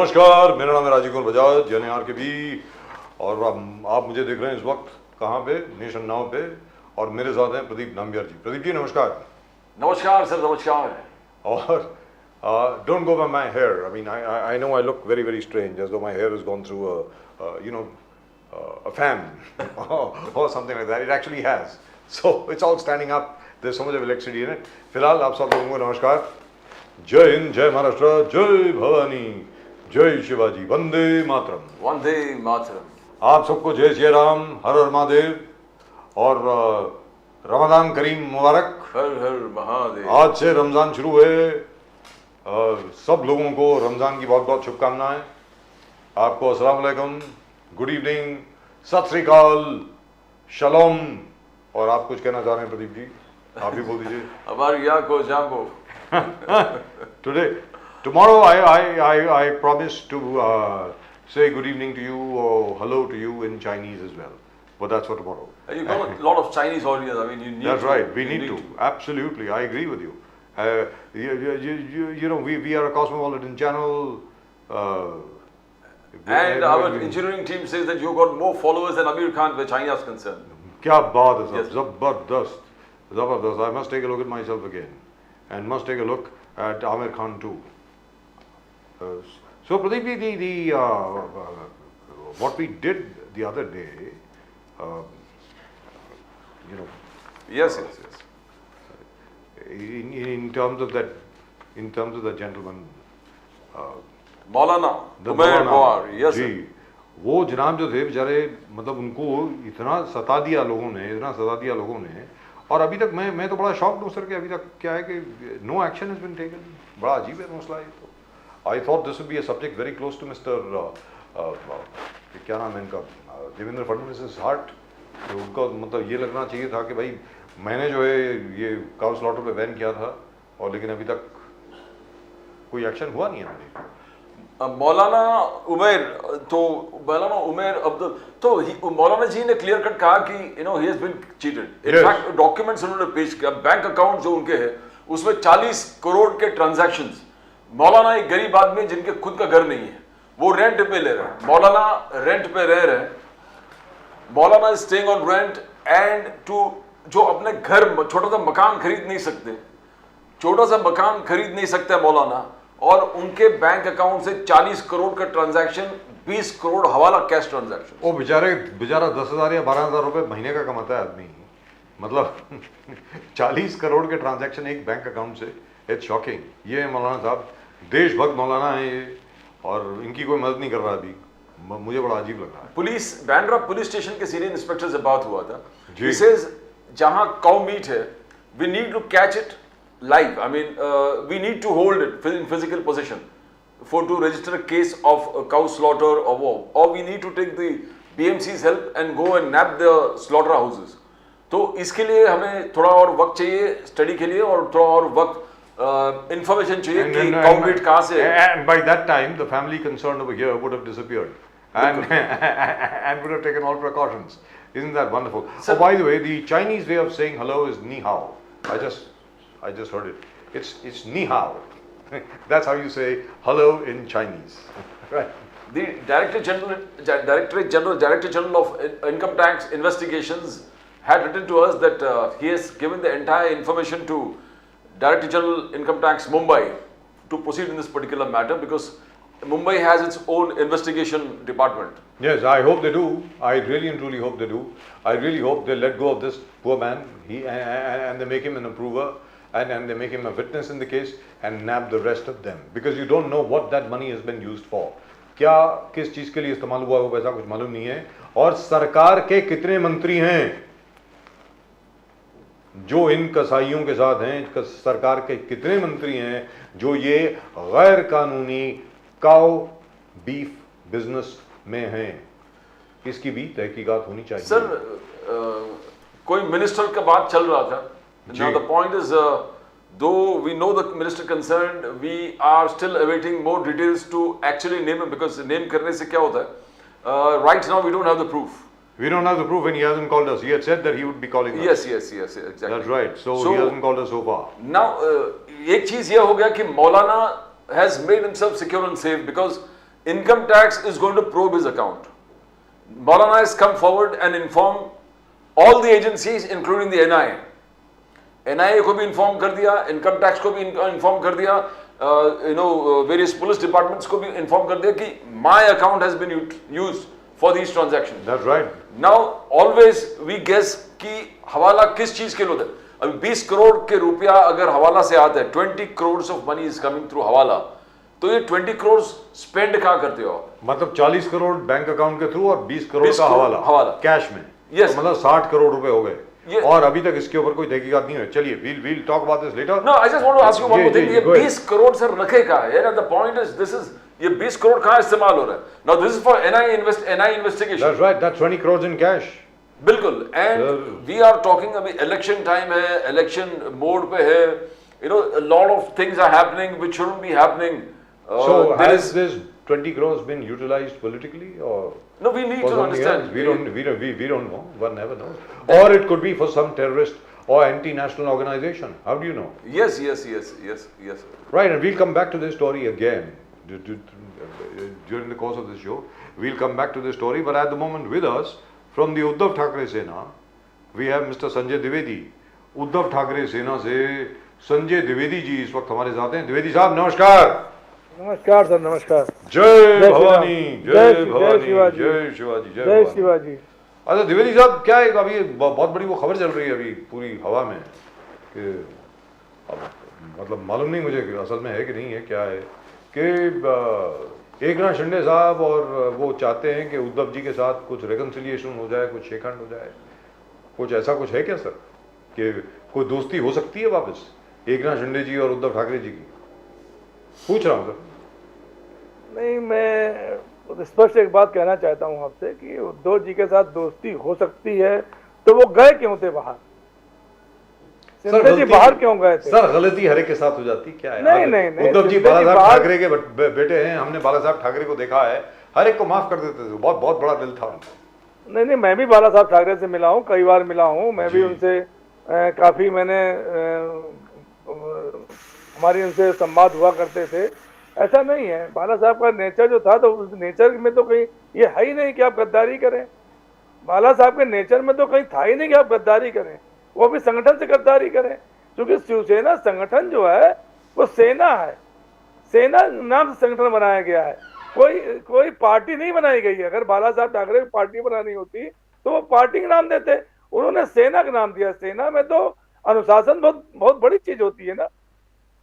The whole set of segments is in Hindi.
नमस्कार, मेरा नाम है राजीव कुमार बजाज, एनआर के भी। और आप मुझे देख रहे हैं इस वक्त कहाँ पे? नेशन नाउ पे। और मेरे साथ हैं प्रदीप नाम्बियार जी। प्रदीप जी नमस्कार। नमस्कार सर, नमस्कार। और don't go by my hair. I mean, I know I look very very strange, as though my hair has gone through a fan or something like that. It actually has. So it's all standing up. There's so much of electricity in it. फिलहाल आप सब लोगों को नमस्कार। जय हिंद, जय महाराष्ट्र, जय भवानी, जय शिवाजी, वंदे मातरम। वंदे मातरम। आप सबको जय श्री राम, हर हर महादेव और रमजान करीम मुबारक। हर हर महादेव। आज से रमजान शुरू है। सब लोगों को रमजान की बहुत बहुत शुभकामनाएं। आपको अस्सलाम वालेकुम, गुड इवनिंग, सत श्री अकाल, शलोम। और आप कुछ कहना चाह रहे हैं प्रदीप जी? आप भी बोल दीजिए। हमारी या को जाम्बो। Tomorrow I promise to say good evening to you or hello to you in Chinese as well. But that's for tomorrow. You got a lot of Chinese audience. I mean, you need. That's to, right. We you need to. Absolutely, I agree with you. You know, we are a cosmopolitan channel. And our engineering team says that you got more followers than Amir Khan where China is concerned. क्या बात है साहब, Yes. जबरदस्त, जबरदस्त. I must take a look at myself again, and must take a look at Amir Khan too. So Pradeep, what we did the other day, you know, Yes, yes, yes. in terms of the gentleman, Maulana the Umair Maulana, Bawar. Yes, ji, sir. वो जनाब जो थे बेचारे, मतलब उनको इतना सता दिया लोगों ने, और अभी तक मैं तो बड़ा शॉक्ड हूँ सर कि अभी तक क्या है कि no action has been taken. बड़ा अजीब है मसला ये तो। I thought this would be a subject very close to mister क्या नाम है इनका, देवेंद्र फडणवीस हार्ट। तो उनका मतलब ये लगना चाहिए था कि भाई मैंने जो है ये काउ स्लॉटर पे बैन किया था, और लेकिन अभी तक कोई एक्शन हुआ नहीं है। मौलाना उमैर अब्दुल, तो मौलाना जी ने क्लियर कट कहा कि he has been cheated. In fact documents उन्होंने पेश किया, बैंक अकाउंट जो उनके है उसमें 40 करोड़ के ट्रांजैक्शंस। मौलाना एक गरीब आदमी जिनके खुद का घर नहीं है, वो रेंट पे ले रहे हैं। मौलाना रेंट पे रह रहे हैं। मौलाना is staying on rent and जो अपने घर छोटा सा मकान खरीद नहीं सकते मौलाना, और उनके बैंक अकाउंट से 40 करोड़ का ट्रांजैक्शन, 20 करोड़ हवाला कैश ट्रांजैक्शन। वो बेचारा 10,000 या 12,000 रुपए महीने का कमाता है आदमी, मतलब 40 करोड़ के ट्रांजैक्शन एक बैंक अकाउंट से। It's shocking. ये मौलाना साहब देशभक्त मौलाना है ये, और इनकी कोई मदद नहीं कर रहा अभी। मुझे बड़ा अजीब लग रहा है। पुलिस बैंड्रा पुलिस स्टेशन के सीनियर इंस्पेक्टर से बात हुआ था। जी। He says जहां काउ मीट है, we need to catch it live. I mean, we need to hold it in physical possession to register a case of cow slaughter or we need to take the BMC's help and go and nab the slaughterhouses. तो इसके लिए हमें थोड़ा और वक्त चाहिए स्टडी के लिए, और थोड़ा और वक्त इंफॉर्मेशन चाहिए कि काउ मीट कहाँ से है। And by that time the family concerned over here would have disappeared and and would have taken all precautions. Isn't that wonderful? Sir, oh, by the way, the Chinese way of saying hello is ni hao. I just heard it. It's ni hao. That's how you say hello in Chinese. Right. The Director General of Income Tax Investigations had written to us that he has given the entire information to Director General Income Tax Mumbai to proceed in this particular matter, because Mumbai has its own investigation department. Yes, I hope they do. I really and truly hope they do. I really hope they let go of this poor man. And they make him an approver, and they make him a witness in the case, and nab the rest of them, because you don't know what that money has been used for. क्या किस चीज के लिए इस्तेमाल हुआ वो पैसा कुछ मालूम नहीं है। और सरकार के कितने मंत्री हैं जो इन कसाईयों के साथ हैं? सरकार के कितने मंत्री हैं जो ये गैर कानूनी काउ बीफ बिजनेस में हैं? इसकी भी तहकीकात होनी चाहिए। सर, कोई मिनिस्टर का बात चल रहा था। Now the point is, though we know the minister concerned, we are still awaiting more details to actually name him, because name करने से क्या होता है? Right now we don't have the proof. We don't have the proof, and he hasn't called us. He had said that he would be calling us. Yes, exactly. That's right. So he hasn't called us so far. Now, एक चीज ये हो गया कि मौलाना has made himself secure and safe, because income tax is going to probe his account. Maulana has come forward and informed all the agencies, including the NIA. NIA को भी inform कर दिया, income tax को भी inform कर दिया, various police departments को भी inform कर दिया कि my account has been used for these transactions. That's right. Now always we guess कि हवाला किस चीज के लिए होता है. अभी 20 करोड़ के रुपया अगर हवाला से आता है, 20 crores of money is coming through हवाला, तो ये 20 crores spend कहाँ करते हो आप? मतलब 40 करोड़ बैंक अकाउंट के थ्रू और 20 करोड़ का हवाला कैश में. Yes. तो मतलब 60 करोड़ रुपए हो गए. Yes. और अभी तक इसके ऊपर कोई तहकीकात नहीं हुई. चलिए, we'll talk about this later. No, I just want to ask you one more thing. ये go ahead. 20 करोड़ सर रखे कहाँ है? And the point is, ये 20 करोड़ कहाँ इस्तेमाल हो रहा है? Now this is for NI investigation. That's right. That's 20 crores in cash. बिल्कुल. And we are talking अभी election time है, election mode पे है. A lot of things are happening which shouldn't be happening. So has this 20 crores been utilized politically or? No, we need for to something understand. else? We don't know. One never knows. Or it could be for some terrorist or anti-national organization. How do you know? Yes. Right, and we'll come back to this story again during the course of this show. We'll come back to this story, but at the moment with us from the Uddhav Thackeray Sena, we have Mr. Sanjay Dwivedi. Uddhav Thackeray सेना से संजय द्विवेदी जी इस वक्त हमारे साथ हैं. द्विवेदी साहब नमस्कार. नमस्कार सर, नमस्कार. जय भवानी, जय भवानी, शिवाजी, जय शिवाजी, जय शिवाजी. अच्छा द्विवेदी साहब, क्या है अभी बहुत बड़ी वो खबर चल रही है अभी पूरी हवा में कि मतलब मालूम नहीं मुझे कि असल में है कि नहीं है, क्या है कि एकनाथ शिंदे साहब और वो चाहते हैं कि उद्धव जी के साथ कुछ रिकन्सिलिएशन हो जाए, कुछ शेखंड हो जाए, कुछ ऐसा कुछ है क्या सर कि कोई दोस्ती हो सकती है वापस एकनाथ शिंदे जी और उद्धव ठाकरे जी की? पूछ रहा हूँ सर. नहीं, मैं स्पष्ट एक बात कहना चाहता हूँ आपसे कि उद्धव जी के साथ दोस्ती हो सकती है तो वो गए क्यों थे बाहर? शिंदे जी बाहर क्यों गए थे? सर गलती हर एक के साथ हो जाती, क्या है? नहीं, उद्धव जी बाला साहब ठाकरे के बेटे हैं. हमने बाला साहब ठाकरे को देखा है, हर एक को माफ कर देते थे. बहुत बहुत बड़ा दिल था उनका. नहीं, मैं भी बाला साहब ठाकरे से मिला हूँ, कई बार मिला हूँ. मैं भी उनसे काफी मैंने हमारी उनसे संवाद हुआ करते थे. ऐसा नहीं है, बाला साहब का नेचर जो था तो उस नेचर में तो कहीं ये है ही नहीं कि आप गद्दारी करें. बाला साहब के नेचर में तो कहीं था ही नहीं कि आप गद्दारी करें, वो भी संगठन से गद्दारी करें. क्योंकि शिवसेना संगठन जो है वो सेना है, सेना नाम से संगठन बनाया गया है, कोई पार्टी नहीं बनाई गई है. अगर बाला साहब ठाकरे की पार्टी बनानी होती तो वो पार्टी का नाम देते, उन्होंने सेना का नाम दिया. सेना में तो अनुशासन बहुत बड़ी चीज होती है ना.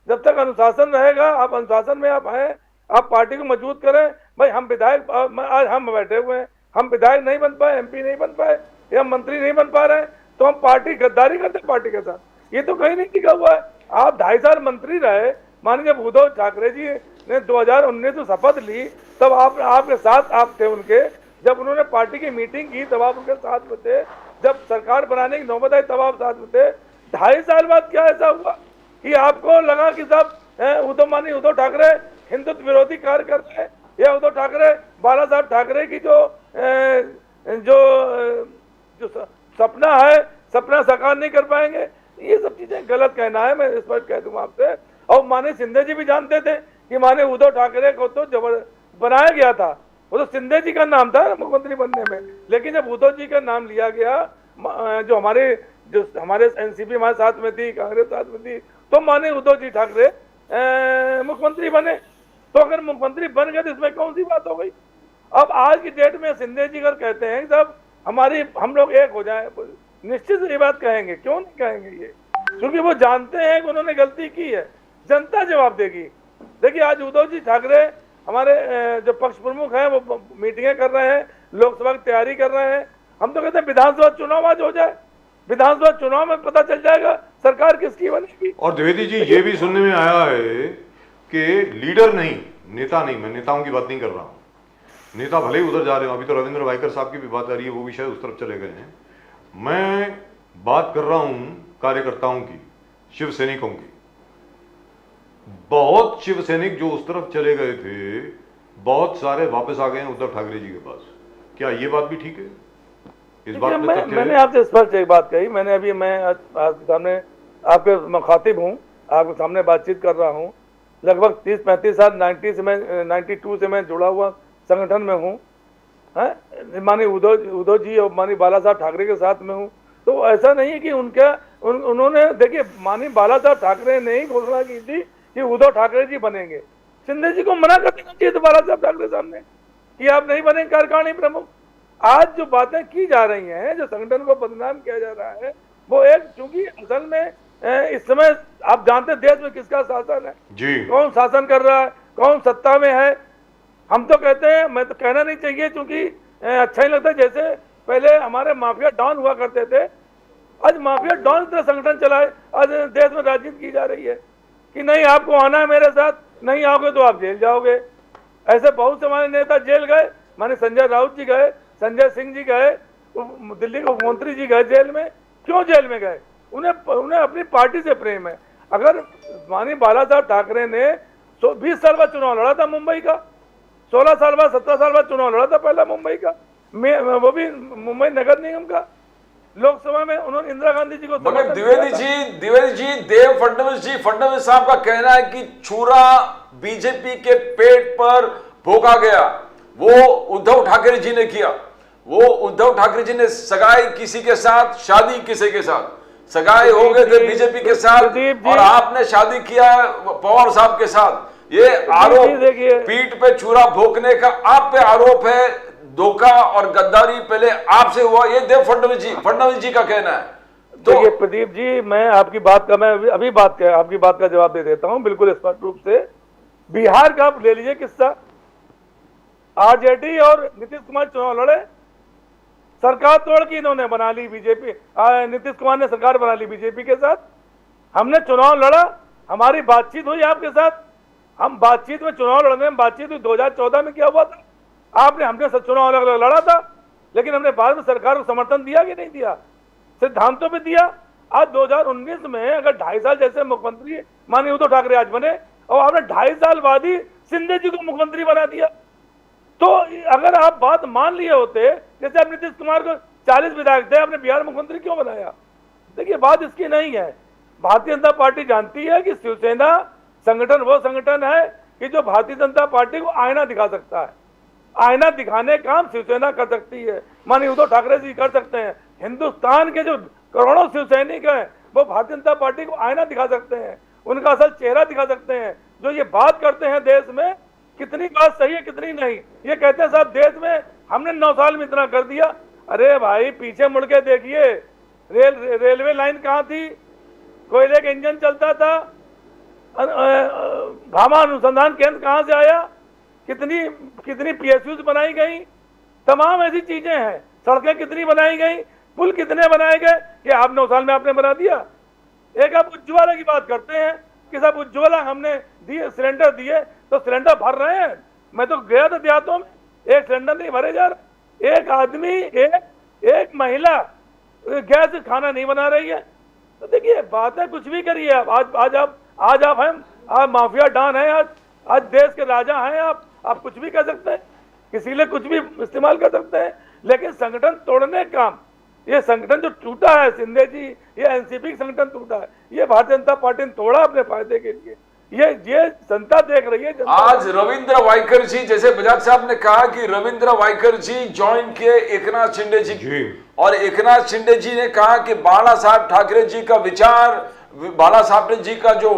जब तक अनुशासन रहेगा, आप अनुशासन में आप हैं, आप पार्टी को मजबूत करें. भाई हम विधायक, आज हम बैठे हुए हैं, हम विधायक नहीं बन पाए, MP नहीं बन पाए या मंत्री नहीं बन पा रहे हैं तो हम पार्टी गद्दारी करते हैं पार्टी के साथ. ये तो कहीं नहीं लिखा हुआ है. आप 2.5 साल मंत्री रहे. मानिए जब उद्धव ठाकरे जी ने 2019 में शपथ ली तब आपके साथ आप थे उनके. जब उन्होंने पार्टी की मीटिंग की तब आप उनके साथ में थे. जब सरकार बनाने की नौबत आई तब आप साथ में थे. 2.5 साल बाद क्या ऐसा हुआ कि आपको लगा कि साहब उद्धव ठाकरे हिंदुत्व विरोधी कार्य कर रहे हैं या उद्धव ठाकरे बाला साहब ठाकरे की जो सपना है, सपना साकार नहीं कर पाएंगे. ये सब चीजें गलत कहना है, मैं स्पष्ट कह दूंगा आपसे. और माने शिंदे जी भी जानते थे कि माने उद्धव ठाकरे को तो बनाया गया था, वो तो शिंदे जी का नाम था मुख्यमंत्री बनने में. लेकिन जब उद्धव जी का नाम लिया गया, जो हमारे एनसीपी हमारे साथ में थी, कांग्रेस साथ में थी, तो माने उद्धव जी ठाकरे मुख्यमंत्री बने. तो अगर मुख्यमंत्री बन गए तो इसमें कौन सी बात हो गई? अब आज की डेट में शिंदे जी अगर कहते हैं साहब हम लोग एक हो जाए, निश्चित ये बात कहेंगे. क्यों नहीं कहेंगे ये? क्योंकि वो जानते हैं कि उन्होंने गलती की है. जनता जवाब देगी. देखिए आज उद्धव जी ठाकरे हमारे जो पक्ष प्रमुख हैं वो मीटिंगें कर रहे हैं, लोकसभा की तैयारी कर रहे हैं. हम तो कहते हैं विधानसभा चुनाव आज हो जाए, विधानसभा चुनाव में पता चल जाएगा सरकार किसकी बनेगी. और द्विवेदी जी ये भी सुनने में आया है कि लीडर नहीं, नेता नहीं, मैं नेताओं की बात नहीं कर रहा हूँ, नेता भले ही उधर जा रहे हो. अभी तो रविंद्र वाइकर साहब की भी बात आ रही है, वो भी शायद उस तरफ चले गए हैं. मैं बात कर रहा हूं कार्यकर्ताओं की, शिव सैनिकों की. बहुत शिव सैनिक जो उस तरफ चले गए थे, बहुत सारे वापस आ गए हैं उद्धव ठाकरे जी के पास. क्या ये बात भी ठीक है? इस बात में मैंने आपसे स्पष्ट एक बात कही. मैंने अभी मैं आपके सामने आपके मुखातिब हूँ, आपके सामने बातचीत कर रहा हूँ. लगभग 30-35 साल 92 से मैं जुड़ा हुआ संगठन में हूँ, माननीय उद्धव जी और माननीय बाला साहब ठाकरे के साथ में हूँ। तो ऐसा नहीं है कि उन्होंने देखिए, माननीय बाला साहब ठाकरे ने ही घोषणा की थी कि उद्धव ठाकरे जी बनेंगे। शिंदे जी को मना कर देना चाहिए तो बाला साहब ठाकरे सामने कि आप नहीं बनेंगे कार्यकारिणी प्रमुख। आज जो बातें की जा रही हैं, जो संगठन को बदनाम किया जा रहा है, वो एक, चूंकि असल में इस समय आप जानते हैं देश में किसका शासन है जी, कौन शासन कर रहा है, कौन सत्ता में है। हम तो कहते हैं, मैं तो कहना नहीं चाहिए क्योंकि अच्छा ही लगता है, जैसे पहले हमारे माफिया डॉन हुआ करते थे, आज माफिया डॉन की तरह संगठन चलाए, आज देश में राजनीति की जा रही है कि नहीं आपको आना है मेरे साथ, नहीं आओगे तो आप जेल जाओगे। ऐसे बहुत से हमारे नेता जेल गए, माने संजय राउत जी गए, संजय सिंह जी गए, दिल्ली के मुख्यमंत्री जी गए जेल में। क्यों जेल में गए? उन्हें अपनी पार्टी से प्रेम है। अगर माननीय बाला साहब ठाकरे ने 20 साल बाद चुनाव लड़ा था मुंबई का, 16 साल बाद 17 साल बाद चुनाव लड़ा था पहला मुंबई का, वो भी मुंबई नगर निगम का। लोकसभा में उन्होंने इंदिरा गांधी जी को द्विवेदी जी, देव फडणवीस साहब का कहना है कि छुरा बीजेपी के पेट पर भोंका गया, वो उद्धव ठाकरे जी ने किया। वो उद्धव ठाकरे जी ने सगाई किसी के साथ, शादी किसी के साथ, सगाई हो गए थे बीजेपी के साथ, और आपने शादी किया पवार साहब के साथ। ये आरोप, पीठ पे छुरा भोंकने का आप पे आरोप है, धोखा और गद्दारी पहले आपसे हुआ, ये देव फडणवीस जी का कहना है। तो देखिए प्रदीप जी, मैं आपकी बात का जवाब दे देता हूं बिल्कुल स्पष्ट रूप से। बिहार का आप ले लीजिए किस्सा, आरजेडी और नीतीश कुमार चुनाव लड़े, सरकार तोड़ के इन्होंने बना ली बीजेपी, नीतीश कुमार ने सरकार बना ली बीजेपी के साथ। हमने चुनाव लड़ा, हमारी बातचीत हुई आपके साथ, हम बातचीत में, चुनाव लड़ने में बातचीत हुई। 2014 में क्या हुआ था, हमने चुनाव अलग अलग लड़ा था, लेकिन हमने बाद में सरकार को समर्थन दिया कि नहीं दिया, सिद्धांतों पे दिया। आज 2019 में अगर 2.5 साल जैसे मुख्यमंत्री माननीय उद्धव ठाकरे आज बने, और आपने 2.5 साल बाद ही शिंदे जी को मुख्यमंत्री बना दिया, तो अगर आप बात मान लिए होते, जैसे आप नीतीश कुमार को 40 विधायक थे, आपने बिहार मुख्यमंत्री क्यों बनाया? देखिए बात इसकी नहीं है। भारतीय जनता पार्टी जानती है कि शिवसेना संगठन वो संगठन है कि जो भारतीय जनता पार्टी को आईना दिखा सकता है। आईना दिखाने का काम शिवसेना कर सकती है, माननीय उद्धव ठाकरे जी कर सकते हैं। हिंदुस्तान के जो करोड़ों शिवसैनिक हैं वो भारतीय जनता पार्टी को आईना दिखा सकते हैं, उनका असल चेहरा दिखा सकते हैं। जो ये बात करते हैं देश में, कितनी बात सही है कितनी नहीं, ये कहते हैं साहब देश में हमने 9 साल में इतना कर दिया। अरे भाई पीछे मुड़ के देखिए, रेलवे लाइन कहाँ थी, कोयले का इंजन चलता था, भामा अनुसंधान केंद्र कहाँ से आया, कितनी PSUs बनाई गई, तमाम ऐसी चीजें हैं, सड़कें कितनी बनाई गई, पुल कितने बनाए गए कि आप 9 साल में आपने बना दिया। एक आप उज्ज्वला की बात करते हैं कि साहब उज्ज्वला हमने दिए, सिलेंडर दिए, तो सिलेंडर भर रहे हैं। मैं तो गया था देहातों में, एक सिलेंडर नहीं भरे जा रहे, एक आदमी, एक महिला गैस से खाना नहीं बना रही है। तो देखिए बातें कुछ भी करिए आप, आज आप हैं, आप माफिया डॉन हैं, आज देश के राजा हैं आप कुछ भी कर सकते हैं, किसी लिए कुछ भी इस्तेमाल कर सकते हैं, लेकिन संगठन तोड़ने का काम, ये संगठन जो टूटा है शिंदे जी, ये एनसीपी संगठन टूटा है, ये भारतीय जनता पार्टी ने तोड़ा अपने फायदे के लिए। ये जनता देख रही है। आज रविंद्र वाइकर जी, जैसे बजाज साहब ने कहा कि रविंद्र वाइकर जी ज्वाइन किए एकनाथ शिंदे जी, और एकनाथ शिंदे जी ने कहा कि बाला साहब ठाकरे जी का विचार, बाला साहब जी का जो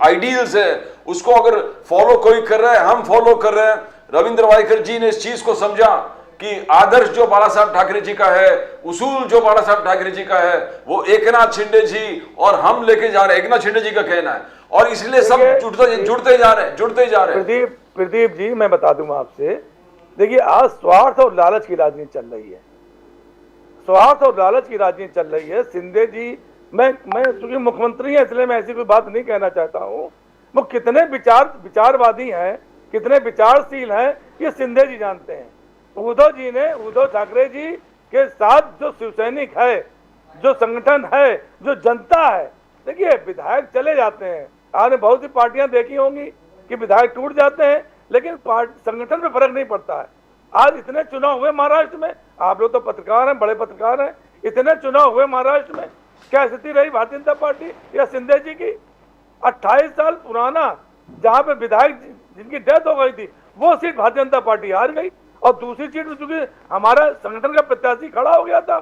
आइडियल्स है उसको अगर फॉलो कोई कर रहा है, हम फॉलो कर रहे हैं। रविंद्र वाइकर जी ने इस चीज को समझा कि आदर्श जो बाला साहब ठाकरे जी का है, उसूल जो बाला साहब ठाकरे जी का है, वो एकनाथ शिंदे जी और हम लेके जा रहे हैं, एकनाथ शिंदे जी का कहना है, और इसलिए सब जुड़ते जा रहे हैं। प्रदीप जी मैं बता दूं आपसे, देखिए आज स्वार्थ और लालच की राजनीति चल रही है, स्वार्थ और लालच की राजनीति चल रही है। शिंदे जी, मैं चूंकि मुख्यमंत्री है इसलिए मैं ऐसी कोई बात नहीं कहना चाहता हूं, वो कितने विचारवादी हैं, कितने विचारशील हैं, ये शिंदे जी जानते हैं। उद्धव ठाकरे जी के साथ जो शिवसैनिक है, जो संगठन है, जो जनता है, देखिए विधायक चले जाते हैं, आपने बहुत सी पार्टियां देखी होंगी कि विधायक टूट जाते हैं, लेकिन संगठन में फर्क नहीं पड़ता है। आज इतने चुनाव हुए महाराष्ट्र में, आप लोग तो पत्रकार हैं, बड़े पत्रकार हैं, इतने चुनाव हुए महाराष्ट्र में, क्या स्थिति रही भारतीय जनता पार्टी या शिंदे जी की? 28 साल पुराना जहां पे विधायक जिनकी डेथ हो गई थी वो सीट भारतीय जनता पार्टी हार गई, और दूसरी सीट में चूंकि हमारा संगठन का प्रत्याशी खड़ा हो गया था,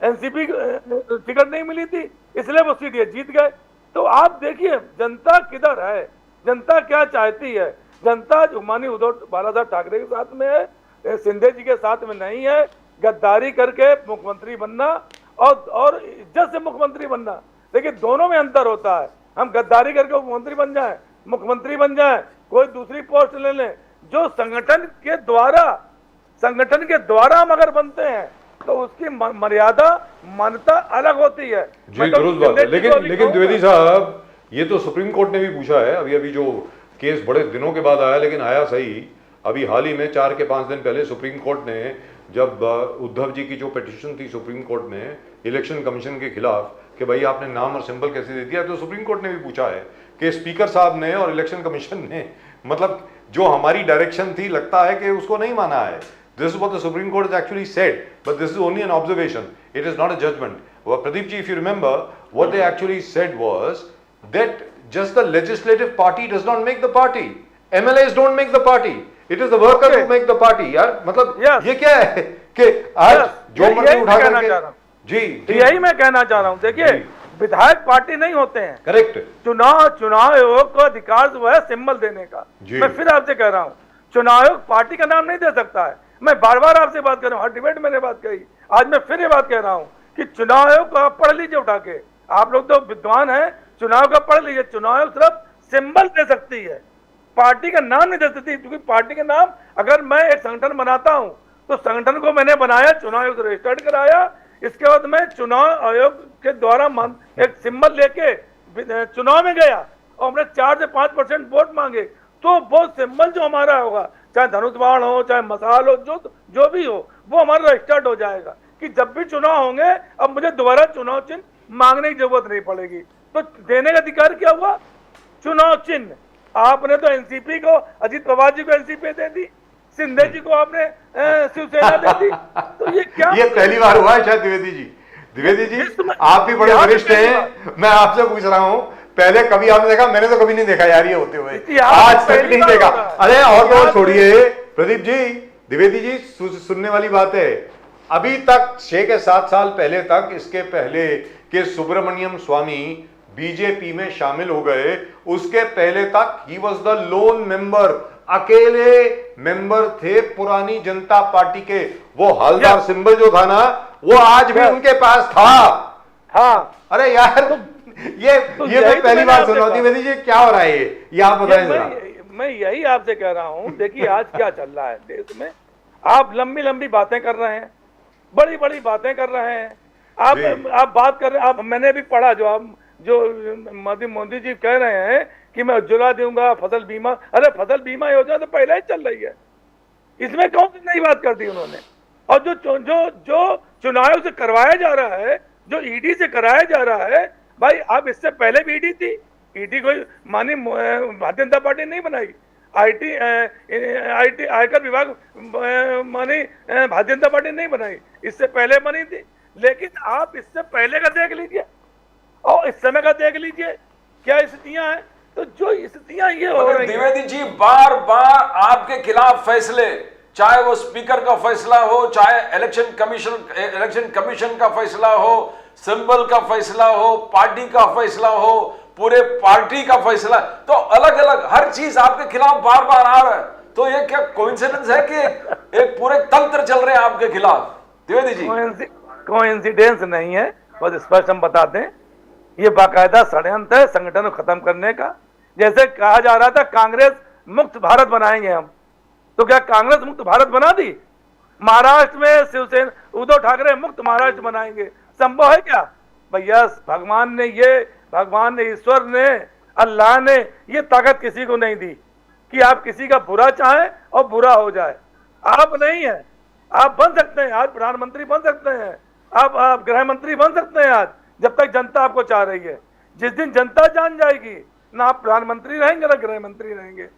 एनसीपी टिकट नहीं मिली थी, इसलिए वो सीट ये जीत गए। तो आप देखिए जनता किधर है, जनता क्या चाहती है। जनता माननीय उद्धव बाला साहब ठाकरे के साथ में है, शिंदे जी के साथ में नहीं है। गद्दारी करके मुख्यमंत्री बनना और इज्जत से मुख्यमंत्री बनना, देखिए दोनों में अंतर होता है। हम गद्दारी करके मुख्यमंत्री बन जाए, कोई दूसरी पोस्ट ले लें, जो संगठन के द्वारा हम अगर बनते हैं तो उसकी मर्यादा मान्यता अलग होती है। जी दुरुस्त बात है। लेकिन द्विवेदी साहब, ये तो सुप्रीम कोर्ट ने भी पूछा है, अभी जो केस बड़े दिनों के बाद आया, लेकिन आया सही। अभी हाल ही में 4 के 5 दिन पहले सुप्रीम कोर्ट ने जब उद्धव जी की जो पिटीशन थी सुप्रीम कोर्ट में इलेक्शन कमीशन के खिलाफ कि भाई आपने नाम और सिंबल कैसे दे दिया, तो सुप्रीम कोर्ट ने भी पूछा है कि स्पीकर साहब ने और इलेक्शन कमीशन ने मतलब जो हमारी डायरेक्शन थी लगता है कि उसको नहीं माना है। This is what the Supreme Court has actually said, but this is only an observation. It is not a judgment. Well, Pradeep ji, if you remember, what they actually said was that just the legislative party does not make the party. MLAs don't make the party. It is the worker who make the party. यार मतलब ये क्या है कि आज जो मर्जी उठा करके जी यही मैं कहना चाह रहा हूँ। देखिए विधायक पार्टी नहीं होते हैं, करेक्ट। चुनाव आयोग का अधिकार जो है सिंबल देने का। मैं फिर आपसे कह रहा हूँ, चुनाव आयोग पार्टी का नाम नहीं दे सकता है। मैं बार बार आपसे बात कर रहा हूँ, हर डिबेट मैंने बात कही, आज मैं फिर ये बात कह रहा हूँ कि चुनाव आयोग का पढ़ लीजिए उठा के, आप लोग तो विद्वान हैं, चुनाव का पढ़ लीजिए। चुनाव आयोग सिर्फ सिंबल दे सकती है, पार्टी का नाम नहीं दे सकती, क्योंकि पार्टी का नाम अगर मैं एक संगठन बनाता हूँ तो संगठन को मैंने बनाया, चुनाव आयोग से रजिस्टर्ड कराया, इसके बाद मैं चुनाव आयोग के द्वारा एक सिंबल लेके चुनाव में गया और हमने 4 से 5% वोट मांगे, तो वो सिंबल जो हमारा होगा, चाहे धनुष बाण हो चाहे मसाल हो, जो भी हो, वो हमारा रजिस्टर्ड हो जाएगा कि जब भी चुनाव होंगे अब मुझे दोबारा चुनाव चिन्ह मांगने की जरूरत नहीं पड़ेगी। तो देने का अधिकार क्या हुआ? चुनाव चिन्ह। आपने तो एनसीपी को, अजीत पवार जी को एनसीपी दे दी, शिंदे जी को आपने शिवसेना दे दी, तो ये क्या? ये पहली बार हुआ है शायद द्विवेदी जी आप भी बड़े वरिष्ठ हैं, मैं आपसे पूछ रहा हूँ, पहले कभी आपने देखा? मैंने तो कभी नहीं देखा यार ये होते हुए, आज तक नहीं देखा। अरे और तो छोड़िए प्रदीप जी, द्विवेदी जी सुनने वाली बात है, अभी तक 6 के 7 साल पहले तक, इसके पहले कि सुब्रमण्यम स्वामी बीजेपी में शामिल हो गए, उसके पहले तक he was the loan member, अकेले मेंबर थे पुरानी जनता पार्टी के। वो हलदार सिंबल जो था ना, वो आज भी उनके पास था। हाँ, अरे यार ये मैं पहली बार सुन रहा हूँ। द्विवेदी जी क्या हो रहा है ये आप बताएं जरा। मैं यही आपसे कह रहा हूँ, देखिए आज क्या चल रहा है देश में, आप लंबी लंबी बातें कर रहे हैं, बड़ी बड़ी बातें कर रहे हैं, आप बात कर रहे हैं, आप मैंने भी पढ़ा जो मोदी जी कह रहे हैं कि मैं उज्ज्वला दूंगा, फसल बीमा। अरे फसल बीमा योजना तो पहले ही चल रही है, इसमें कौन सी नई बात कर दी उन्होंने? और जो चुनाव से करवाया जा रहा है, जो ईडी से कराया जा रहा है, भाई आप इससे पहले भी ईडी थी, ईडी कोई मानी भारतीय जनता पार्टी नहीं बनाई, आयकर विभाग मानी भारतीय जनता पार्टी नहीं बनाई, इससे पहले बनी थी। लेकिन आप इससे पहले का देख लीजिए और इस समय का देख लीजिए, क्या स्थितियां हैं। तो जो स्थितियां ये हो रही हैं, द्विवेदी जी बार बार आपके खिलाफ फैसले, चाहे वो स्पीकर का फैसला हो, चाहे इलेक्शन कमीशन का फैसला हो, सिंबल का फैसला हो, पार्टी का फैसला हो, पूरे पार्टी का फैसला, तो अलग अलग हर चीज आपके खिलाफ बार बार आ रहा है। तो ये क्या कोइंसिडेंस है कि एक पूरे तंत्र चल रहे हैं आपके खिलाफ? द्विवेदी जी कोइंसिडेंस नहीं है, बहुत स्पष्ट हम बताते हैं, ये बाकायदा षड्यंत्र है संगठन को खत्म करने का। जैसे कहा जा रहा था कांग्रेस मुक्त भारत बनाएंगे हम, तो क्या कांग्रेस मुक्त भारत बना दी? महाराष्ट्र में शिवसेना उद्धव ठाकरे मुक्त महाराष्ट्र बनाएंगे, संभव है क्या? भैया भगवान ने, ईश्वर ने, अल्लाह ने ये ताकत किसी को नहीं दी कि आप किसी का बुरा चाहें और बुरा हो जाए। आप नहीं है, आप बन सकते हैं आज प्रधानमंत्री बन सकते हैं, आप गृह मंत्री बन सकते हैं आज, जब तक जनता आपको चाह रही है। जिस दिन जनता जान जाएगी, ना आप प्रधानमंत्री रहेंगे ना गृह मंत्री रहेंगे।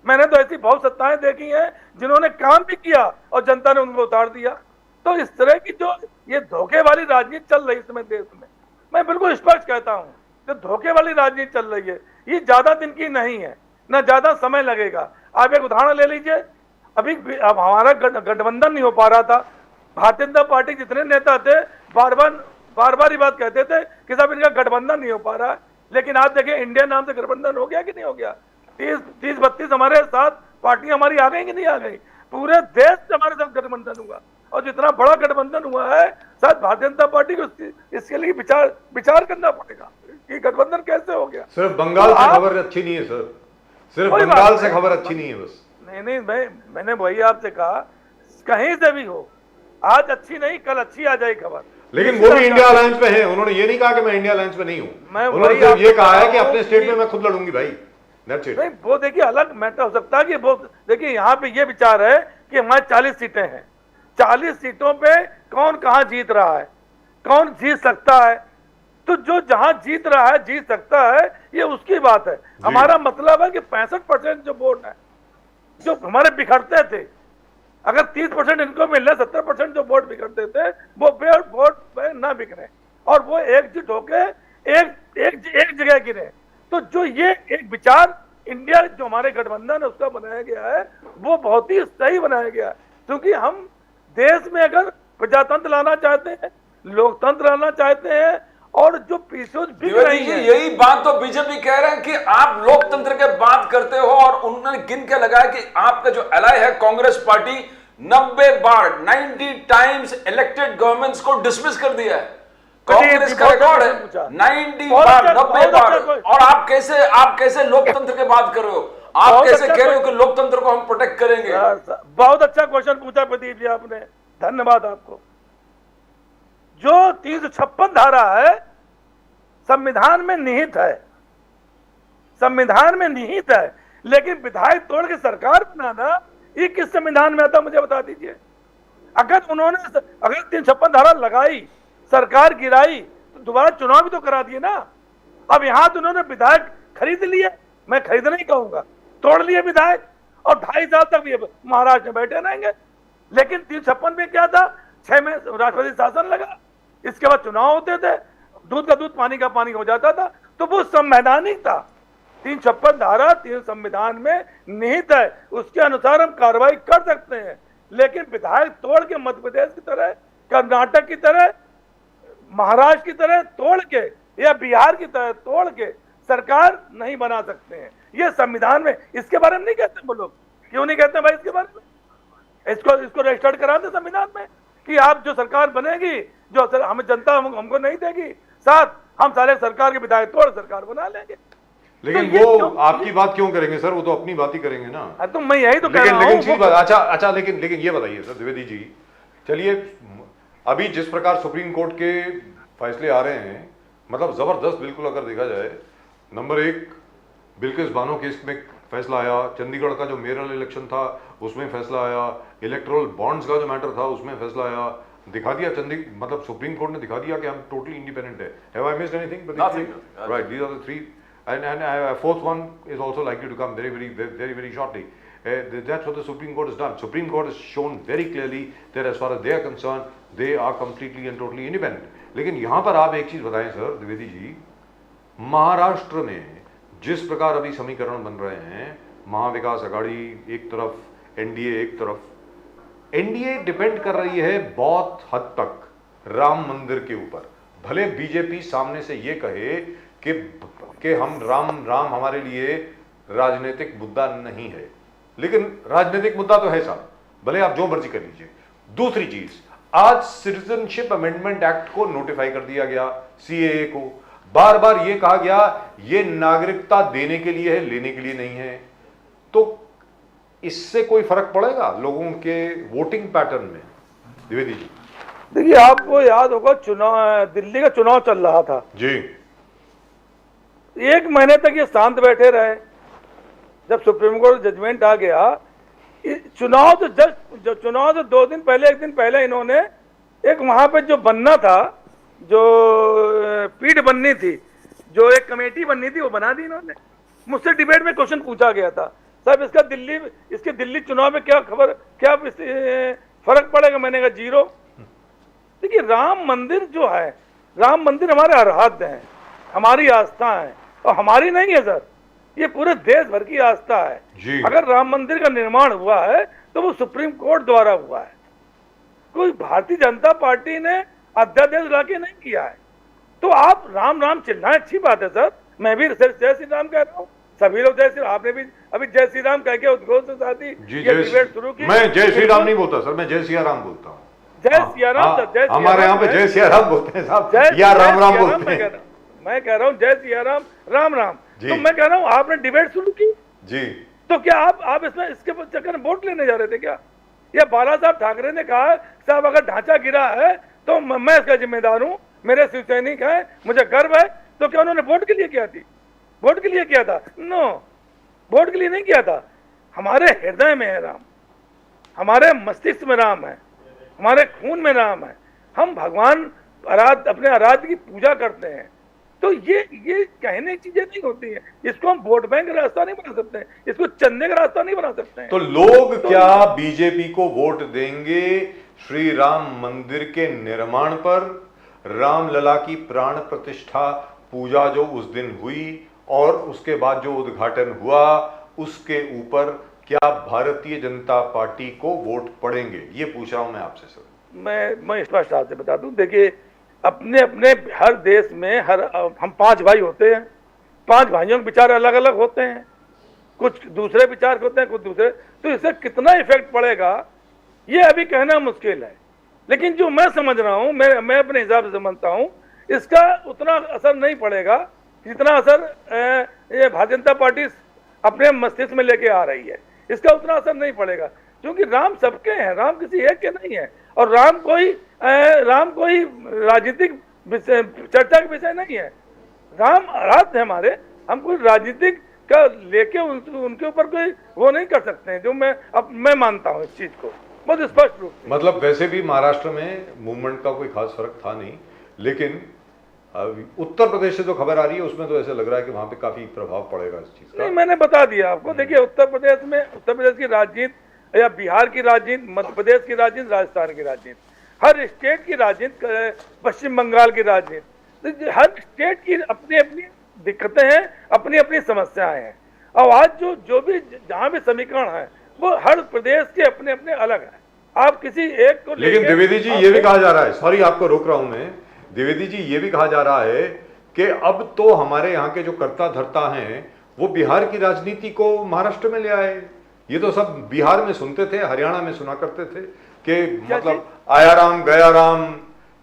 मैंने तो ऐसी बहुत सत्ताएं देखी हैं जिन्होंने काम भी किया और जनता ने उनको उतार दिया। तो इस तरह की जो ये धोखे वाली राजनीति चल रही है इसमें देश में, मैं बिल्कुल स्पष्ट कहता हूं, जो धोखे वाली राजनीति चल रही है ये ज्यादा दिन की नहीं है। ना ज्यादा समय लगेगा। आप एक उदाहरण ले लीजिए, अभी अब हमारा गठबंधन नहीं हो पा रहा था, भारतीय जनता पार्टी जितने नेता थे बार बार ये बात कहते थे कि साहब इनका गठबंधन नहीं हो पा रहा है, लेकिन आप देखिए इंडिया नाम से गठबंधन हो गया कि नहीं हो गया। 30-32 हमारे साथ पार्टियां हमारी आ गई कि नहीं आ गई, पूरे देश से हमारे साथ गठबंधन हुआ, और जितना बड़ा गठबंधन हुआ है शायद भारतीय जनता पार्टी को इसके लिए विचार करना पड़ेगा कि गठबंधन कैसे हो गया। सिर्फ बंगाल से खबर अच्छी नहीं है सर, सिर्फ बंगाल से खबर अच्छी नहीं है बस। नहीं मैंने वही आपसे कहा, कहीं से भी हो, आज अच्छी नहीं कल अच्छी आ जाए खबर। लेकिन वो भी इंडिया अलायंस में है, उन्होंने ये नहीं कहा कि मैं इंडिया अलायंस में नहीं हूं, उन्होंने सिर्फ ये कहा है कि अपने स्टेट में मैं खुद लड़ूंगी भाई। नहीं वो देखिए अलग मैटर हो सकता है कि वो देखिए यहाँ पे ये विचार है कि हमारे 40 सीटें हैं, 40 सीटों पे कौन कहाँ जीत रहा है, कौन जीत सकता है, तो जो जहां जीत रहा है जीत सकता है, ये उसकी बात है। हमारा मतलब है कि 65% जो वोट है जो हमारे बिखरते थे, अगर 30% इनको मिल रहे, 70% जो वोट बिखरते थे वो वोट ना बिखरे और वो एकजुट होके एक जगह गिरे। तो जो ये एक विचार इंडिया जो हमारे गठबंधन है उसका बनाया गया है वो बहुत ही सही बनाया गया है, क्योंकि हम देश में अगर प्रजातंत्र लाना चाहते हैं, लोकतंत्र लाना चाहते हैं, और जो पीछे बिक रही है, यही बात तो बीजेपी कह रहे हैं कि आप लोकतंत्र के बात करते हो, और उन्होंने गिन के लगाया कि आपका जो एलाय है कांग्रेस पार्टी 90 बार 90 टाइम्स इलेक्टेड गवर्नमेंट्स को डिसमिस कर दिया है। कांग्रेस का रिकॉर्ड है 90 बार 90 बार, और आप कैसे लोकतंत्र के बात कर रहे हो, आप कैसे कह रहे हो कि लोकतंत्र को हम प्रोटेक्ट करेंगे। बहुत अच्छा क्वेश्चन पूछा प्रदीप जी आपने, धन्यवाद आपको। जो 356 धारा है संविधान में निहित है, संविधान में निहित है, लेकिन विधायक तोड़ के सरकार बनाना ये किस संविधान में आता मुझे बता दीजिए। अगर 356 धारा लगाई, सरकार गिराई, तो दोबारा चुनाव भी तो करा दिए ना। अब यहां तो उन्होंने विधायक खरीद लिए, मैं खरीद नहीं कहूंगा, तोड़ लिए विधायक, और 2.5 साल तक ये महाराष्ट्र में बैठे रहेंगे। लेकिन 356 में क्या था, 6 में राष्ट्रपति शासन लगा, इसके बाद चुनाव होते थे, दूध का दूध पानी का पानी हो जाता था, तो वो संवैधानिक था। 356 धारा संविधान में निहित है, उसके अनुसार हम कार्रवाई कर सकते हैं। लेकिन विधायक तोड़ के मध्य प्रदेश की तरह, कर्नाटक की तरह, महाराष्ट्र की तरह तोड़ के, या बिहार की तरह तोड़ के सरकार नहीं बना सकते हैं। ये संविधान में, इसके बारे में नहीं कहते वो लोग, क्यों नहीं कहते भाई इसके बारे में? इसको रजिस्टर्ड करा दे संविधान में कि आप जो सरकार बनेगी, जो हमें जनता हमको नहीं देगी, साथ हम सारे सरकार के विधायक तोड़ सरकार बना लेंगे। लेकिन तो वो आपकी बात क्यों करेंगे सर, वो तो अपनी बात ही करेंगे ना। तो मैं यही तो कह रहा हूं। अच्छा, लेकिन ये बताइए सर द्विवेदी जी, चलिए अभी जिस प्रकार सुप्रीम कोर्ट के फैसले आ रहे हैं, मतलब जबरदस्त बिल्कुल, अगर देखा जाए, नंबर 1 बिल्किस बानो केस में फैसला आया, चंडीगढ़ का जो मेयरल इलेक्शन था उसमें फैसला आया, इलेक्टोरल बॉन्ड्स का जो मैटर था उसमें फैसला आया, दिखा दिया मतलब सुप्रीम कोर्ट ने दिखा दिया कि हम टोटली इंडिपेंडेंट है। Have I missed anything? Right, these are the 3 and fourth one is also likely to come very shortly. That's what the Supreme Court has done. Supreme Court has shown very clearly that as far as they are concerned, they are completely and totally independent. लेकिन यहाँ पर आप एक चीज बताएं सर द्विवेदी जी, महाराष्ट्र में जिस प्रकार अभी समीकरण बन रहे हैं, महाविकास आघाड़ी एक तरफ, एनडीए एक तरफ, एनडीए डिपेंड कर रही है बहुत हद तक राम मंदिर के ऊपर। भले बीजेपी सामने से ये कहे कि हम राम हमारे लिए राजनीतिक मुद्दा नहीं है, लेकिन राजनीतिक मुद्दा तो है साहब, भले आप जो मर्जी कर लीजिए। दूसरी चीज, आज सिटीजनशिप अमेंडमेंट एक्ट को नोटिफाई कर दिया गया, सीएए को बार बार ये कहा गया ये नागरिकता देने के लिए है, लेने के लिए नहीं है। तो इससे कोई फर्क पड़ेगा लोगों के वोटिंग पैटर्न में? द्विवेदी जी देखिए, आपको याद होगा चुनाव, दिल्ली का चुनाव चल रहा था जी, 1 महीने तक ये शांत बैठे रहे। जब सुप्रीम कोर्ट जजमेंट आ गया, चुनाव से 2 दिन पहले, 1 दिन पहले इन्होंने एक वहां पे जो बनना था, जो पीठ बननी थी, जो एक कमेटी बननी थी, वो बना दी इन्होंने। मुझसे डिबेट में क्वेश्चन पूछा गया था, साहब इसके दिल्ली चुनाव में क्या फर्क पड़ेगा? मैंने कहा 0। देखिए, राम मंदिर जो है, राम मंदिर हमारे आराध्य हैं, हमारी आस्था है, और हमारी नहीं है सर, ये पूरे देश भर की आस्था है। जी। अगर राम मंदिर का निर्माण हुआ है तो वो सुप्रीम कोर्ट द्वारा हुआ है, कोई भारतीय जनता पार्टी ने अध्यादेश लाके नहीं किया है। तो आप राम राम चिल्लाएं, अच्छी बात है सर, मैं भी जय श्री राम कह रहा हूँ, सभी लोग जय श्री, आपने भी अभी जय श्री राम कह के उद्घोष के साथ ही ये डिबेट शुरू की। मैं जय श्री राम नहीं बोलता सर, मैं जय सिया राम बोलता हूँ। जय सिया राम सर, जय हमारे यहाँ पे जय सिया राम बोलते हैं साहब, या राम राम बोलते हैं। मैं कह रहा हूँ जय सिया राम, राम राम। जी। तो मैं कह रहा हूँ आपने डिबेट शुरू की जी, तो क्या आप इसमें इसके चक्कर में वोट लेने जा रहे थे क्या? या बाला साहब ठाकरे ने कहा साहब अगर ढांचा गिरा है तो मैं इसका जिम्मेदार हूं, मेरे शिव सैनिक हैं, मुझे गर्व है, तो क्या उन्होंने वोट के लिए किया थी? वोट के लिए किया था? नो, वोट के लिए नहीं किया था। हमारे हृदय में है राम, हमारे मस्तिष्क में राम है, हमारे खून में राम है। हम भगवान अपने आराध्य की पूजा करते हैं। तो ये कहने की चीजें नहीं होती है। इसको हम वोट बैंक का रास्ता नहीं बना सकते हैं, इसको चंदे का रास्ता नहीं बना सकते हैं। तो लोग क्या बीजेपी को वोट देंगे श्री राम मंदिर के निर्माण पर? रामलला की प्राण प्रतिष्ठा पूजा जो उस दिन हुई और उसके बाद जो उद्घाटन हुआ, उसके ऊपर क्या भारतीय जनता पार्टी को वोट पड़ेंगे? ये पूछ रहा हूं मैं आपसे सर। मैं स्पष्ट आपसे बता दूं, देखिए अपने अपने हर देश में हम 5 भाई होते हैं, 5 भाइयों के विचार अलग अलग होते हैं, कुछ दूसरे विचार होते हैं, कुछ दूसरे। तो इससे कितना इफेक्ट पड़ेगा ये अभी कहना मुश्किल है, लेकिन जो मैं समझ रहा हूं, मैं अपने हिसाब से समझता हूं, इसका उतना असर नहीं पड़ेगा जितना असर ये भारतीय जनता पार्टी अपने मस्तिष्क में लेके आ रही है। इसका उतना असर नहीं पड़ेगा, क्योंकि राम सबके हैं, राम किसी एक के नहीं है। और राम कोई राजनीतिक चर्चा का विषय नहीं है। राम आराध्य है हमारे, हम कोई राजनीतिक का लेके उनके ऊपर कोई वो नहीं कर सकते हैं, जो मैं मानता हूँ इस चीज को बहुत स्पष्ट रूप से। मतलब वैसे भी महाराष्ट्र में मूवमेंट का कोई खास फर्क था नहीं, लेकिन उत्तर प्रदेश से जो खबर आ रही है उसमें तो ऐसे लग रहा है कि वहां पे काफी प्रभाव पड़ेगा इस चीज का। नहीं, मैंने बता दिया आपको। देखिए उत्तर प्रदेश की राजनीति या बिहार की राजनीति, मध्य प्रदेश की राजनीति, राजस्थान की राजनीति, हर स्टेट की राजनीति, पश्चिम बंगाल की राजनीति, हर स्टेट की अपनी अपनी दिक्कतें हैं, अपनी अपनी समस्याएं हैं। और आज जो भी जहां भी समीकरण है वो हर प्रदेश के अपने अपने अलग है। आप किसी एक को लेकिन द्विवेदी जी ये भी कहा जा रहा है, सॉरी आपको रोक रहा हूं मैं, द्विवेदी जी ये भी कहा जा रहा है कि अब तो हमारे यहाँ के जो कर्ता धर्ता हैं वो बिहार की राजनीति को महाराष्ट्र में ले आए। ये तो सब बिहार में सुनते थे, हरियाणा में सुना करते थे कि मतलब आया राम गया राम,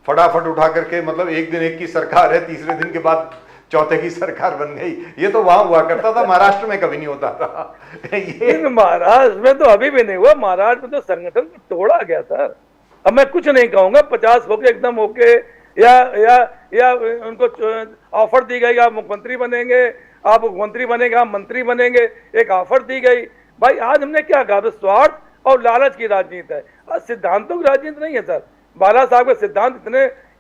फटाफट उठा करके, मतलब एक दिन एक की सरकार है, तीसरे दिन के बाद चौथे की सरकार बन गई। ये तो वहां हुआ करता था, महाराष्ट्र में कभी नहीं होता था। ये महाराष्ट्र में तो अभी भी नहीं हुआ। महाराष्ट्र में तो संगठन तोड़ा गया सर। अब मैं कुछ नहीं कहूंगा, 50 होके एकदम होके या उनको ऑफर दी गई आप मुख्यमंत्री बनेंगे, आप मुख्यमंत्री बनेंगे, आप मंत्री बनेंगे, एक ऑफर दी गई। भाई आज हमने क्या कहा? स्वार्थ और लालच की राजनीति है, सिद्धांतों की राजनीति नहीं है सर। बाला साहब के सिद्धांत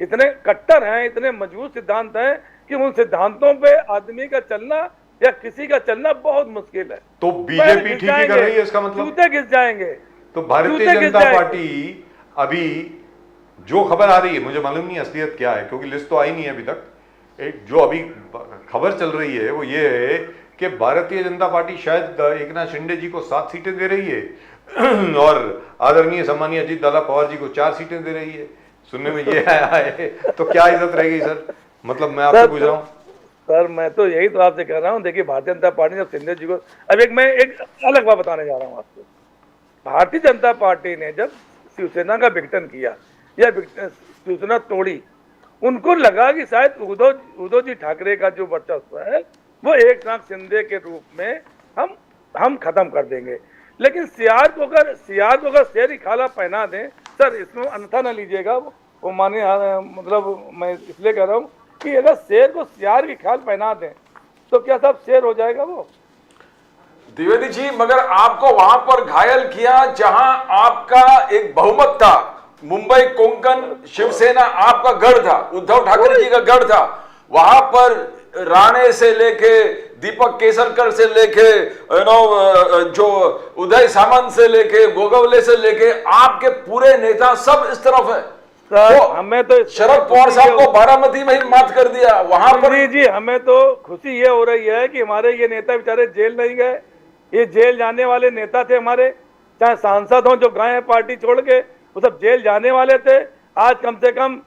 इतने कट्टर हैं, इतने मजबूत सिद्धांत हैं कि उन सिद्धांतों पे आदमी का चलना या किसी का चलना बहुत मुश्किल है। तो बीजेपी ठीक ही कर रही है इसका मतलब? जूते घिस जाएंगे। तो भारतीय जनता पार्टी अभी जो खबर आ रही है, मुझे मालूम नहीं असलियत क्या है क्योंकि लिस्ट तो आई नहीं है अभी तक, एक जो अभी खबर चल रही है वो ये है कि भारतीय जनता पार्टी शायद एकनाथ शिंदे जी को 7 सीटें दे रही है और आदरणीय सम्मानीय अजीत दादा पवार जी को 4 सीटें दे रही है। सुनने में ये आया है, तो क्या इज्जत रहेगी सर? मतलब मैं आपसे पूछ रहा हूँ सर। मैं तो यही तो आपसे कह रहा हूँ, देखिए भारतीय जनता पार्टी जब शिंदे जी को, अब मैं एक अलग बात बताने जा रहा हूँ आपको। भारतीय जनता पार्टी ने जब शिवसेना का विघटन किया या शिवसेना तोड़ी, उनको लगा कि शायद उद्धव जी ठाकरे का जो वर्चस्व है वो एकनाथ शिंदे के रूप में हम खत्म कर देंगे। लेकिन सियार को अगर शेर ही खाला पहना दें सर, इसमें अन्यथा न लीजिएगा, वो माने मतलब मैं इसलिए कह रहा हूँ कि अगर शेर को सियार की खाल पहना दें तो क्या साहब शेर हो जाएगा वो? द्विवेदी जी, मगर आपको वहां पर घायल किया जहां आपका एक बहुमत था। मुंबई कोंकण शिवसेना आपका गढ़ था, उद्धव ठाकरे जी का गढ़ था। वहां पर राणे से लेके दीपक केसरकर से लेके जो उदय सामंत से लेके गोगवले से लेके आपके पूरे नेता सब इस तरफ है। सर तो हमें तो शरद पवार साहब को बारामती में ही मात कर दिया, वहां पर जी हमें तो खुशी ये हो रही है कि हमारे ये नेता बेचारे जेल नहीं गए। ये जेल जाने वाले नेता थे हमारे, चाहे सांसद हों जो गए हैं पार्टी छोड़ के, वो सब जेल जाने वाले थे। आज कम से कम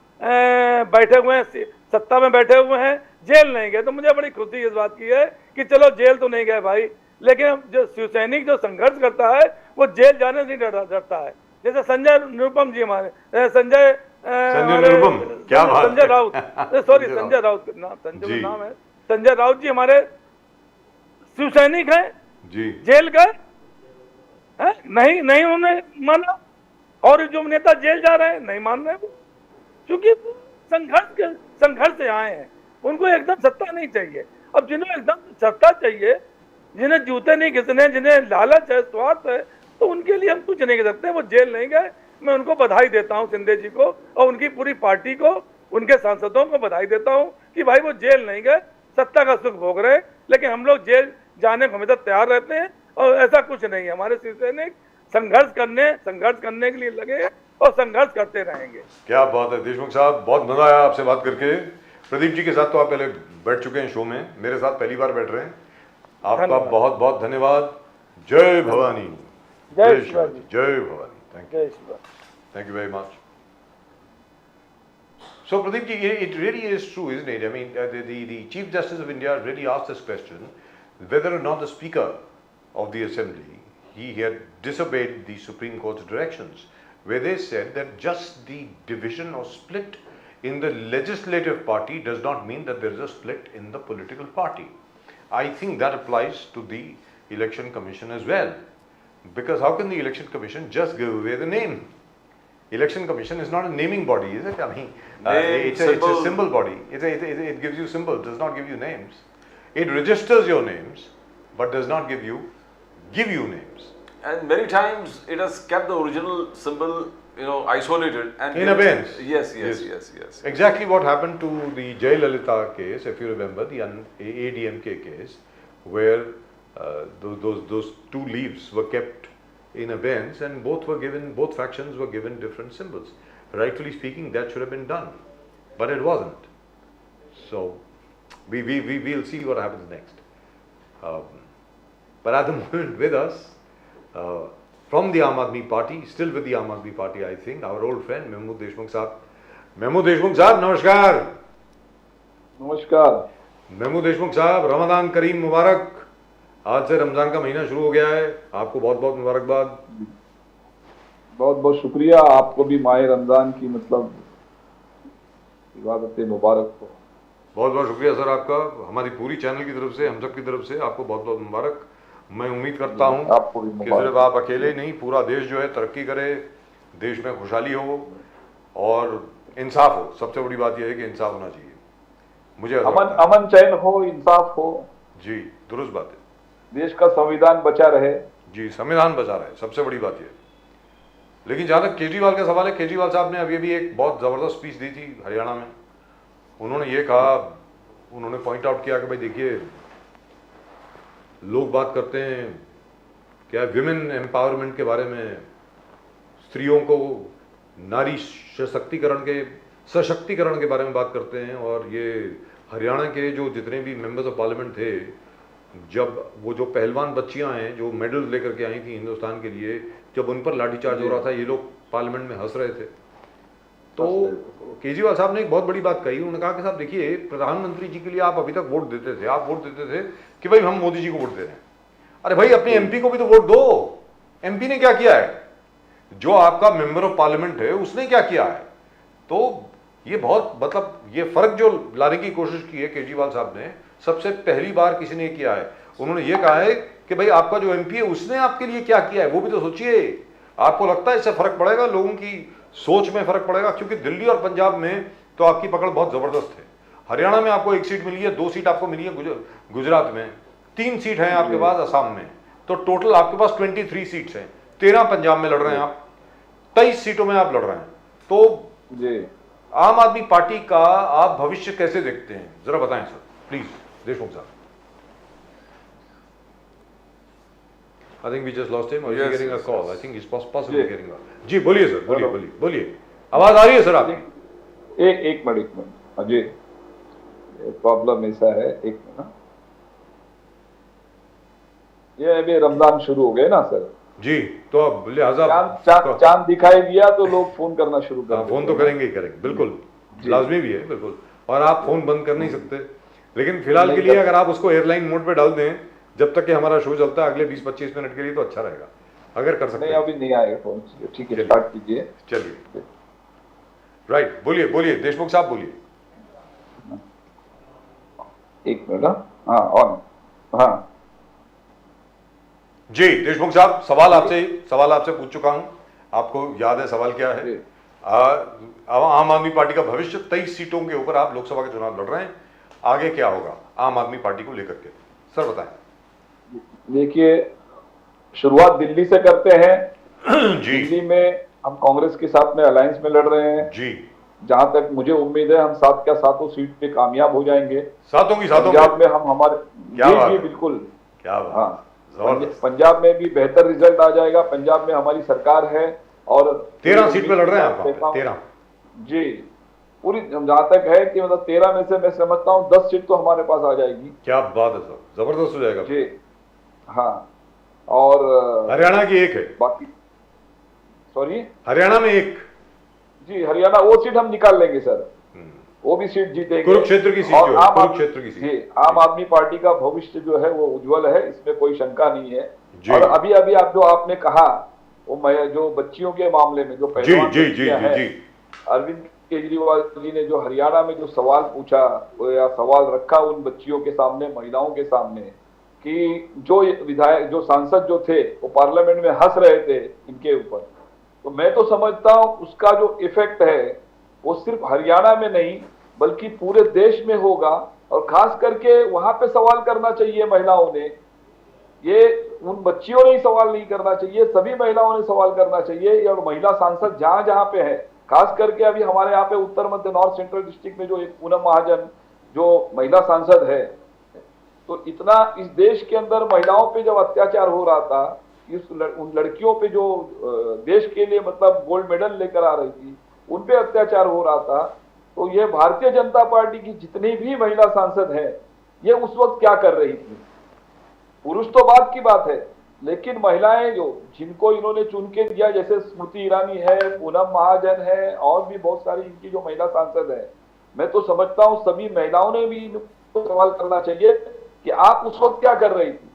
बैठे हुए हैं, सत्ता में बैठे हुए हैं, जेल नहीं गए। तो मुझे बड़ी खुशी इस बात की है कि चलो जेल तो नहीं गए भाई, लेकिन जो शिवसैनिक जो संघर्ष करता है वो जेल जाने से नहीं डरता है। जैसे संजय निरुपम जी हमारे, संजय निरुपम, क्या बात संजय है। राउत, सॉरी संजय संजय राउत नाम, संजय जी। का नाम है संजय राउत जी, हमारे शिवसैनिक हैं, जी जेल गए हैं? नहीं नहीं उन्होंने माना। और जो नेता जेल जा रहे हैं नहीं मान रहे वो, क्योंकि संघर्ष से आए हैं, उनको एकदम सत्ता नहीं चाहिए। अब जिन्हें एकदम सत्ता चाहिए, जिन्हें जूते नहीं घिसने, जिन्हें लालच है, स्वार्थ है, तो उनके लिए हम कुछ नहीं कर सकते। वो जेल नहीं गए, मैं उनको बधाई देता हूं, शिंदे जी को और उनकी पूरी पार्टी को, उनके सांसदों को बधाई देता हूं कि भाई वो जेल नहीं गए, सत्ता का सुख भोग रहे हैं। लेकिन हम लोग जेल जाने को हमेशा तैयार रहते हैं और ऐसा कुछ नहीं है। हमारे शिवसैनिक संघर्ष करने के लिए लगे हैं और संघर्ष करते रहेंगे। क्या बात है देशमुख साहब, बहुत मजा आया आपसे बात करके। प्रदीप जी के साथ तो आप पहले बैठ चुके हैं शो में, मेरे साथ पहली बार बैठ रहे हैं। आपका धन्यवाद। बहुत बहुत धन्यवाद। जय भवानी, जय शिवाजी, जय भवानी। थैंक यू, जय Shivaji. thank you very much. So Pradeep ji, it really is true, isn't it? I mean, the Chief Justice of India really asked this question, whether or not the Speaker of the Assembly, he had disobeyed the Supreme Court's directions, where they said that just the division or split in the legislative party does not mean that there is a split in the political party. I think that applies to the Election Commission as well, because how can the Election Commission just give away the name? Election Commission is not a naming body, is it? I mean, it's a symbol body. It gives you symbols, does not give you names. It registers your names, but does not give you names. and many times it has kept the original symbol, isolated and In abeyance. Yes. Exactly what happened to the Jayalalitha case, if you remember, the ADMK case, where those two leaves were kept in abeyance and both factions were given different symbols. Rightfully speaking, that should have been done, but it wasn't. So we'll see what happens next. But at the moment with us, from the Aam Aadmi Party, still with the Aam Aadmi Party, I think, our old friend Mahmood Deshmukh Sahab. Mahmood Deshmukh Sahab, namaskar. नमस्कार। महमूद देशमुख साहब, रमजान करीम मुबारक। आज से रमजान का महीना शुरू हो गया है, आपको बहुत बहुत मुबारकबाद। बहुत बहुत शुक्रिया, आपको भी माह रमजान की इबादत मुबारक हो। बहुत बहुत शुक्रिया सर आपका, हमारी पूरी चैनल की तरफ से, हम सब की तरफ से आपको बहुत बहुत मुबारक। मैं उम्मीद करता हूँ आपको भी कि मुबारक। सिर्फ आप अकेले नहीं, पूरा देश जो है तरक्की करे, देश में खुशहाली हो और इंसाफ हो। सबसे बड़ी बात यह है कि इंसाफ होना चाहिए। मुझे ऐसा लगता है। अमन चैन हो, इंसाफ हो, जी दुरुस्त बात है। देश का संविधान बचा रहे। जी संविधान बचा रहा है, सबसे बड़ी बात यह है। लेकिन जहाँ तक केजरीवाल का सवाल है, केजरीवाल साहब ने अभी एक बहुत ज़बरदस्त स्पीच दी थी हरियाणा में। उन्होंने ये कहा, उन्होंने पॉइंट आउट किया कि भाई देखिए, लोग बात करते हैं क्या विमेन एम्पावरमेंट के बारे में, स्त्रियों को नारी सशक्तिकरण के बारे में बात करते हैं, और ये हरियाणा के जो जितने भी मेंबर्स ऑफ पार्लियामेंट थे, जब वो जो पहलवान बच्चियां हैं जो मेडल लेकर के आई थी हिंदुस्तान के लिए, जब उन पर लाठीचार्ज हो रहा था, ये लोग पार्लियामेंट में हंस रहे थे। तो केजरीवाल साहब ने एक बहुत बड़ी बात कही। उन्होंने कहा कि साहब देखिए, प्रधानमंत्री जी के लिए आप अभी तक वोट देते थे, आप वोट देते थे कि भाई हम मोदी जी को वोट दे रहे हैं। अरे भाई अपने एमपी को भी तो वोट दो। एमपी ने क्या किया है? जो आपका मेंबर ऑफ पार्लियामेंट है उसने क्या किया है? तो ये बहुत ये फर्क जो लाने की कोशिश की है केजरीवाल साहब ने, सबसे पहली बार किसी ने किया है। उन्होंने ये कहा है कि भाई आपका जो एमपी है उसने आपके लिए क्या किया है, वो भी तो सोचिए। आपको लगता है इससे फर्क पड़ेगा, लोगों की सोच में फर्क पड़ेगा? क्योंकि दिल्ली और पंजाब में तो आपकी पकड़ बहुत जबरदस्त है। हरियाणा में आपको 1 सीट मिली है, 2 सीट आपको मिली है गुजरात में, 3 सीट हैं आपके पास असम में, तो टोटल आपके पास 23 सीट्स हैं। 13 पंजाब में लड़ रहे हैं आप, 23 सीटों में आप लड़ रहे हैं। तो जी आम आदमी पार्टी का आप भविष्य कैसे देखते हैं, जरा बताएं सर प्लीज। देशमुख साहब, I think we just lost him, or is he Yes, getting a yes, call? yes. I think he's possibly getting a. जी बोलिए सर, बोलिए बोलिए बोलिए, आवाज आ रही है सर आप? एक मिनट अजय, प्रॉब्लम ऐसा है, एक मिनट। ये अभी रमजान शुरू हो गए ना सर जी, तो अब लिहाजा चांद दिखाई दिया तो लोग फोन करना शुरू कर देते फोन तो हैं। करेंगे ही करेंगे, बिल्कुल लाजमी भी है, बिल्कुल। और आप फोन बंद कर नहीं सकते, लेकिन फिलहाल के लिए अगर आप उसको एयरलाइन मोड पे डाल दें जब तक कि हमारा शो चलता है अगले 20-25 मिनट के लिए, तो अच्छा रहेगा अगर कर सकते नहीं, हैं। अभी नहीं आएगा फोन, ठीक है, स्टार्ट कीजिए। चलिए, राइट, बोलिए बोलिए देशमुख साहब, बोलिए। एक मिनट, हाँ ऑन, हाँ जी देशमुख साहब, सवाल आपसे पूछ चुका हूं, आपको याद है सवाल क्या है? आम आदमी पार्टी का भविष्य, 23 सीटों के ऊपर आप लोकसभा के चुनाव लड़ रहे हैं, आगे क्या होगा आम आदमी पार्टी को लेकर के, सर बताएं। देखिए, शुरुआत दिल्ली से करते हैं। जी दिल्ली में हम कांग्रेस के साथ में अलायंस में लड़ रहे हैं जी, जहां तक मुझे उम्मीद है हम 7 क्या 7 सीट पे कामयाब हो जाएंगे। सातों पंजाब में हम हमारे क्या बात जी है? बिल्कुल, क्या बात, हाँ, जबरदस्त। पंजाब में भी बेहतर रिजल्ट आ जाएगा। पंजाब में हमारी सरकार है और 13 सीट पे लड़ रहे हैं आप? 13 जी, पूरी जहां तक है कि मतलब 13 में से मैं समझता हूँ 10 सीट तो हमारे पास आ जाएगी। क्या बात है सर, जबरदस्त हो जाएगा जी हाँ, और हरियाणा की एक है, बाकी सॉरी हरियाणा में एक, जी हरियाणा वो सीट हम निकाल लेंगे सर, वो भी सीट जीतेंगे। कुरुक्षेत्र की सीट और जो है, कुरुक्षेत्र की सीट। जी, आम आदमी पार्टी का भविष्य जो है वो उज्जवल है, इसमें कोई शंका नहीं है। जी। और अभी अभी आप जो आपने कहा वो जो बच्चियों के मामले में जो पहलवान जी जी जी बच्चियां जी हैं, जी, अरविंद केजरीवाल जी ने जो हरियाणा में जो सवाल पूछा या सवाल रखा उन बच्चियों के सामने, महिलाओं के सामने, कि जो विधायक जो सांसद जो थे वो पार्लियामेंट में हंस रहे थे इनके ऊपर, तो मैं तो समझता हूं उसका जो इफेक्ट है वो सिर्फ हरियाणा में नहीं बल्कि पूरे देश में होगा। और खास करके वहां पे सवाल करना चाहिए महिलाओं ने, ये उन बच्चियों ने ही सवाल नहीं करना चाहिए, सभी महिलाओं ने सवाल करना चाहिए। और महिला सांसद जहां जहां पे है, खास करके अभी हमारे यहाँ पे उत्तर मध्य नॉर्थ सेंट्रल डिस्ट्रिक्ट में जो एक पूनम महाजन जो महिला सांसद है, तो इतना इस देश के अंदर महिलाओं पे जब अत्याचार हो रहा था, उन लड़कियों पे जो देश के लिए मतलब गोल्ड मेडल लेकर आ रही थी उन पे अत्याचार हो रहा था, तो ये भारतीय जनता पार्टी की जितनी भी महिला सांसद हैं ये उस वक्त क्या कर रही थी? पुरुष तो बात की बात है, लेकिन महिलाएं जो जिनको इन्होंने चुन के दिया, जैसे स्मृति ईरानी है, पूनम महाजन है, और भी बहुत सारी इनकी जो महिला सांसद है, मैं तो समझता हूं सभी महिलाओं ने भी इनको सवाल करना चाहिए कि आप उस वक्त क्या कर रही थी।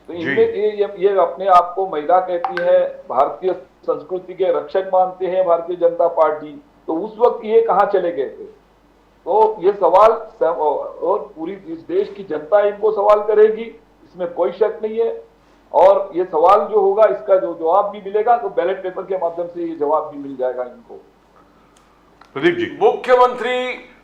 तो इनमें ये अपने आप को महिला कहती है, भारतीय संस्कृति के रक्षक मानते हैं भारतीय जनता पार्टी, तो उस वक्त ये कहां चले गए थे? तो ये सवाल और पूरी इस देश की जनता इनको सवाल करेगी, इसमें कोई शक नहीं है। और ये सवाल जो होगा इसका जो जवाब भी मिलेगा तो बैलेट पेपर के माध्यम से ये जवाब भी मिल जाएगा इनको। प्रदीप जी,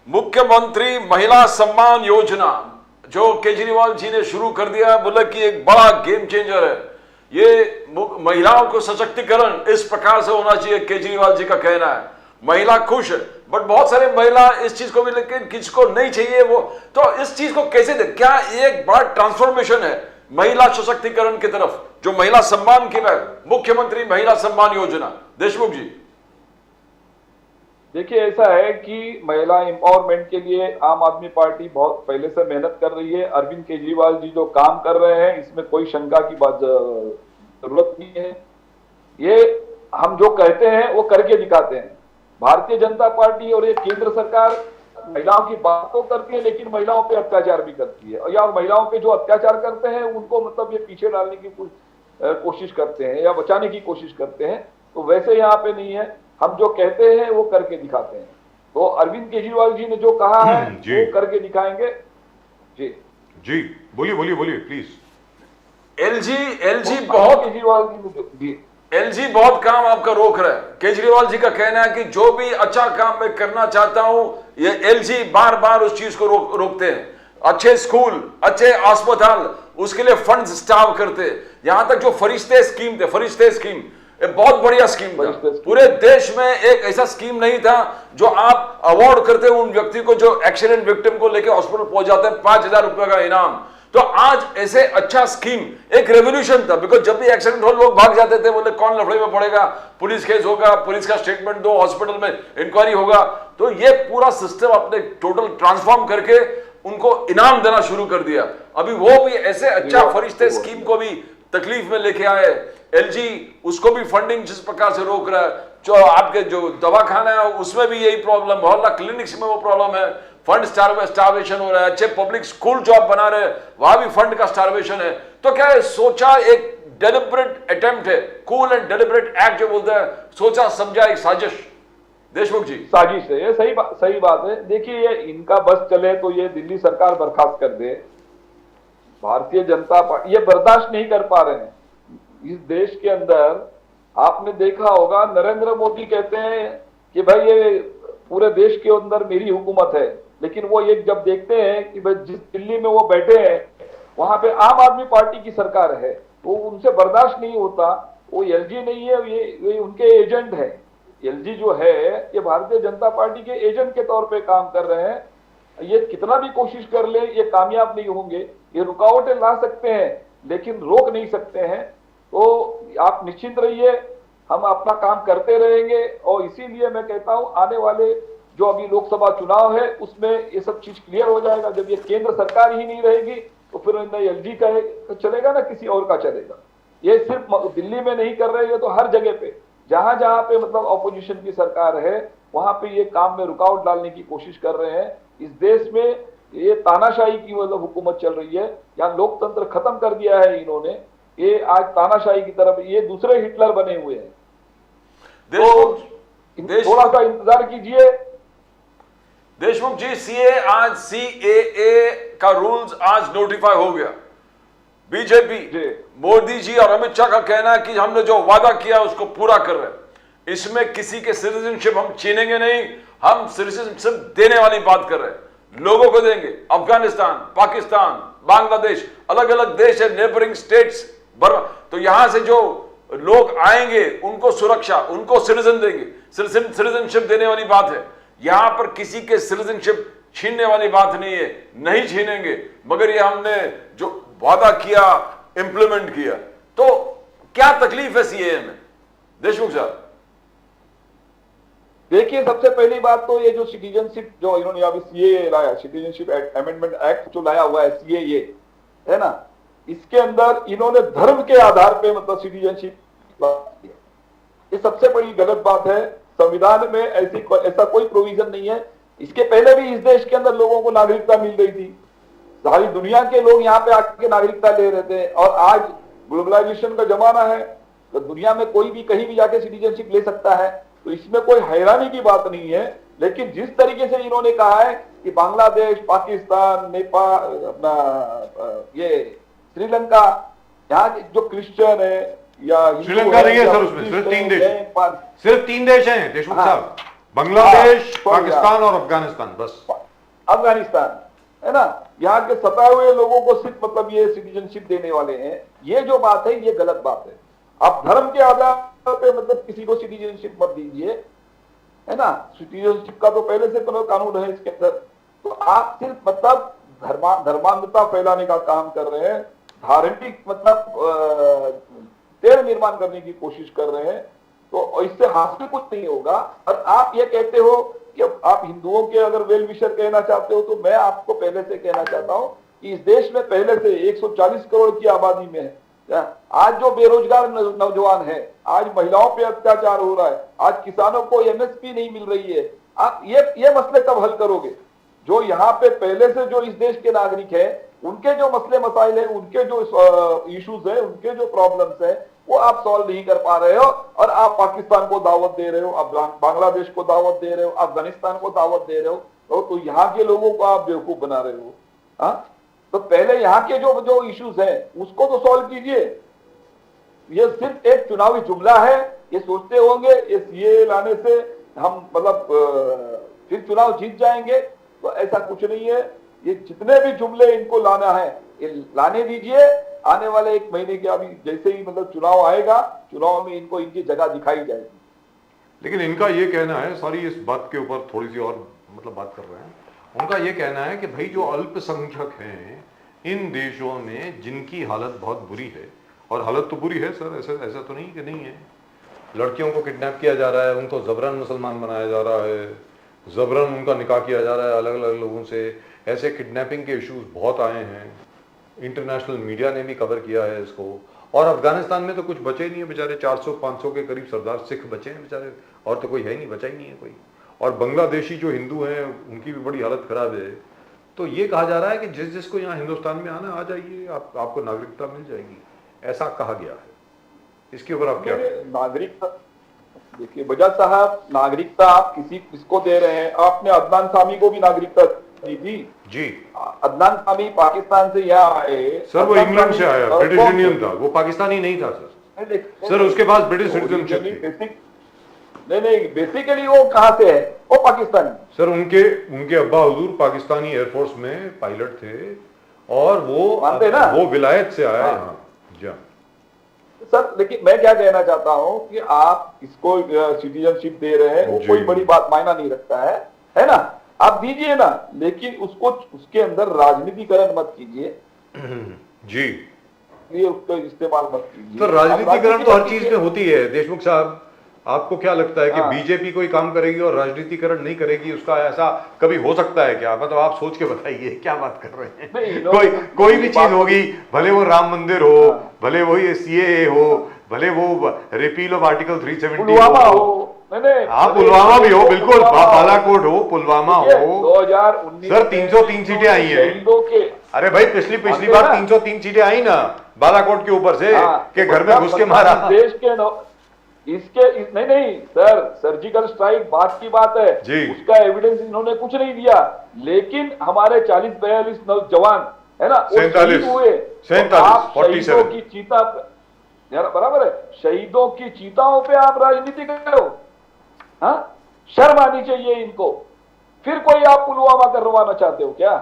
मुख्यमंत्री महिला सम्मान योजना जो केजरीवाल जी ने शुरू कर दिया, बोला कि एक बड़ा गेम चेंजर है। ये महिलाओं को सशक्तिकरण इस प्रकार से होना चाहिए, केजरीवाल जी का कहना है। महिला खुश है, बट बहुत सारे महिला इस चीज को भी, लेकिन किसको नहीं चाहिए वो, तो इस चीज को कैसे दे? क्या एक बड़ा ट्रांसफॉर्मेशन है महिला सशक्तिकरण की तरफ, जो महिला सम्मान की मुख्यमंत्री महिला सम्मान योजना? देशमुख जी, देखिए ऐसा है कि महिला एम्पावरमेंट के लिए आम आदमी पार्टी बहुत पहले से मेहनत कर रही है। अरविंद केजरीवाल जी जो काम कर रहे हैं इसमें कोई शंका की बात जरूरत नहीं है। ये हम जो कहते हैं वो करके दिखाते हैं। भारतीय जनता पार्टी और ये केंद्र सरकार महिलाओं की बात तो करती है लेकिन महिलाओं पे अत्याचार भी करती है, या महिलाओं पे जो अत्याचार करते हैं उनको मतलब ये पीछे डालने की कोशिश करते हैं या बचाने की कोशिश करते हैं। तो वैसे यहाँ पे नहीं है, हम जो कहते हैं वो करके दिखाते हैं। तो अरविंद केजरीवाल जी ने जो कहा है वो करके दिखाएंगे। जी जी, बोलिए बोलिए बोलिए प्लीज। एलजी बहुत केजरीवाल जी एलजी बहुत काम आपका रोक रहा है। केजरीवाल जी का कहना है कि जो भी अच्छा काम मैं करना चाहता हूं, ये एलजी बार बार उस चीज को रोकते हैं। अच्छे स्कूल, अच्छे अस्पताल, उसके लिए फंड स्टाफ करते। यहां तक जो फरिश्ते स्कीम ये बहुत बढ़िया स्कीम था। पूरे देश में एक ऐसा स्कीम नहीं था जो आप अवार्ड करते उन व्यक्ति को जो एक्सीडेंट विक्टिम को लेकर हॉस्पिटल पहुंच जाते हैं, 5,000 रुपए का इनाम। तो आज ऐसे अच्छा स्कीम, एक रेवोल्यूशन था, बिकॉज जब भी एक्सीडेंट हो लोग भाग जाते थे, बोले कौन लफड़े में पड़ेगा, पुलिस केस होगा, पुलिस का स्टेटमेंट दो, हॉस्पिटल में इंक्वायरी होगा। तो ये पूरा सिस्टम अपने टोटल ट्रांसफॉर्म करके उनको इनाम देना शुरू कर दिया। अभी वो भी ऐसे अच्छा फरिश्ते स्कीम को भी तकलीफ में लेके आए। एलजी उसको भी फंडिंग जिस प्रकार से रोक रहा है, जो आपके जो दवाखाना है उसमें भी यही प्रॉब्लम, मोहल्ला क्लिनिक्स में वो प्रॉब्लम है, फंड स्टारवेशन हो रहा है, अच्छे पब्लिक स्कूल जो आप बना रहे हैं वहां भी फंड का स्टारवेशन है। तो क्या है, सोचा एक डेलिबरेट अटेम्प्ट है, कूल एंड डेलिबरेट एक्ट जो बोलते हैं, सोचा समझा एक साजिश। देशमुख जी, साजिश है ये, सही बात है। देखिए ये इनका बस चले तो ये दिल्ली सरकार बर्खास्त कर दे, भारतीय जनता पार्टी ये बर्दाश्त नहीं कर पा रहे हैं। इस देश के अंदर आपने देखा होगा, नरेंद्र मोदी कहते हैं कि भाई ये पूरे देश के अंदर मेरी हुकूमत है, लेकिन वो ये जब देखते हैं कि भाई जिस दिल्ली में वो बैठे हैं वहां पे आम आदमी पार्टी की सरकार है, तो उनसे बर्दाश्त नहीं होता। वो एलजी नहीं है, ये उनके एजेंट है। एलजी जो है ये भारतीय जनता पार्टी के एजेंट के तौर पे काम कर रहे हैं। ये कितना भी कोशिश कर ले ये कामयाब नहीं होंगे। ये रुकावटें ला सकते हैं लेकिन रोक नहीं सकते हैं। तो आप निश्चिंत रहिए, हम अपना काम करते रहेंगे। और इसीलिए मैं कहता हूं आने वाले जो अभी लोकसभा चुनाव है उसमें ये सब चीज क्लियर हो जाएगा। जब ये केंद्र सरकार ही नहीं रहेगी तो फिर न एलजी का चलेगा ना किसी और का चलेगा। ये सिर्फ दिल्ली में नहीं कर रहे हैं, तो हर जगह पे जहां जहां पे मतलब ऑपोजिशन की सरकार है वहां पे ये काम में रुकावट डालने की कोशिश कर रहे हैं। इस देश में ये तानाशाही की मतलब हुकूमत चल रही है, यहाँ लोकतंत्र खत्म कर दिया है इन्होंने। ये आज तानाशाही की तरफ, ये दूसरे हिटलर बने हुए हैं। तो थोड़ा सा इंतजार कीजिए। देशमुख जी, सीएए का रूल्स आज नोटिफाई हो गया। बीजेपी, मोदी जी और अमित शाह का कहना है कि हमने जो वादा किया उसको पूरा कर रहे हैं। इसमें किसी के सिटीजनशिप हम छीनेंगे नहीं, हम सिटीजनशिप देने वाली बात कर रहे हैं, लोगों को देंगे। अफगानिस्तान, पाकिस्तान, बांग्लादेश, अलग अलग देश है, नेबरिंग स्टेट्स, तो यहां से जो लोग आएंगे उनको सुरक्षा, उनको सिटीजन देंगे, सिटीजनशिप देने वाली बात है। यहां पर किसी के सिटीजनशिप छीनने वाली बात नहीं है, नहीं छीनेंगे। मगर ये हमने जो वादा किया इंप्लीमेंट किया। तो क्या तकलीफ है सीएए में, देशमुख साहब? देखिए सबसे पहली बात तो ये जो सिटीजनशिप जो इन्होंने अभी सीएए लाया, सिटीजनशिप अमेंडमेंट एक्ट जो लाया हुआ है सीएए, है ना, इसके अंदर इन्होंने धर्म के आधार पे मतलब सिटीजनशिप, ये सबसे बड़ी गलत बात है। संविधान में ऐसा कोई प्रोविजन नहीं है। इसके पहले भी इस देश के अंदर लोगों को नागरिकता मिल रही थी, सारी दुनिया के लोग यहाँ पे आके नागरिकता ले रहे थे। और आज ग्लोबलाइजेशन का जमाना है, तो दुनिया में कोई भी कहीं भी जाके सिटीजनशिप ले सकता है, तो इसमें कोई हैरानी की बात नहीं है। लेकिन जिस तरीके से इन्होंने कहा है कि बांग्लादेश, पाकिस्तान, नेपाल, अपना ये श्रीलंका, यहाँ के जो क्रिश्चियन है या श्रीलंका नहीं है सर, उसमें सिर्फ 3 देश, सिर्फ 3 देश हैं देशमुख साहब, बांग्लादेश, पाकिस्तान और अफगानिस्तान, बस अफगानिस्तान, है ना। यहाँ के सताए हुए लोगों को सिर्फ मतलब ये सिटीजनशिप देने वाले हैं। ये जो बात है ये गलत बात है। आप धर्म के आधार पे मतलब किसी को सिटीजनशिप मत दीजिए, है ना। सिटीजनशिप का तो पहले से कानून है इसके अंदर। तो आप सिर्फ मतलब धर्मांधता फैलाने का काम कर रहे हैं, धार्मिक मतलब तेल निर्माण करने की कोशिश कर रहे हैं। तो इससे हासिल कुछ नहीं होगा। और आप ये कहते हो कि आप हिंदुओं के अगर वेल विशर कहना चाहते हो, तो मैं आपको पहले से कहना चाहता हूं कि इस देश में पहले से 140 करोड़ की आबादी में है। आज जो बेरोजगार नौजवान है, आज महिलाओं पे अत्याचार हो रहा है, आज किसानों को एमएसपी नहीं मिल रही है, आप ये मसले कब हल करोगे? जो यहाँ पे पहले से जो इस देश के नागरिक है उनके जो मसले मसाइल है, उनके जो इश्यूज है, उनके जो प्रॉब्लम्स है, वो आप सॉल्व नहीं कर पा रहे हो। और आप पाकिस्तान को दावत दे रहे हो, आप बांग्लादेश को दावत दे रहे हो, अफगानिस्तान को दावत दे रहे हो। तो यहाँ के लोगों को आप बेवकूफ बना रहे हो। हाँ, तो पहले यहाँ के जो इश्यूज है उसको तो सॉल्व कीजिए। ये सिर्फ एक चुनावी जुमला है। ये सोचते होंगे ये सीएए लाने से हम मतलब फिर चुनाव जीत जाएंगे, तो ऐसा कुछ नहीं है। ये जितने भी जुमले इनको लाना है ये लाने दीजिए। आने वाले 1 महीने के अभी जैसे ही मतलब चुनाव आएगा, चुनाव में इनको इनकी जगह दिखाई जाएगी। लेकिन इनका ये कहना है, सॉरी इस बात के ऊपर थोड़ी सी और मतलब बात कर रहे हैं, उनका ये कहना है कि भाई जो अल्पसंख्यक हैं इन देशों में जिनकी हालत बहुत बुरी है, और हालत तो बुरी है सर, ऐसा ऐसा तो नहीं कि नहीं है, लड़कियों को किडनैप किया जा रहा है, उनको जबरन मुसलमान बनाया जा रहा है, जबरन उनका निकाह किया जा रहा है अलग अलग लोगों से। ऐसे किडनैपिंग के इश्यूज बहुत आए हैं, इंटरनेशनल मीडिया ने भी कवर किया है इसको। और अफगानिस्तान में तो कुछ बचे ही नहीं है बेचारे, 400-500 के करीब सरदार सिख बचे हैं बेचारे, और तो कोई है ही नहीं, बचा ही नहीं है कोई। और बांग्लादेशी जो हिंदू हैं उनकी भी बड़ी हालत खराब है। तो ये कहा जा रहा है कि जिस जिसको यहाँ हिंदुस्तान में आना आ जाइए, आपको नागरिकता मिल जाएगी, ऐसा कहा गया है। इसके ऊपर आप क्या? नागरिकता देखिए बजाज साहब, नागरिकता आप किसको दे रहे हैं? आपने अदनान सामी को भी नागरिकता दी थी जी। अदनान सामी पाकिस्तान से यहाँ आए सर, वो इंग्लैंड से आया, ब्रिटिश इंडियन था, वो पाकिस्तानी नहीं था सर। सर उसके पास ब्रिटिश सिटीजनशिप थी। नहीं, बेसिकली वो कहाँ से है? वो पाकिस्तानी। सर उनके अब्बा हुजूर पाकिस्तानी एयरफोर्स में पायलट थे, और वो विलायत से आया यहाँ। जी सर, लेकिन मैं क्या कहना चाहता हूँ कि आप इसको सिटीजनशिप दे रहे हैं, वो कोई बड़ी बात मायना नहीं रखता है ना? आप दीजिए ना, लेकिन उसके अंदर राजनीतिकरण मत कीजिए जी, ये उसको इस्तेमाल मत कीजिए। तो राजनीतिकरण तो हर चीज में होती है देशमुख साहब। आपको क्या लगता है कि बीजेपी कोई काम करेगी और राजनीतिकरण नहीं करेगी? उसका ऐसा कभी हो सकता है क्या? मतलब आप सोच के बताइए, क्या बात कर रहे हैं? कोई भी चीज होगी, भले वो राम मंदिर हो, भले वही सीएए हो, भले वो रिपील ऑफ आर्टिकल 370 हो, हाँ पुलवामा भी हो, बिल्कुल बालाकोट हो, पुलवामा हो। 2019 सर 303 सीटें आई हैं। अरे भाई पिछली बार 303 सीटें आई ना बालाकोट के ऊपर से, के घर में घुस के मारा देश के नहीं सर, सर्जिकल स्ट्राइक बात की बात है जी। उसका एविडेंस इन्होंने कुछ नहीं दिया, लेकिन हमारे 40-42 नौजवान है ना, वो शहीद हुए। 47 की चीता बराबर है, शहीदों की चीताओं पे आप राजनीति करो? हाँ, शर्म आनी चाहिए इनको। फिर कोई आप पुलवामा करवाना चाहते हो क्या?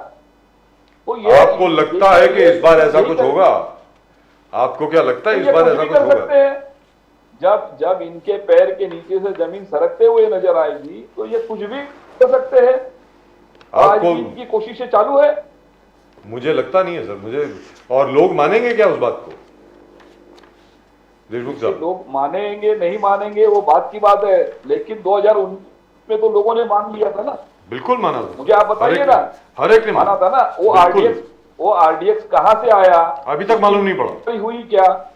तो ये आपको लगता है कि इस बार ऐसा कुछ होगा? आपको क्या लगता है इस बार ऐसा कुछ होगा? जब इनके पैर के नीचे से जमीन सरकते हुए नजर आएगी तो ये कुछ भी कर सकते हैं। आज इनकी कोशिशें चालू है। मुझे लगता नहीं है सर, मुझे। और लोग मानेंगे क्या उस बात को देशमुख साहब? लोग मानेंगे नहीं मानेंगे वो बात की बात है, लेकिन 2019 में तो लोगों ने मान लिया था ना। बिल्कुल माना था। मुझे आप बताइए ना, हर एक ने माना था ना। वो आरडीएक्स कहां से आया अभी तक मालूम नहीं पड़ा। हुई क्या?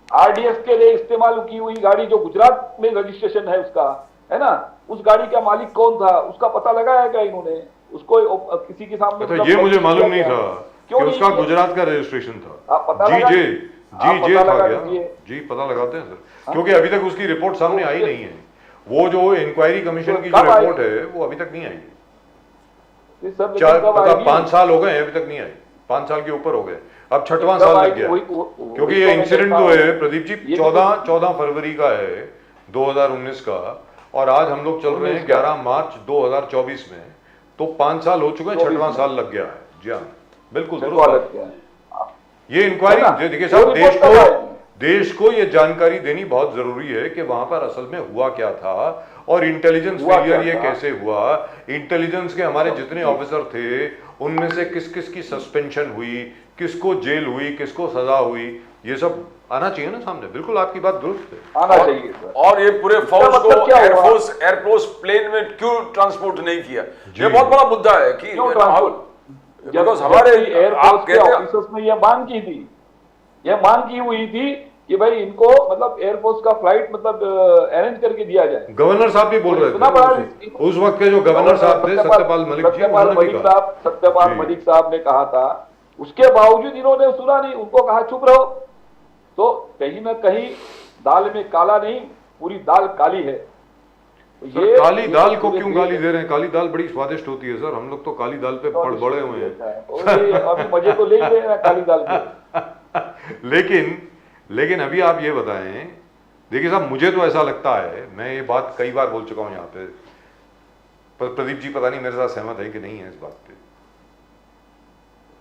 आरडीएक्स के लिए इस्तेमाल की हुई गाड़ी जो गुजरात में रजिस्ट्रेशन है उसका, है ना, उस गाड़ी का मालिक कौन था उसका पता लगाया क्या इन्होंने? उसको किसी के सामने तो ये मुझे मालूम नहीं था कि उसका गुजरात का रजिस्ट्रेशन था। आप पता जी था गया जी, पता लगाते हैं सर, क्योंकि अभी तक उसकी रिपोर्ट सामने आई नहीं है। वो जो इंक्वायरी कमीशन की जो रिपोर्ट है वो अभी तक नहीं आई। 5 साल हो गए अभी तक नहीं आई, 5 साल के ऊपर हो गए, अब 6वां साल लग गया। क्योंकि ये इंसिडेंट जो है प्रदीप जी 14 फरवरी का है 2019 का, और आज हम लोग चल रहे हैं 11 मार्च 2024 में, तो 5 साल हो चुके हैं, 6वां साल लग गया है। जी हाँ, बिल्कुल। ये इंक्वायरी देखिए साहब, देश को ये जानकारी देनी बहुत जरूरी है कि वहां पर असल में हुआ क्या था, और इंटेलिजेंस फेलियर ये कैसे हुआ। इंटेलिजेंस के हमारे जितने ऑफिसर थे उनमें से किस किस की सस्पेंशन हुई, किसको जेल हुई, किसको सजा हुई, ये सब आना चाहिए ना सामने। बिल्कुल आपकी बात दुरुस्त है, आना चाहिए सर। और ये पूरे फौज को एयरफोर्स प्लेन में क्यों ट्रांसपोर्ट नहीं किया, ये बहुत बड़ा मुद्दा है कि हमारे एयरफोर्स के ऑफिसर्स ने यह मांग की थी, यह मांग की हुई थी कि भाई इनको मतलब एयरफोर्स का फ्लाइट मतलब अरेंज करके दिया जाए। गवर्नर साहब भी बोल रहे थे उस वक्त के जो गवर्नर साहब थे सत्यपाल मलिक साहब ने कहा था, उसके बावजूद इन्होंने सुना नहीं, उनको कहा चुप रहो। तो कहीं ना कहीं दाल में काला नहीं, पूरी दाल काली है। ये काली दाल को क्यों गाली दे रहे हैं? काली दाल बड़ी स्वादिष्ट होती है सर, हम लोग तो काली दाल पे बड़े हुए हैं। अभी मजे तो ले ही रहे हैं काली दाल पे। लेकिन अभी आप ये बताएं, देखिए साहब मुझे तो ऐसा लगता है, मैं ये बात कई बार बोल चुका हूं यहाँ पे, पर प्रदीप जी पता नहीं मेरे साथ सहमत है कि नहीं है इस बात पे।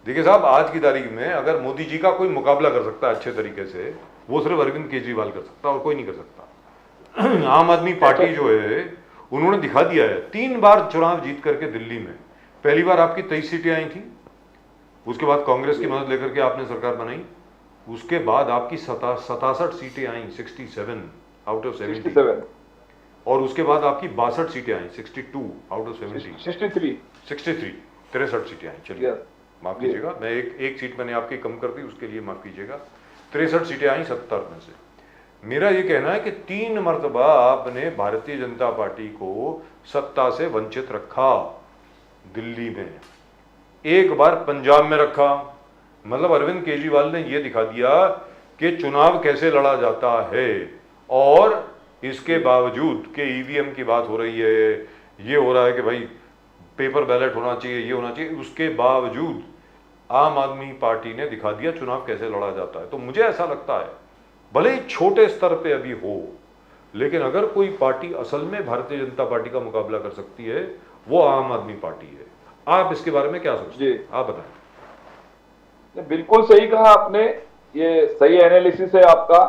देखिए साहब, आज की तारीख में अगर मोदी जी का कोई मुकाबला कर सकता है अच्छे तरीके से, वो सिर्फ अरविंद केजरीवाल कर सकता है और कोई नहीं कर सकता। आम आदमी पार्टी जो है उन्होंने दिखा दिया है, 3 बार चुनाव जीत करके दिल्ली में, पहली बार आपकी 23 सीटें आई थी, उसके बाद कांग्रेस की मदद लेकर के आपने सरकार बनाई, उसके बाद आपकी 67 सीटें आई, 67 आउट ऑफ 70, 67 और उसके बाद आपकी 62 सीटें आई, 62 आउट ऑफ 70, 63 63 सीटें आई। चलिए Yes. माफ कीजिएगा, मैं एक सीट मैंने आपकी कम कर दी, उसके लिए माफ कीजिएगा। 63 सीटें आई 70 में से। मेरा ये कहना है कि 3 मरतबा आपने भारतीय जनता पार्टी को सत्ता से वंचित रखा। दिल्ली में एक बार, पंजाब में रखा। मतलब अरविंद केजरीवाल ने यह दिखा दिया कि चुनाव कैसे लड़ा जाता है, और इसके बावजूद कि ईवीएम की बात हो रही है, ये हो रहा है कि भाई पेपर बैलेट होना चाहिए, ये होना चाहिए, उसके बावजूद आम आदमी पार्टी ने दिखा दिया चुनाव कैसे लड़ा जाता है। तो मुझे ऐसा लगता है, भले ही छोटे स्तर पे अभी हो, लेकिन अगर कोई पार्टी असल में भारतीय जनता पार्टी का मुकाबला कर सकती है, वो आम आदमी पार्टी है। आप इसके बारे में क्या सोचते हैं, आप बताएं। बिल्कुल सही कहा आपने, ये सही एनालिसिस है आपका।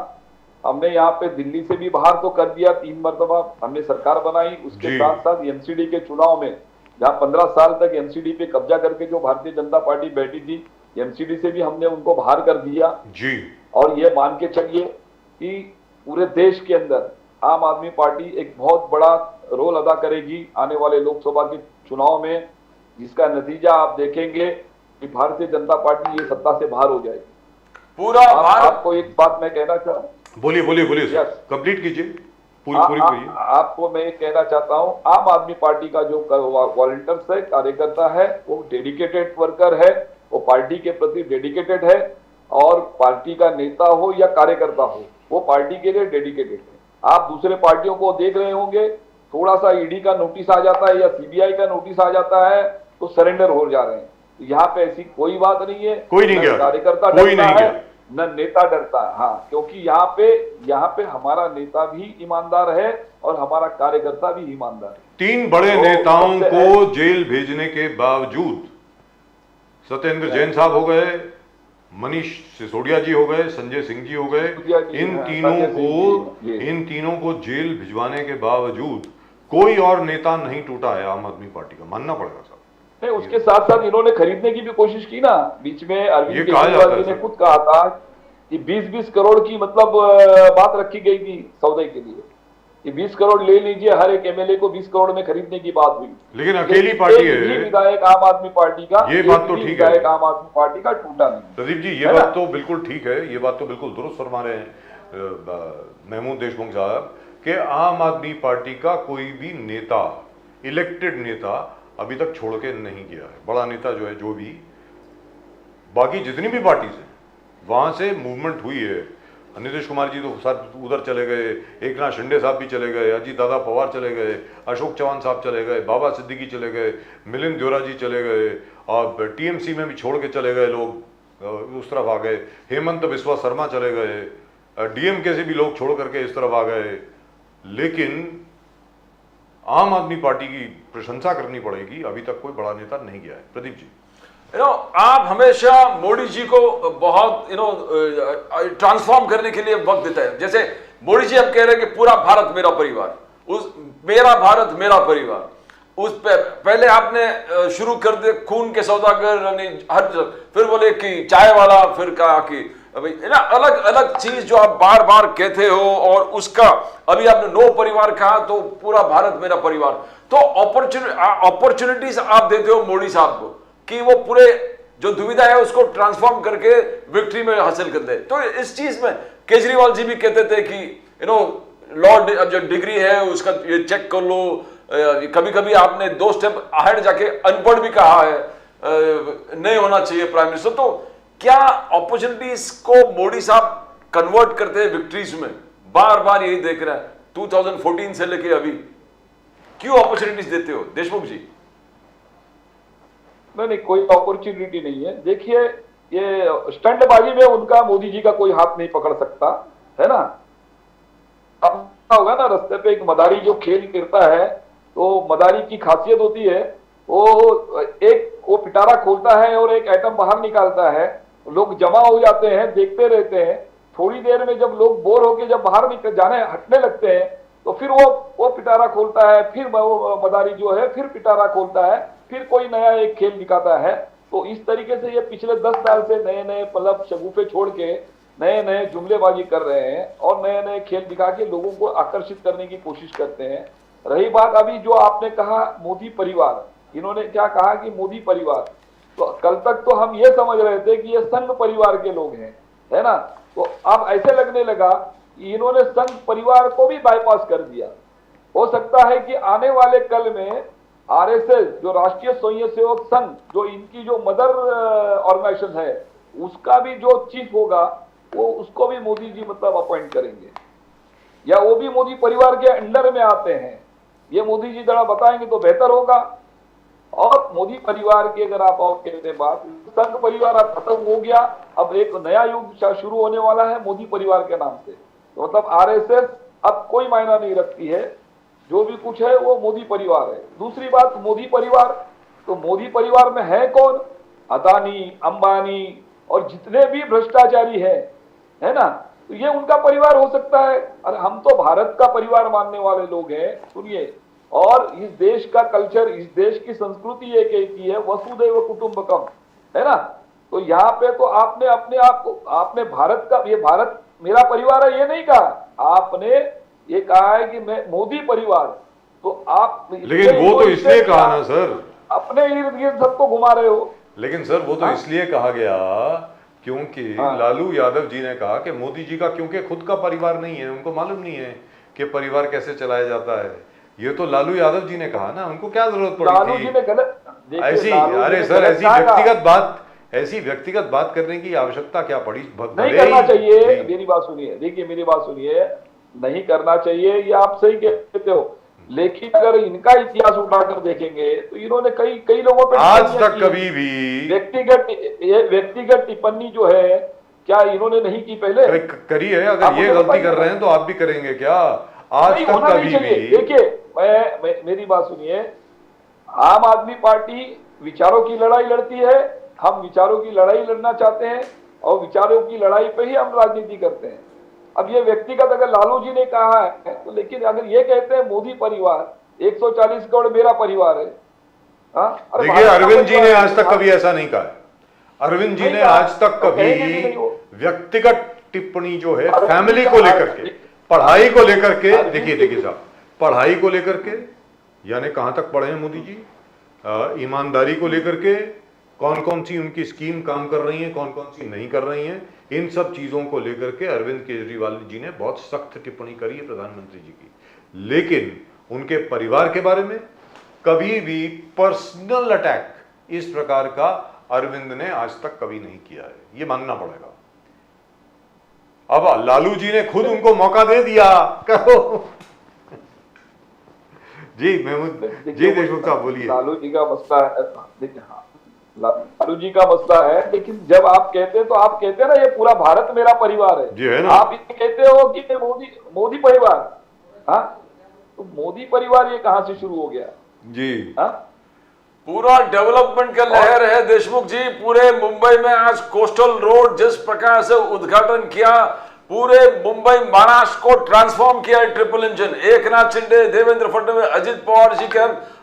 हमने यहाँ पे दिल्ली से भी बाहर तो कर दिया 3 मरतबा, हमने सरकार बनाई। उसके साथ साथ एमसीडी के चुनाव में, जहाँ 15 साल तक एमसीडी पे कब्जा करके जो भारतीय जनता पार्टी बैठी थी, एमसीडी से भी हमने उनको बाहर कर दिया जी। और ये मान के चलिए कि पूरे देश के अंदर आम आदमी पार्टी एक बहुत बड़ा रोल अदा करेगी आने वाले लोकसभा के चुनाव में, जिसका नतीजा आप देखेंगे कि भारतीय जनता पार्टी ये सत्ता से बाहर हो जाएगी। पूरा भारत। आपको एक बात मैं कहना चाहूँ, बोलिए बोलिए बोलिए, Yes. कंप्लीट कीजिए, पूरी करिए। आपको मैं ये कहना चाहता हूँ, आम आदमी पार्टी का जो वॉलंटियर्स है, कार्यकर्ता है, वो डेडिकेटेड वर्कर है, वो पार्टी के प्रति डेडिकेटेड है, और पार्टी का नेता हो या कार्यकर्ता हो, वो पार्टी के लिए डेडिकेटेड है। आप दूसरे पार्टियों को देख रहे होंगे, थोड़ा सा ईडी का नोटिस आ जाता है या सीबीआई का नोटिस आ जाता है तो सरेंडर हो जा रहे हैं। यहाँ पे ऐसी कोई बात नहीं है, कोई नहीं गया, कार्यकर्ता कोई डरता नहीं है, गया, न नेता डरता है। हाँ, क्योंकि यहाँ पे हमारा नेता भी ईमानदार है और हमारा कार्यकर्ता भी ईमानदार है। 3 बड़े तो नेताओं सबसे को जेल भेजने के बावजूद, सत्येंद्र जैन साहब हो गए, मनीष सिसोदिया जी हो गए, संजय सिंह जी हो गए, इन तीनों को जेल भिजवाने के बावजूद कोई और नेता नहीं टूटा है आम आदमी पार्टी का, मानना पड़ेगा साहब। नहीं, उसके साथ साथ इन्होंने खरीदने की भी कोशिश की ना। बीच में अरविंद ये कहा जाता केजरीवाल जी है ने खुद कहा था कि 20-20 करोड़ की मतलब बात रखी गई थी सौदे के लिए, कि 20 करोड़ ले लीजिए, हर एक एमएलए को 20 करोड़ में खरीदने की बात हुई। लेकिन अकेली पार्टी है, विधायक आम आदमी पार्टी का, ये बात तो ठीक है, विधायक आम आदमी पार्टी का टूटा नहीं। प्रदीप जी, ये बात तो बिल्कुल ठीक है, ये बात तो बिल्कुल दुरुस्त फरमा रहे हैं महमूद देशमुख साहब, कि आम आदमी पार्टी का कोई भी नेता, इलेक्टेड नेता अभी तक छोड़ के नहीं गया है। बड़ा नेता जो है, जो भी बाकी जितनी भी पार्टीज हैं, वहां से मूवमेंट हुई है। नीतीश कुमार जी तो सर उधर चले गए, एकनाथ शिंदे साहब भी चले गए, अजीत दादा पवार चले गए, अशोक चौहान साहब चले गए, बाबा सिद्दीकी चले गए, मिलिंद देवरा जी चले गए, और टीएमसी में भी छोड़ के चले गए लोग, उस तरफ आ गए। हेमंत बिस्वा शर्मा चले गए, डीएमके से भी लोग छोड़ करके इस तरफ आ गए। लेकिन आम आदमी पार्टी की प्रशंसा करनी पड़ेगी, अभी तक कोई बड़ा नेता नहीं गया है। प्रदीप जी, आप हमेशा मोदी जी को बहुत ट्रांसफॉर्म करने के लिए वक्त देता है। जैसे मोदी जी अब कह रहे हैं कि पूरा भारत मेरा परिवार, उस मेरा भारत मेरा परिवार, उस पहले आपने शुरू कर दिया खून के सौदागर, हर, फिर बोले कि चाय वाला, फिर कहा कि ना अलग अलग चीज जो आप बार बार कहते हो, और उसका अभी आपने 9 परिवार कहा, तो पूरा भारत मेरा परिवार। तो अपॉर्चुनिटीज आप देते हो मोदी साहब को कि वो पूरे जो दुविधा है उसको ट्रांसफॉर्म करके विक्ट्री में हासिल कर दे। तो इस चीज में केजरीवाल जी भी कहते थे कि लॉ जो डिग्री है उसका ये चेक कर लो। कभी कभी आपने 2 स्टेप अहेड जाके अनपढ़ भी कहा है, नहीं होना चाहिए प्राइम मिनिस्टर। तो क्या अपॉर्चुनिटीज को मोदी साहब कन्वर्ट करते हैं विक्ट्रीज में? बार बार यही देख रहा है 2014 से लेके अभी, क्यों अपॉर्चुनिटीज देते हो देशमुख जी? नहीं, कोई अपॉर्चुनिटी नहीं है। देखिए, ये स्टंटबाजी में उनका मोदी जी का कोई हाथ नहीं पकड़ सकता है ना। अब होगा ना, रास्ते पे एक मदारी जो खेल करता है, तो मदारी की खासियत होती है, वो पिटारा खोलता है और एक आइटम बाहर निकालता है, लोग जमा हो जाते हैं, देखते रहते हैं। थोड़ी देर में जब लोग बोर होके जब बाहर निकल जाने हटने लगते हैं, तो फिर वो पिटारा खोलता है, फिर वो मदारी जो है फिर पिटारा खोलता है, फिर कोई नया एक खेल दिखाता है। तो इस तरीके से ये पिछले 10 साल से नए नए मतलब शगुफे छोड़ के नए नए जुमलेबाजी कर रहे हैं और नए नए खेल दिखा के लोगों को आकर्षित करने की कोशिश करते हैं। रही बात अभी जो आपने कहा मोदी परिवार, इन्होंने क्या कहा कि मोदी परिवार, तो कल तक तो हम ये समझ रहे थे कि ये संघ परिवार के लोग हैं, है ना। तो अब ऐसे लगने लगा कि इन्होंने संघ परिवार को भी बाईपास कर दिया। हो सकता है कि आने वाले कल में आरएसएस जो राष्ट्रीय स्वयंसेवक संघ जो इनकी जो मदर ऑर्गेनाइजेशन है उसका भी जो चीफ होगा वो उसको भी मोदी जी मतलब अपॉइंट करेंगे या वो भी मोदी परिवार के अंडर में आते हैं। ये मोदी जी जरा बताएंगे तो बेहतर होगा। और मोदी परिवार की अगर आप और कहते बात, संघ परिवार अब खत्म हो गया, अब एक नया युग शुरू होने वाला है मोदी परिवार के नाम से। तो मतलब आरएसएस अब कोई मायना नहीं रखती है, जो भी कुछ है वो मोदी परिवार है। दूसरी बात मोदी परिवार, तो मोदी परिवार में है कौन? अदानी, अंबानी और जितने भी भ्रष्टाचारी है ना, तो ये उनका परिवार हो सकता है। अरे हम तो भारत का परिवार मानने वाले लोग हैं, सुनिए। और इस देश का कल्चर, इस देश की संस्कृति एक ही है, वसुदैव कुटुंबकम, है ना। तो यहाँ पे तो आपने अपने आप को, आपने भारत का, ये भारत मेरा परिवार है ये नहीं कहा, आपने ये कहा है कि मैं मोदी परिवार। तो आप लेकिन वो तो इसलिए कहा ना सर, अपने इर्द गिर्द सबको घुमा रहे हो। लेकिन सर वो तो इसलिए कहा गया क्योंकि लालू यादव जी ने कहा कि मोदी जी का क्योंकि खुद का परिवार नहीं है, उनको मालूम नहीं है कि परिवार कैसे चलाया जाता है। ये तो लालू यादव जी ने कहा ना, उनको क्या जरूरत पड़ी लालू थी जी ने गलत, ऐसी, अरे सर ऐसी व्यक्तिगत बात करने की आवश्यकता क्या पड़ी? नहीं करना चाहिए। मेरी बात सुनिए, देखिए मेरी बात सुनिए, नहीं करना चाहिए ये आप सही कहते हो, लेकिन अगर इनका इतिहास उठाकर देखेंगे तो इन्होंने कई लोगों पे आज तक कभी भी व्यक्तिगत टिप्पणी जो है क्या इन्होंने नहीं की पहले? करी है। अगर ये गलती कर रहे हैं तो आप भी करेंगे क्या? आज तक कभी भी देखिए मेरी बात सुनिए, आम आदमी पार्टी विचारों की लड़ाई लड़ती है, हम विचारों की लड़ाई लड़ना चाहते हैं और विचारों की लड़ाई पे ही हम राजनीति करते हैं। अब ये व्यक्तिगत अगर लालू जी ने कहा है तो, लेकिन अगर ये कहते हैं मोदी परिवार 140 करोड़ मेरा परिवार है। देखिए अरविंद जी ने आज तक कभी ऐसा नहीं कहा। अरविंद जी ने आज तक कभी व्यक्तिगत टिप्पणी जो है फैमिली को लेकर के, पढ़ाई को लेकर के, देखिए साहब, पढ़ाई को लेकर के यानी कहां तक पढ़े हैं मोदी जी, ईमानदारी को लेकर के, कौन कौन सी उनकी स्कीम काम कर रही है, कौन कौन सी नहीं कर रही हैं, इन सब चीजों को लेकर के अरविंद केजरीवाल जी ने बहुत सख्त टिप्पणी करी है प्रधानमंत्री जी की। लेकिन उनके परिवार के बारे में कभी भी पर्सनल अटैक इस प्रकार का अरविंद ने आज तक कभी नहीं किया है, ये मानना पड़ेगा। अब लालू जी ने खुद उनको मौका दे दिया, कहो जी महमूद जी देशमुख साहब बोलिए। लालू जी का मसला है, देखिए हाँ लालू जी का मसला है, लेकिन जब आप कहते हैं तो आप कहते हैं ना ये पूरा भारत मेरा परिवार है, जी है ना। आप ये कहते हो कि मोदी परिवार, हाँ तो मोदी परिवार ये कहां से शुरू हो गया जी? हाँ पूरा डेवलपमेंट का लहर है देशमुख जी। पूरे मुंबई में आज कोस्टल रोड जिस प्रकार से उद्घाटन किया, पूरे मुंबई महाराष्ट्र को ट्रांसफॉर्म किया है ट्रिपल इंजन। एकनाथ शिंदे, देवेंद्र फडणवीस, अजित पवार जी के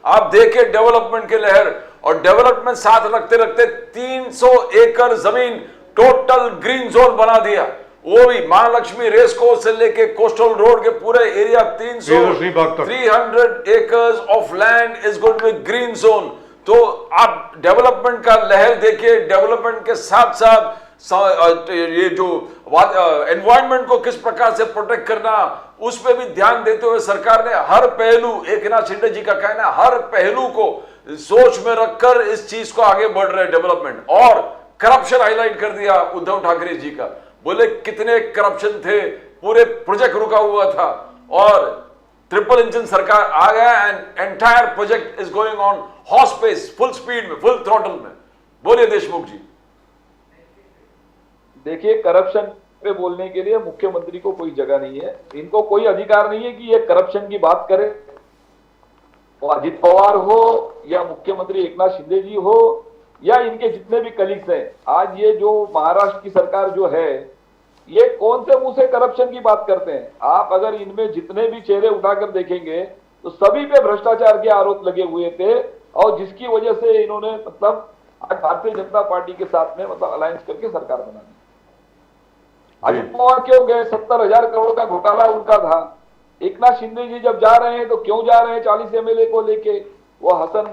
आप देखिए डेवलपमेंट के लहर, और डेवलपमेंट साथ रखते रखते 300 एकड़ जमीन टोटल ग्रीन जोन बना दिया, वो भी महालक्ष्मी रेस कोर्स से लेके कोस्टल रोड के पूरे area 300 acres of land is going to be green zone. तो आप डेवलपमेंट का लहर देखिए, डेवलपमेंट के साथ साथ ये जो एनवायरनमेंट को किस प्रकार से प्रोटेक्ट करना, उस पर भी ध्यान देते हुए सरकार ने हर पहलू, एकनाथ शिंदे जी का कहना है हर पहलू को सोच में रखकर इस चीज को आगे बढ़ रहे डेवलपमेंट। और करप्शन हाईलाइट कर दिया उद्धव ठाकरे जी का, बोले कितने करप्शन थे, पूरे प्रोजेक्ट रुका हुआ था और ट्रिपल इंजन सरकार आ गया and entire project is going on horse pace, full speed में, फुल थ्रॉटल में। बोलिए देशमुख जी। देखिए करप्शन पे बोलने के लिए मुख्यमंत्री को कोई जगह नहीं है, इनको कोई अधिकार नहीं है कि ये करप्शन की बात करे। वो अजित पवार हो या मुख्यमंत्री एकनाथ शिंदे जी हो या इनके जितने भी कलीग्स हैं, आज ये जो महाराष्ट्र की सरकार जो है, ये कौन से मुंह से करप्शन की बात करते हैं? आप अगर इनमें जितने भी चेहरे उठाकर देखेंगे तो सभी पे भ्रष्टाचार के आरोप लगे हुए थे, और जिसकी वजह से इन्होंने मतलब आज भारतीय जनता पार्टी के साथ में मतलब अलायंस करके सरकार बनानी। अजित पवार क्यों गए? 70,000 करोड़ का घोटाला उनका था। एकनाथ शिंदे जी जब जा रहे हैं तो क्यों जा रहे हैं 40 एमएलए को लेके? वो हसन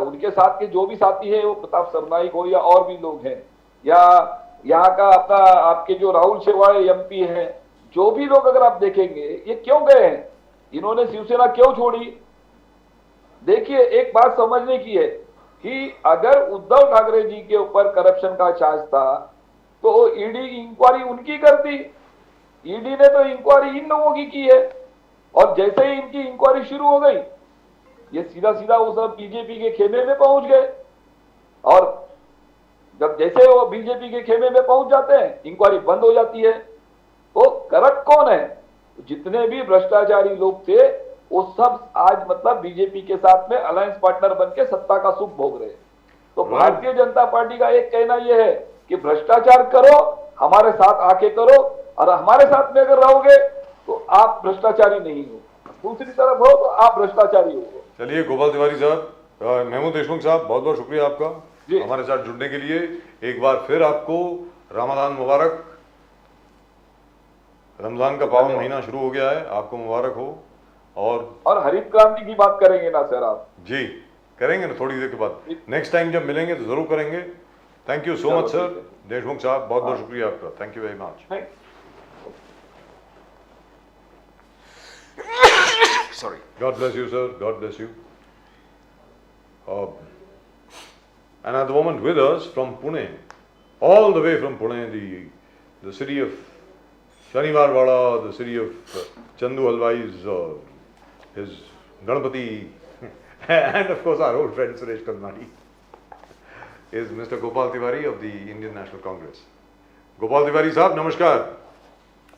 उनके साथ के जो भी साथी है, वो प्रताप सरनाईक हो या और भी लोग हैं, या यहाँ का अपना आपके जो राहुल शेवाड़े एमपी हैं, जो भी लोग अगर आप देखेंगे ये क्यों गए हैं? इन्होंने शिवसेना क्यों छोड़ी? देखिए, एक बात समझने की है कि अगर उद्धव ठाकरे जी के ऊपर करप्शन का चार्ज था तो ईडी इंक्वायरी उनकी करती। ईडी ने तो इंक्वायरी इन लोगों की है, और जैसे ही इनकी इंक्वायरी शुरू हो गई, ये सीधा सीधा वो सब बीजेपी के खेमे में पहुंच गए। और जब जैसे वो बीजेपी के खेमे में पहुंच जाते हैं, इंक्वायरी बंद हो जाती है। तो करप्ट कौन है? जितने भी भ्रष्टाचारी लोग थे वो सब आज मतलब बीजेपी के साथ में अलायंस पार्टनर बन के सत्ता का सुख भोग रहे हैं। तो भारतीय जनता पार्टी का एक कहना यह है कि भ्रष्टाचार करो, हमारे साथ आके करो, और हमारे साथ में अगर रहोगे तो आप भ्रष्टाचारी नहीं हो, दूसरी तरफ हो तो आप भ्रष्टाचारी हो। चलिए गोपाल तिवारी साहब, महमूद देशमुख साहब, बहुत बहुत शुक्रिया आपका हमारे साथ जुड़ने के लिए। एक बार फिर आपको रमजान मुबारक। रमजान का पावन महीना शुरू हो गया है, आपको मुबारक हो। और हरित क्रांति की बात करेंगे ना सर आप? जी करेंगे ना, थोड़ी देर के बाद। नेक्स्ट टाइम जब मिलेंगे तो जरूर करेंगे। Thank you so much sir Deshmukh साहब, बहुत बहुत शुक्रिया आपका। Thank you very much. Sorry. God bless you, sir. God bless you. Another woman with us from Pune, all the way from Pune, the city of Shaniwarwada, the city of Chandu Halwai's, his Ganpati, and of course our old friend Suresh Kalmani, is Mr. Gopal Tiwari of the Indian National Congress. Gopal Tiwari साहब नमस्कार।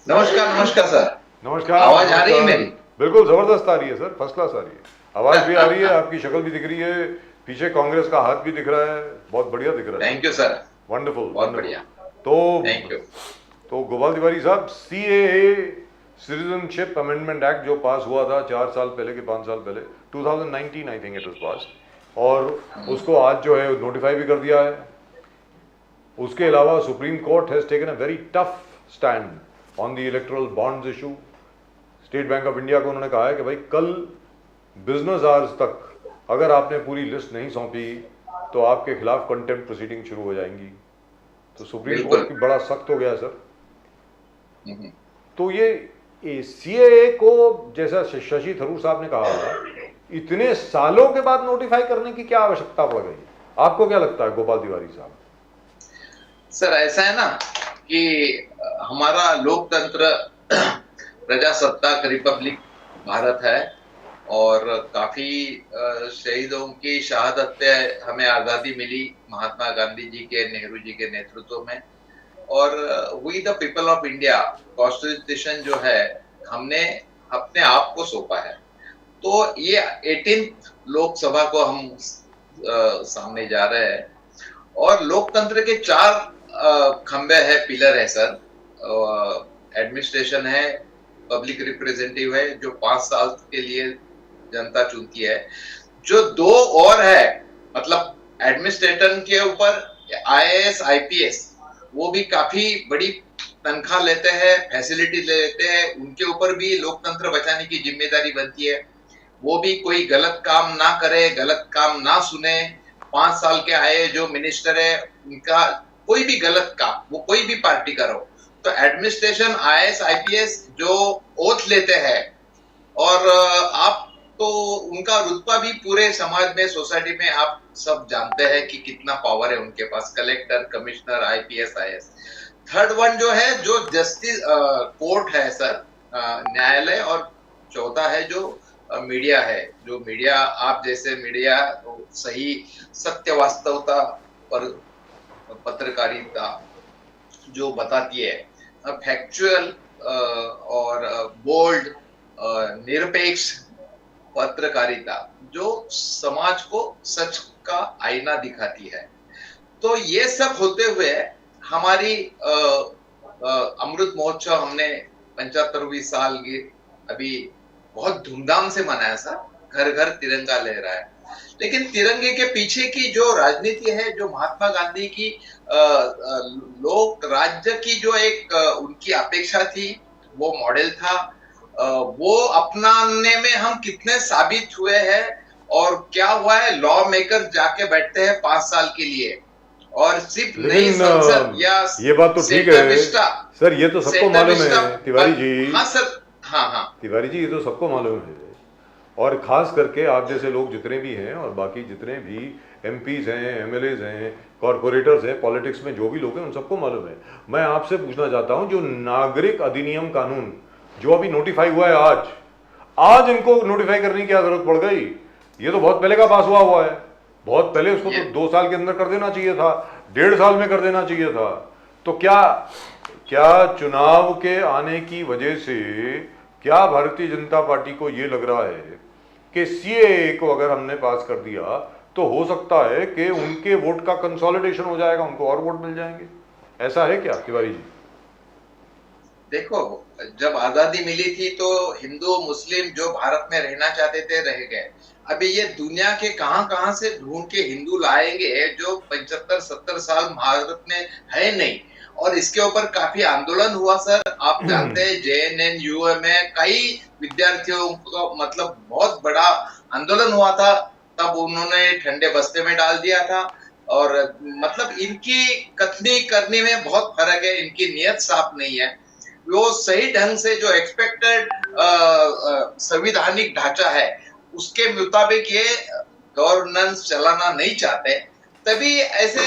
नमस्कार। नमस्कार सर। नमस्कार। आवाज आ रही है मेरी? बिल्कुल जबरदस्त आ रही है सर, फर्स्ट क्लास आ रही है, आवाज भी आ रही है, आपकी शक्ल भी दिख रही है, पीछे कांग्रेस का हाथ भी दिख रहा है, बहुत बढ़िया दिख रहा है। Thank you sir. वंडरफुल, बहुत बढ़िया। तो थैंक यू। तो गोपाल तिवारी साहब, सीएए सिटीजनशिप अमेंडमेंट एक्ट जो पास हुआ था 4 साल पहले के 5 साल पहले, 2019 आई थिंक इट वाज पास, और उसको आज जो है नोटिफाई भी कर दिया है। उसके अलावा supreme court has taken a very tough stand on the electoral bonds issue. State bank of India को उन्होंने कहा है कि भाई कल बिजनेस आवर्स तक अगर आपने पूरी लिस्ट नहीं सौंपी तो आपके खिलाफ कंटेम्प्ट प्रोसीडिंग शुरू हो जाएंगी। तो सुप्रीम कोर्ट भी बड़ा सख्त हो गया सर। तो ये सीएए को, जैसा शशि थरूर साहब ने कहा, इतने सालों के बाद नोटिफाई करने की क्या आवश्यकता पड़ गई? आपको क्या लगता है गोपाल तिवारी साहब? सर ऐसा है ना कि हमारा लोकतंत्र प्रजासत्ताक रिपब्लिक भारत है, और काफी शहीदों की शहादत पे हमें आजादी मिली महात्मा गांधी जी के, नेहरू जी के नेतृत्व में। और we the people of India constitution जो है हमने अपने आप को सौंपा है। तो ये 18th लोकसभा को हम सामने जा रहे हैं, और लोकतंत्र के 4 खंबे है, पिलर है सर। एडमिनिस्ट्रेशन है, पब्लिक रिप्रेजेंटेटिव है जो 5 साल के लिए जनता चुनती है, जो 2 और है, मतलब एडमिनिस्ट्रेटर के ऊपर आईएएस आईपीएस, वो भी काफी बड़ी तनख्वाह लेते हैं, फैसिलिटी लेते हैं, उनके ऊपर भी लोकतंत्र बचाने की जिम्मेदारी बनती है। वो भी कोई गलत काम ना करे, गलत काम ना सुने। 5 साल के आए जो मिनिस्टर है, उनका कोई भी गलत काम, वो कोई भी पार्टी का हो, तो एडमिनिस्ट्रेशन आईएएस आईपीएस जो ओथ लेते हैं, और आप तो उनका रुतबा भी पूरे समाज में, सोसाइटी में आप सब जानते हैं कि कितना पावर है उनके पास, collector, commissioner, IPS, IAS. Third one जो है, जो जस्टिस कोर्ट है सर, न्यायालय, और चौथा है जो मीडिया है। जो मीडिया, आप जैसे मीडिया सही सत्य वास्तवता पर पत्रकारिता जो बताती है, फैक्चुअल और बोल्ड निरपेक्ष पत्रकारिता जो समाज को सच का आईना दिखाती है। तो ये सब होते हुए हमारी अमृत महोत्सव हमने 75वीं साल की अभी बहुत धूमधाम से मनाया सर। घर घर तिरंगा लहरा है। लेकिन तिरंगे के पीछे की जो राजनीति है, जो महात्मा गांधी की लोक राज्य की जो एक उनकी अपेक्षा थी, वो मॉडल था, वो अपनाने में हम कितने साबित हुए हैं। और क्या हुआ है, लॉ मेकर जाके बैठते हैं 5 साल के लिए और सिर्फ नई संसद या ये बात तो ठीक है सर, ये तो सबको मालूम है तिवारी जी। हाँ सर, हाँ तिवारी जी, ये तो सबको मालूम है, और खास करके आप जैसे लोग जितने भी हैं और बाकी जितने भी एमपीज हैं, एमएलएज हैं, कॉरपोरेटर्स हैं, पॉलिटिक्स में जो भी लोग हैं, उन सबको मालूम है। मैं आपसे पूछना चाहता हूं, जो नागरिक अधिनियम कानून जो अभी नोटिफाई हुआ है, आज इनको नोटिफाई करने की क्या जरूरत पड़ गई? ये तो बहुत पहले का पास हुआ है, बहुत पहले। उसको तो 2 साल के अंदर कर देना चाहिए था, 1.5 साल में कर देना चाहिए था। तो क्या चुनाव के आने की वजह से क्या भारतीय जनता पार्टी को ये लग रहा है कि सीएए को अगर हमने पास कर दिया तो हो सकता है कि उनके वोट का कंसोलिडेशन हो जाएगा, उनको और वोट मिल जाएंगे? ऐसा है क्या तिवारी जी? देखो, जब आजादी मिली थी तो हिंदू मुस्लिम जो भारत में रहना चाहते थे रह गए। अभी ये दुनिया के कहां से ढूंढ के हिंदू लाएंगे जो 75-70 साल भारत में है नहीं। और इसके ऊपर काफी आंदोलन हुआ सर, आप जानते हैं JNNU में कई विद्यार्थियों का मतलब बहुत बड़ा आंदोलन हुआ था, तब उन्होंने ठंडे बस्ते में डाल दिया था। और मतलब इनकी कथनी करने में बहुत फर्क है, इनकी नियत साफ नहीं है। वो सही ढंग से जो एक्सपेक्टेड संवैधानिक ढांचा है उसके मुताबिक ये गवर्नेंस चलाना नहीं चाहते, तभी ऐसे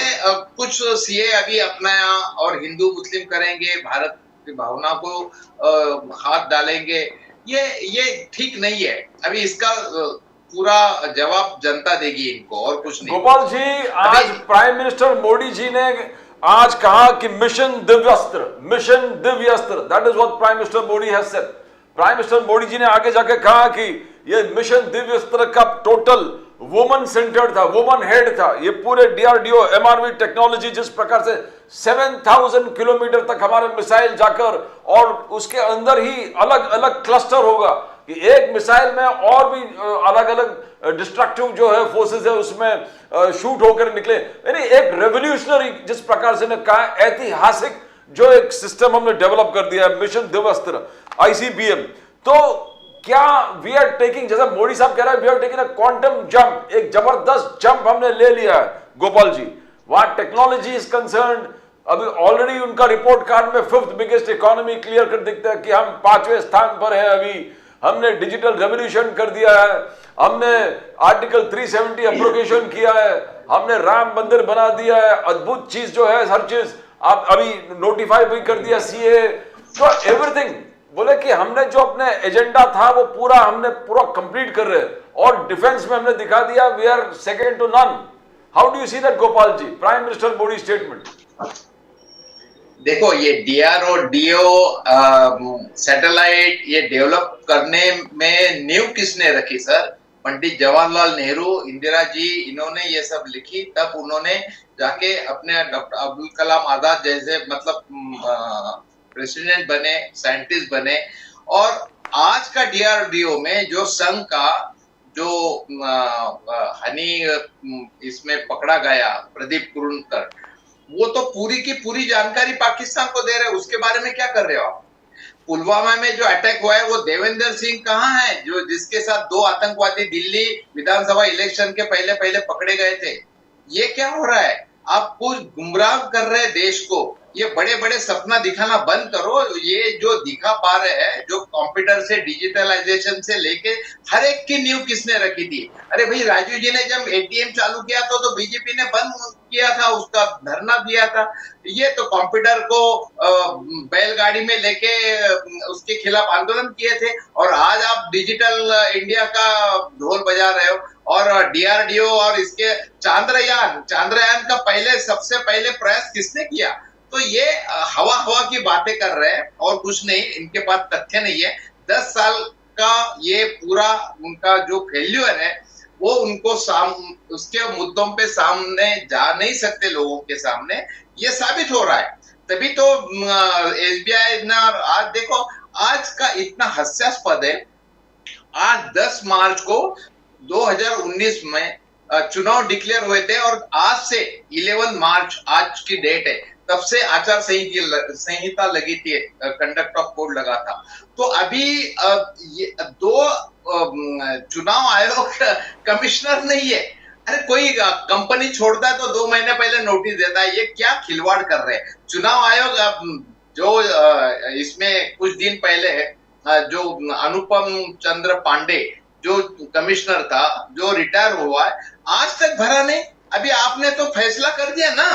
कुछ सीए अभी अपनाया और हिंदू मुस्लिम करेंगे, भारत की भावना को हाथ डालेंगे। ये ठीक नहीं है। अभी इसका पूरा जवाब जनता देगी इनको, और कुछ नहीं। गोपाल जी, आज प्राइम मिनिस्टर मोदी जी ने आज कहा कि mission Divyastra, mission Divyastra, that is what prime minister Modi has said. Prime minister Modi ji ने आगे जाके कहा कि ये मिशन दिव्यास्त्र का टोटल वुमन सेंटर्ड था, वुमन हेड था। ये पूरे DRDO MRV टेक्नोलॉजी जिस प्रकार से 7000 किलोमीटर तक हमारे मिसाइल जाकर, और उसके अंदर ही अलग अलग क्लस्टर होगा कि एक मिसाइल में और भी अलग अलग डिस्ट्रक्टिव जो है फोर्सेस है उसमें शूट होकर निकले। यानी एक रेवोल्यूशनरी जिस प्रकार से ने कहा, ऐतिहासिक जो एक सिस्टम हमने डेवलप कर दिया है, मिशन दिव्यास्त्र ICBM। तो क्या वी आर टेकिंग, जैसा मोदी साहब कह रहे हैं, we are taking a quantum jump, एक जबरदस्त जंप हमने ले लिया है गोपाल जी। वहां टेक्नोलॉजी इज कंसर्न्ड, अभी ऑलरेडी उनका रिपोर्ट कार्ड में 5th बिगेस्ट इकोनॉमी क्लियर कर दिखता है कि हम 5वें स्थान पर है। अभी हमने डिजिटल रेवोल्यूशन कर दिया है, हमने आर्टिकल 370 एप्रोगेशन किया है, हमने राम मंदिर बना दिया है, अद्भुत चीज जो है, हर चीज आप अभी नोटिफाई भी कर दिया CA। तो एवरीथिंग बोले कि हमने जो अपने एजेंडा था वो हमने पूरा कंप्लीट कर रहे हैं। और डिफेंस में हमने दिखा दिया we are second to none. How do you see that Gopal ji, prime minister Modi statement? देखो, ये DRDO सैटेलाइट ये डेवलप करने में नींव किसने रखी सर? पंडित जवाहरलाल नेहरू, इंदिरा जी, इन्होंने ये सब लिखी। तब उन्होंने जाके अपने डॉक्टर अब्दुल कलाम आजाद जैसे मतलब प्रेसिडेंट बने, साइंटिस्ट बने। और आज का DRDO में जो संघ का जो हनी इसमें पकड़ा गया, प्रदीप कुरुनकर, वो तो पूरी की पूरी जानकारी पाकिस्तान को दे रहे हैं। उसके बारे में क्या कर रहे हो आप? पुलवामा में जो अटैक हुआ है वो देवेंद्र सिंह कहाँ है, जो जिसके साथ 2 आतंकवादी दिल्ली विधानसभा इलेक्शन के पहले पकड़े गए थे? ये क्या हो रहा है? आप कुछ गुमराह कर रहे हैं देश को। ये बड़े बड़े सपना दिखाना बंद करो। ये जो दिखा पा रहे हैं, जो कंप्यूटर से डिजिटलाइजेशन से लेके हर एक की नींव किसने रखी थी? अरे भाई, राजीव जी ने जब ATM चालू किया तो बीजेपी ने बंद किया था, उसका धरना दिया था। ये तो कंप्यूटर को बैलगाड़ी में लेके उसके खिलाफ आंदोलन किए थे। और आज आप डिजिटल इंडिया का ढोल बजा रहे हो। और DRDO और इसके चांद्रयान का सबसे पहले प्रयास किसने किया? तो ये हवा की बातें कर रहे हैं और कुछ नहीं, इनके पास तथ्य नहीं है। 10 साल का ये पूरा उनका जो फेल्यूर है वो उनको उसके मुद्दों पे सामने जा नहीं सकते लोगों के सामने, ये साबित हो रहा है। तभी तो SBI ना, आज देखो आज का इतना हास्यास्पद है। आज 10 मार्च को 2019 में चुनाव डिक्लेयर हुए थे और आज से 11 मार्च आज की डेट है, तब से आचार संहिता लगी थी, कंडक्ट ऑफ कोड लगा था। तो अभी ये 2 चुनाव आयोग कमिश्नर नहीं है। अरे कोई कंपनी छोड़ता है तो 2 महीने पहले नोटिस देता है, ये क्या खिलवाड़ कर रहे हैं। चुनाव आयोग जो इसमें कुछ दिन पहले जो अनुपम चंद्र पांडे जो कमिश्नर था, जो रिटायर हुआ है, आज तक भरा नहीं। अभी आपने तो फैसला कर दिया ना,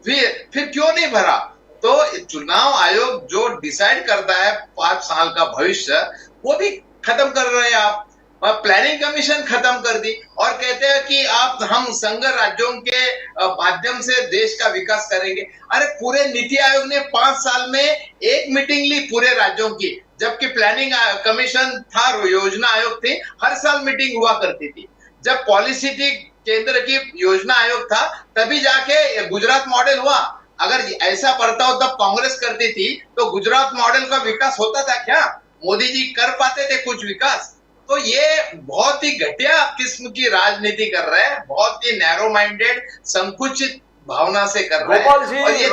फिर क्यों नहीं भरा? तो चुनाव आयोग जो डिसाइड करता है 5 साल का भविष्य, वो भी खत्म कर रहे हैं आप। प्लानिंग कमीशन खत्म कर दी और कहते हैं कि हम संघ राज्यों के माध्यम से देश का विकास करेंगे। अरे पूरे नीति आयोग ने 5 साल में 1 मीटिंग ली पूरे राज्यों की, जबकि प्लानिंग कमीशन था, योजना आयोग थे, हर साल मीटिंग हुआ करती थी। जब पॉलिसी थी केंद्र की, योजना आयोग था, तभी जाके गुजरात मॉडल हुआ। अगर ऐसा बर्ताव तब कांग्रेस करती थी तो गुजरात मॉडल का विकास होता था क्या? मोदी जी कर पाते थे कुछ विकास? तो ये बहुत ही घटिया किस्म की राजनीति कर रहे हैं, बहुत ही नैरो माइंडेड, संकुचित भावना से कर रहे हैं। गोपाल जी,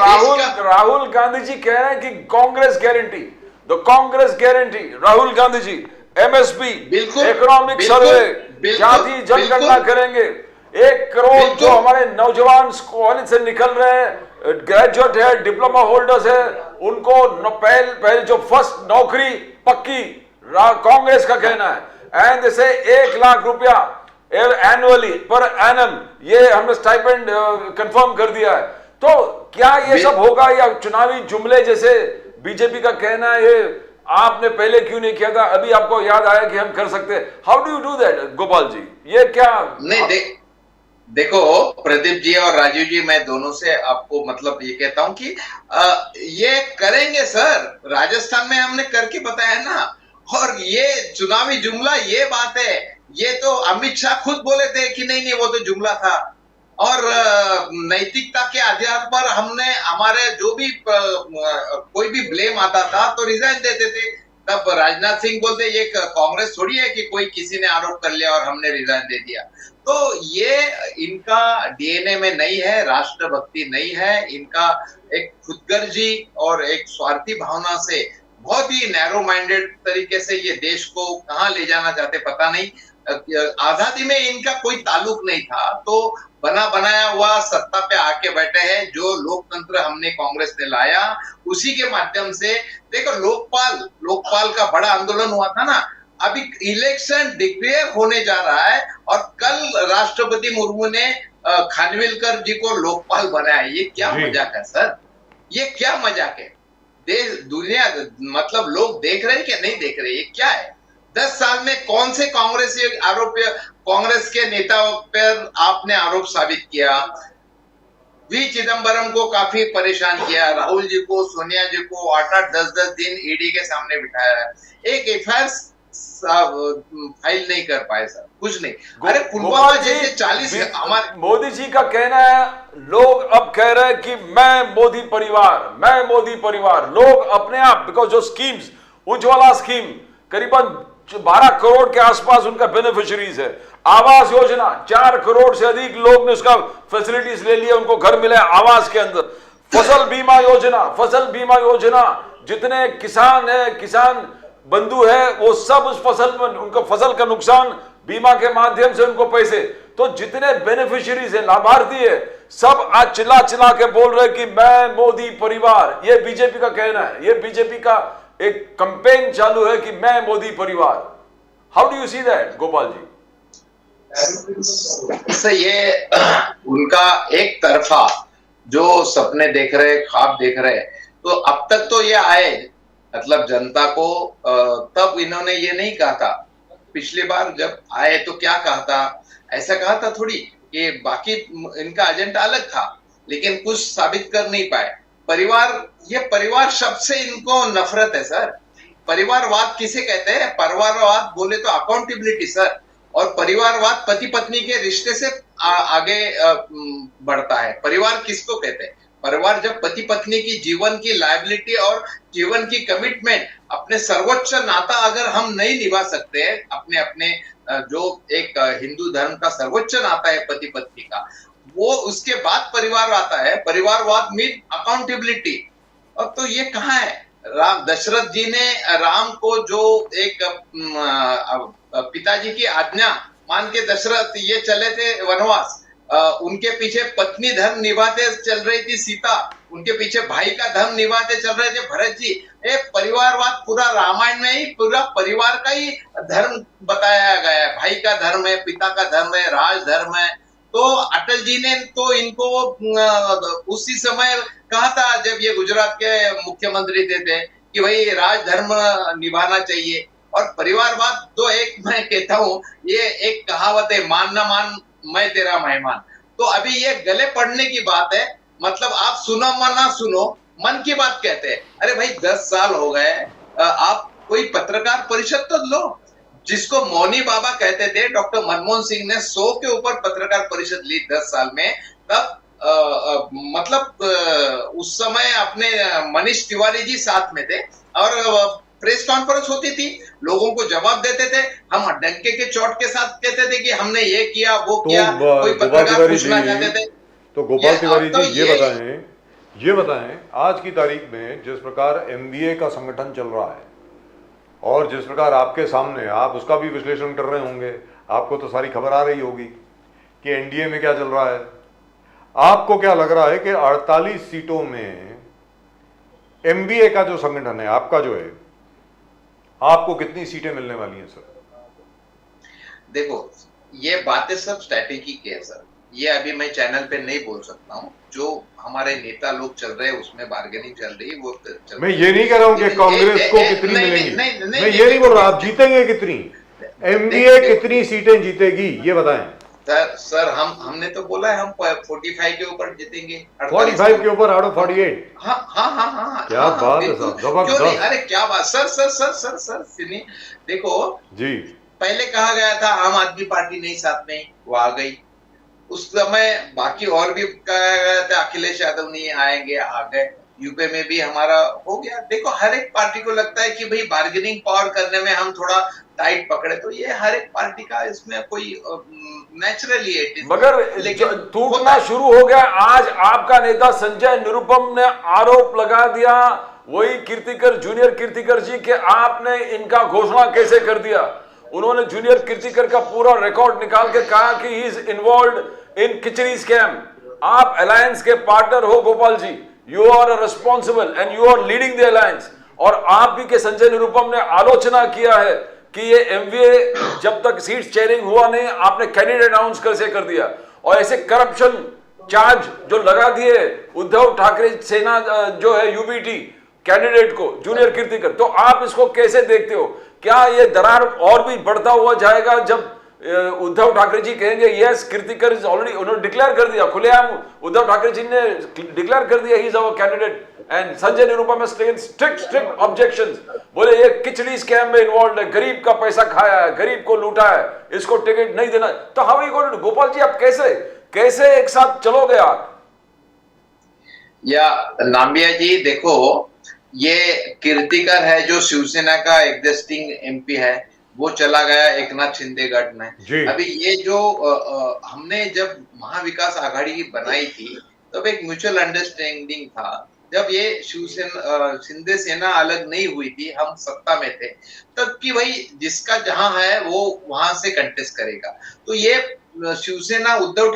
राहुल गांधी जी कह रहे हैं कि Congress guarantee, the Congress guarantee, Rahul Gandhi ji MSP, economic survey, जाति जनगणना करेंगे। 1 करोड़ जो हमारे नौजवान कॉलेज से निकल रहे हैं, ग्रेजुएट है, डिप्लोमा होल्डर्स है, उनको पहले जो फर्स्ट नौकरी पक्की, कांग्रेस का कहना है। एंड जैसे 1 लाख रुपया एनुअली पर एनम, ये हमने स्टाइपेंड कंफर्म कर दिया है। तो क्या ये सब होगा, या चुनावी जुमले जैसे बीजेपी का कहना है, ये आपने पहले क्यों नहीं किया था, अभी आपको याद आया कि हम कर सकते हैं? How do you do that Gopal ji? ये क्या नहीं देखो प्रदीप जी और राजीव जी, मैं दोनों से आपको मतलब ये कहता हूं कि ये करेंगे सर। राजस्थान में हमने करके बताया ना। और ये चुनावी जुमला, ये बात है, ये तो अमित शाह खुद बोले थे कि नहीं वो तो जुमला था। और नैतिकता के आधार पर हमने हमारे जो भी कोई भी ब्लेम आता था तो रिजाइन देते थे। तब राजनाथ सिंह बोलते ये कांग्रेस थोड़ी है कि कोई किसी ने आरोप कर लिया और हमने रिजाइन दे दिया। तो ये इनका डीएनए में नहीं है, राष्ट्रभक्ति नहीं है, इनका एक खुदगर्जी और एक स्वार्थी भावना से बहुत ही नैरो माइंडेड तरीके से ये देश को कहां ले जाना चाहते पता नहीं। आजादी में इनका कोई ताल्लुक नहीं था, तो बना बनाया हुआ सत्ता पे आके बैठे हैं। जो लोकतंत्र हमने कांग्रेस ने लाया, उसी के माध्यम से देखो लोकपाल का बड़ा आंदोलन हुआ था ना। अभी इलेक्शन डिक्लेयर होने जा रहा है और कल राष्ट्रपति मुर्मू ने खानविलकर जी को लोकपाल बनाया। ये क्या मजाक है सर? ये क्या मजाक है? देश दुनिया मतलब लोग देख रहे हैं कि नहीं देख रहे? ये क्या है? 10 साल में कौन से कांग्रेस के नेताओं पर आपने आरोप साबित किया? वी चिदम्बरम को काफी परेशान किया, राहुल जी को, सोनिया जी को 8-8, 10-10 दिन ईडी के सामने बिठाया है। एक एफआईआर फाइल नहीं कर पाए सर, कुछ नहीं। अरे पुलवामा जैसे 40 हमारे मोदी जी का कहना है, लोग अब कह रहे हैं कि मैं मोदी परिवार, लोग अपने आप, बिकॉज जो स्कीम्स, उज्ज्वला स्कीम करीबन 12 करोड़ के आसपास उनका बेनिफिशियरीज है। आवास योजना 4 करोड़ से अधिक लोग ने उसका फैसिलिटीज ले लिया, उनको घर मिले आवास के अंदर। फसल बीमा योजना जितने किसान है, किसान बंधु है, वो सब उस फसल में, उनको फसल का नुकसान बीमा के माध्यम से उनको पैसे, तो जितने बेनिफिशियरीज है, लाभार्थी है, सब आज चिल्ला के बोल रहे कि मैं मोदी परिवार। ये बीजेपी का कहना है, ये बीजेपी का एक कैंपेन चालू है कि मैं मोदी परिवार। How do you see that Gopal ji? Sir ये उनका एक तरफा जो सपने देख रहे, ख्वाब देख रहे, तो अब तक तो ये आए मतलब जनता को तब इन्होंने ये नहीं कहा था। पिछली बार जब आए तो क्या कहा था? ऐसा कहा था थोड़ी कि बाकी इनका एजेंडा अलग था, लेकिन कुछ साबित कर नहीं पाए। ये परिवार शब्द से इनको नफरत है सर। परिवारवाद किसे कहते हैं? परिवारवाद बोले तो अकाउंटेबिलिटी सर, और परिवारवाद पति पत्नी के रिश्ते से आगे बढ़ता है। परिवार किसको कहते हैं? परिवार जब पति पत्नी की जीवन की लायबिलिटी और जीवन की कमिटमेंट, अपने सर्वोच्च नाता अगर हम नहीं निभा सकते हैं अपने जो एक हिंदू धर्म का सर्वोच्च नाता है पति पत्नी का, वो उसके बाद परिवार आता है। परिवारवाद मीन अकाउंटेबिलिटी। अब तो ये कहाँ है? राम दशरथ जी ने राम को जो एक पिताजी की आज्ञा मान के दशरथ ये चले थे वनवास, उनके पीछे पत्नी धर्म निभाते चल रही थी सीता, उनके पीछे भाई का धर्म निभाते चल रहे थे भरत जी। एक परिवारवाद पूरा रामायण में ही पूरा परिवार का ही धर्म बताया गया है। भाई का धर्म है, पिता का धर्म है, राज धर्म है। तो अटल जी ने तो इनको उसी समय कहा था जब ये गुजरात के मुख्यमंत्री थे कि भाई राजधर्म निभाना चाहिए। और परिवारवाद तो एक मैं कहता हूँ ये एक कहावत है, मान ना मान मैं तेरा मेहमान। तो अभी ये गले पड़ने की बात है, मतलब आप सुनो ना सुनो मन की बात कहते हैं। अरे भाई 10 साल हो गए, आप कोई पत्रकार परिषद तो लो। जिसको मौनी बाबा कहते थे, डॉक्टर मनमोहन सिंह ने 100 के ऊपर पत्रकार परिषद ली 10 साल में। तब मतलब उस समय अपने मनीष तिवारी जी साथ में थे और प्रेस कॉन्फ्रेंस होती थी, लोगों को जवाब देते थे। हम डंके के चोट के साथ कहते थे कि हमने ये किया वो किया। कोई पत्रकार पूछना चाहते थे तो गोपाल तिवारी जी ये बताएं आज की तारीख में जिस प्रकार एमबीए का संगठन चल रहा है और जिस प्रकार आपके सामने, आप उसका भी विश्लेषण कर रहे होंगे, आपको तो सारी खबर आ रही होगी कि एनडीए में क्या चल रहा है। आपको क्या लग रहा है कि 48 सीटों में एमबीए का जो संगठन है आपका जो है, आपको कितनी सीटें मिलने वाली हैं सर? देखो ये बातें सब स्ट्रैटेजी की है सर, ये अभी मैं चैनल पे नहीं बोल सकता हूँ। जो हमारे नेता लोग चल रहे हैं उसमें बार्गेनिंग चल रही है, वो चल मैं ये नहीं कह रहा हूं कि कांग्रेस को कितनी मिलेंगी, मैं ये नहीं बोल रहा आप जीतेंगे कितनी, एमबीए कितनी सीटें जीतेगी ये बताएं सर। हमने तो बोला है हम 45 के ऊपर जीतेंगे, 45 के ऊपर आउट ऑफ 48। हाँ क्या बात है साहब, जबरदस्त। अरे क्या बात सर सुनिए, देखो जी पहले कहा गया था आम आदमी पार्टी नहीं साथ में, वो आ गई। उस समय बाकी और भी कहा गया था अखिलेश यादव नहीं आएंगे, आ गए। यूपी में भी हमारा हो गया। देखो हर एक पार्टी को लगता है कि भाई बार्गेनिंग पावर करने में हम थोड़ा टाइट पकड़े, तो ये हर एक पार्टी का इसमें कोई नेचुरली है। मगर टूटना शुरू हो गया। आज आपका नेता संजय निरुपम ने आरोप लगा दिया वही कीर्तिकर, जूनियर कीर्तिकर जी के आपने इनका घोषणा कैसे कर दिया। उन्होंने जूनियर कीर्तिकर का पूरा रिकॉर्ड निकाल के कहा कि he is involved in khichdi scam. आप अलायंस के पार्टनर हो Gopal ji, you are responsible and you are leading the alliance. और आप भी के संजय निरुपम ने आलोचना किया है कि ये एमवीए जब तक सीट शेयरिंग हुआ नहीं आपने कैंडिडेट अनाउंस कैसे कर दिया, और ऐसे करप्शन चार्ज जो लगा दिए उद्धव ठाकरे सेना जो है यूबीटी कैंडिडेट को जूनियर कीर्तिकर, तो आप इसको कैसे देखते हो? क्या ये दरार और भी बढ़ता हुआ जाएगा जब उद्धव ठाकरे जी कहेंगे यस कीर्तिकर इज ऑलरेडी, उन्होंने डिक्लेयर कर दिया खुलेआम, उद्धव ठाकरे जी ने डिक्लेयर कर दिया he is our candidate, and Sanjay Nirupam has taken strict objections, बोले ये खिचड़ी स्कैम में इन्वॉल्व है, गरीब का पैसा खाया है, गरीब को लूटा है, इसको टिकट नहीं देना। तो how you going to, Gopal ji आप कैसे एक साथ चलोगे आप? या नामिया जी देखो, ये कीर्तिकर है जो शिवसेना का एग्जिस्टिंग एमपी है, वो चला गया एकनाथ शिंदे गढ़ में। अभी ये जो हमने जब महाविकास आघाड़ी बनाई थी तब एक म्यूचुअल अंडरस्टैंडिंग था। जब ये शिवसेना शिंदे सेना अलग नहीं हुई थी, हम सत्ता में थे, तब कि भाई जिसका जहां है वो वहां से कंटेस्ट करेगा। तो ये शिवसेना उद्धव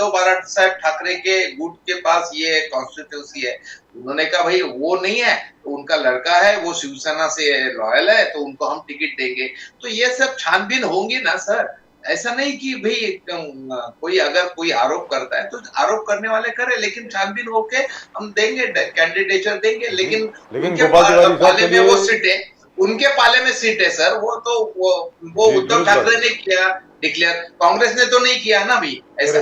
बाळासाहेब ठाकरे के गुट के पास ये कॉन्स्टिट्यूंसी है। उन्होंने कहा भाई वो नहीं है तो उनका लड़का है वो शिवसेना से लॉयल है तो उनको हम टिकट देंगे। तो ये सब छानबीन होंगी ना सर, ऐसा नहीं कि भाई कोई अगर कोई आरोप करता है तो आरोप करने वाले करे, लेकिन छानबीन होके हम देंगे, कैंडिडेचर देंगे। लेकिन उनके पाले में वो सीट है, उनके पाले में सीट है सर। वो तो वो उद्धव ठाकरे ने किया डिक्लेयर, कांग्रेस ने तो नहीं किया ना भी ऐसा।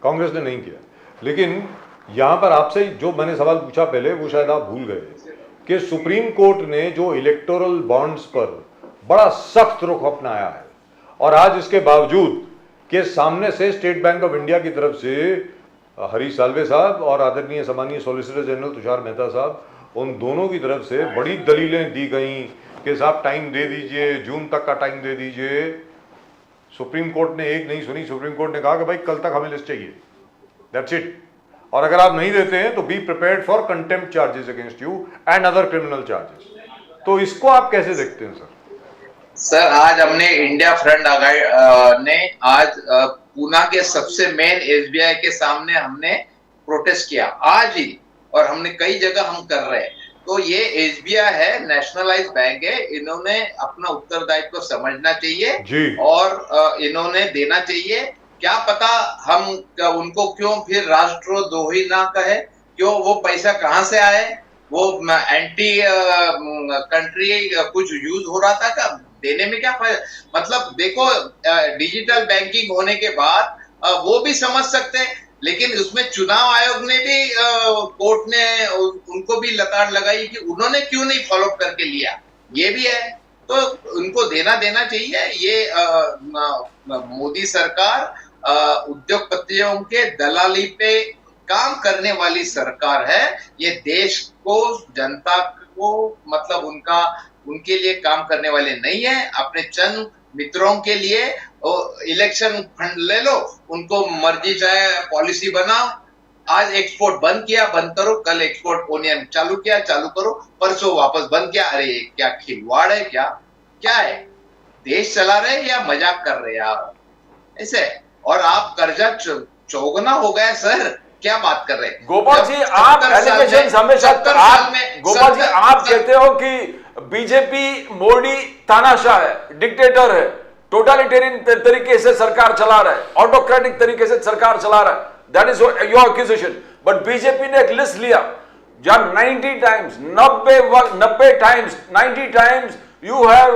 कांग्रेस ने नहीं किया। लेकिन यहाँ पर आपसे जो मैंने सवाल पूछा पहले वो शायद आप भूल गए कि सुप्रीम कोर्ट ने जो इलेक्टोरल बॉन्ड्स पर बड़ा सख्त रुख अपनाया है, और आज इसके बावजूद कि सामने से स्टेट बैंक ऑफ इंडिया की तरफ से हरीश साल्वे साहब और आदरणीय सम्मानीय सॉलिसिटर जनरल तुषार मेहता साहब, उन दोनों की तरफ से बड़ी दलीलें दी गई कि साहब टाइम दे दीजिए, जून तक का टाइम दे दीजिए, सुप्रीम कोर्ट ने एक नहीं सुनी, सुप्रीम कोर्ट ने कहा कि भाई कल तक हमें लिस्ट चाहिए, दैट्स इट। और अगर आप नहीं देते हैं तो be prepared for contempt charges against you and other criminal charges. तो इसको आप कैसे देखते हैं सर? सर आज हमने इंडिया फ्रंट ने आज पूना के सबसे मेन एसबीआई के सामने हमने प्रोटेस्ट किया आज ही, और हमने कई जगह हम कर रहे हैं। तो ये एसबीआई है, नेशनलाइज बैंक है, इन्होंने अपना उत्तरदायित्व समझना चाहिए जी। और इन्होंने देना चाहिए। क्या पता हम उनको क्यों फिर राष्ट्रद्रोही ना कहे, क्यों वो पैसा कहां से आए, वो एंटी कंट्री कुछ यूज हो रहा था क्या, देने में क्या फायदा? मतलब देखो डिजिटल बैंकिंग होने के बाद वो भी समझ सकते हैं, लेकिन उसमें चुनाव आयोग ने भी कोर्ट ने उनको भी लताड़ लगाई कि उन्होंने क्यों नहीं फॉलो करके लिया, ये भी है। तो उनको देना चाहिए। ये मोदी सरकार उद्योगपतियों के दलाली पे काम करने वाली सरकार है। ये देश को, जनता को, मतलब उनके लिए काम करने वाले नहीं है, अपने चंद मित्रों के लिए इलेक्शन फंड ले लो, उनको मर्जी चाहे पॉलिसी बनाओ। आज एक्सपोर्ट बंद किया, बंद करो, कल एक्सपोर्ट ओनियन चालू किया, चालू करो, परसों वापस बंद किया। अरे क्या खिलवाड़ है, क्या है? देश चला रहे या मजाक कर रहे यार ऐसे? और आप कर्जा चौगुना हो गया सर, क्या बात कर रहे हैं गोपाल जी? आप एलिगेशंस हमेशा गोपाल जी आप कहते हो कि बीजेपी मोदी तानाशाह है, डिक्टेटर है, टोटलिटेरियन तरीके से सरकार चला रहा है, ऑटोक्रेटिक तरीके से सरकार चला रहा है, that is your accusation. But BJP ने एक लिस्ट लिया जब 90 times 90 times you have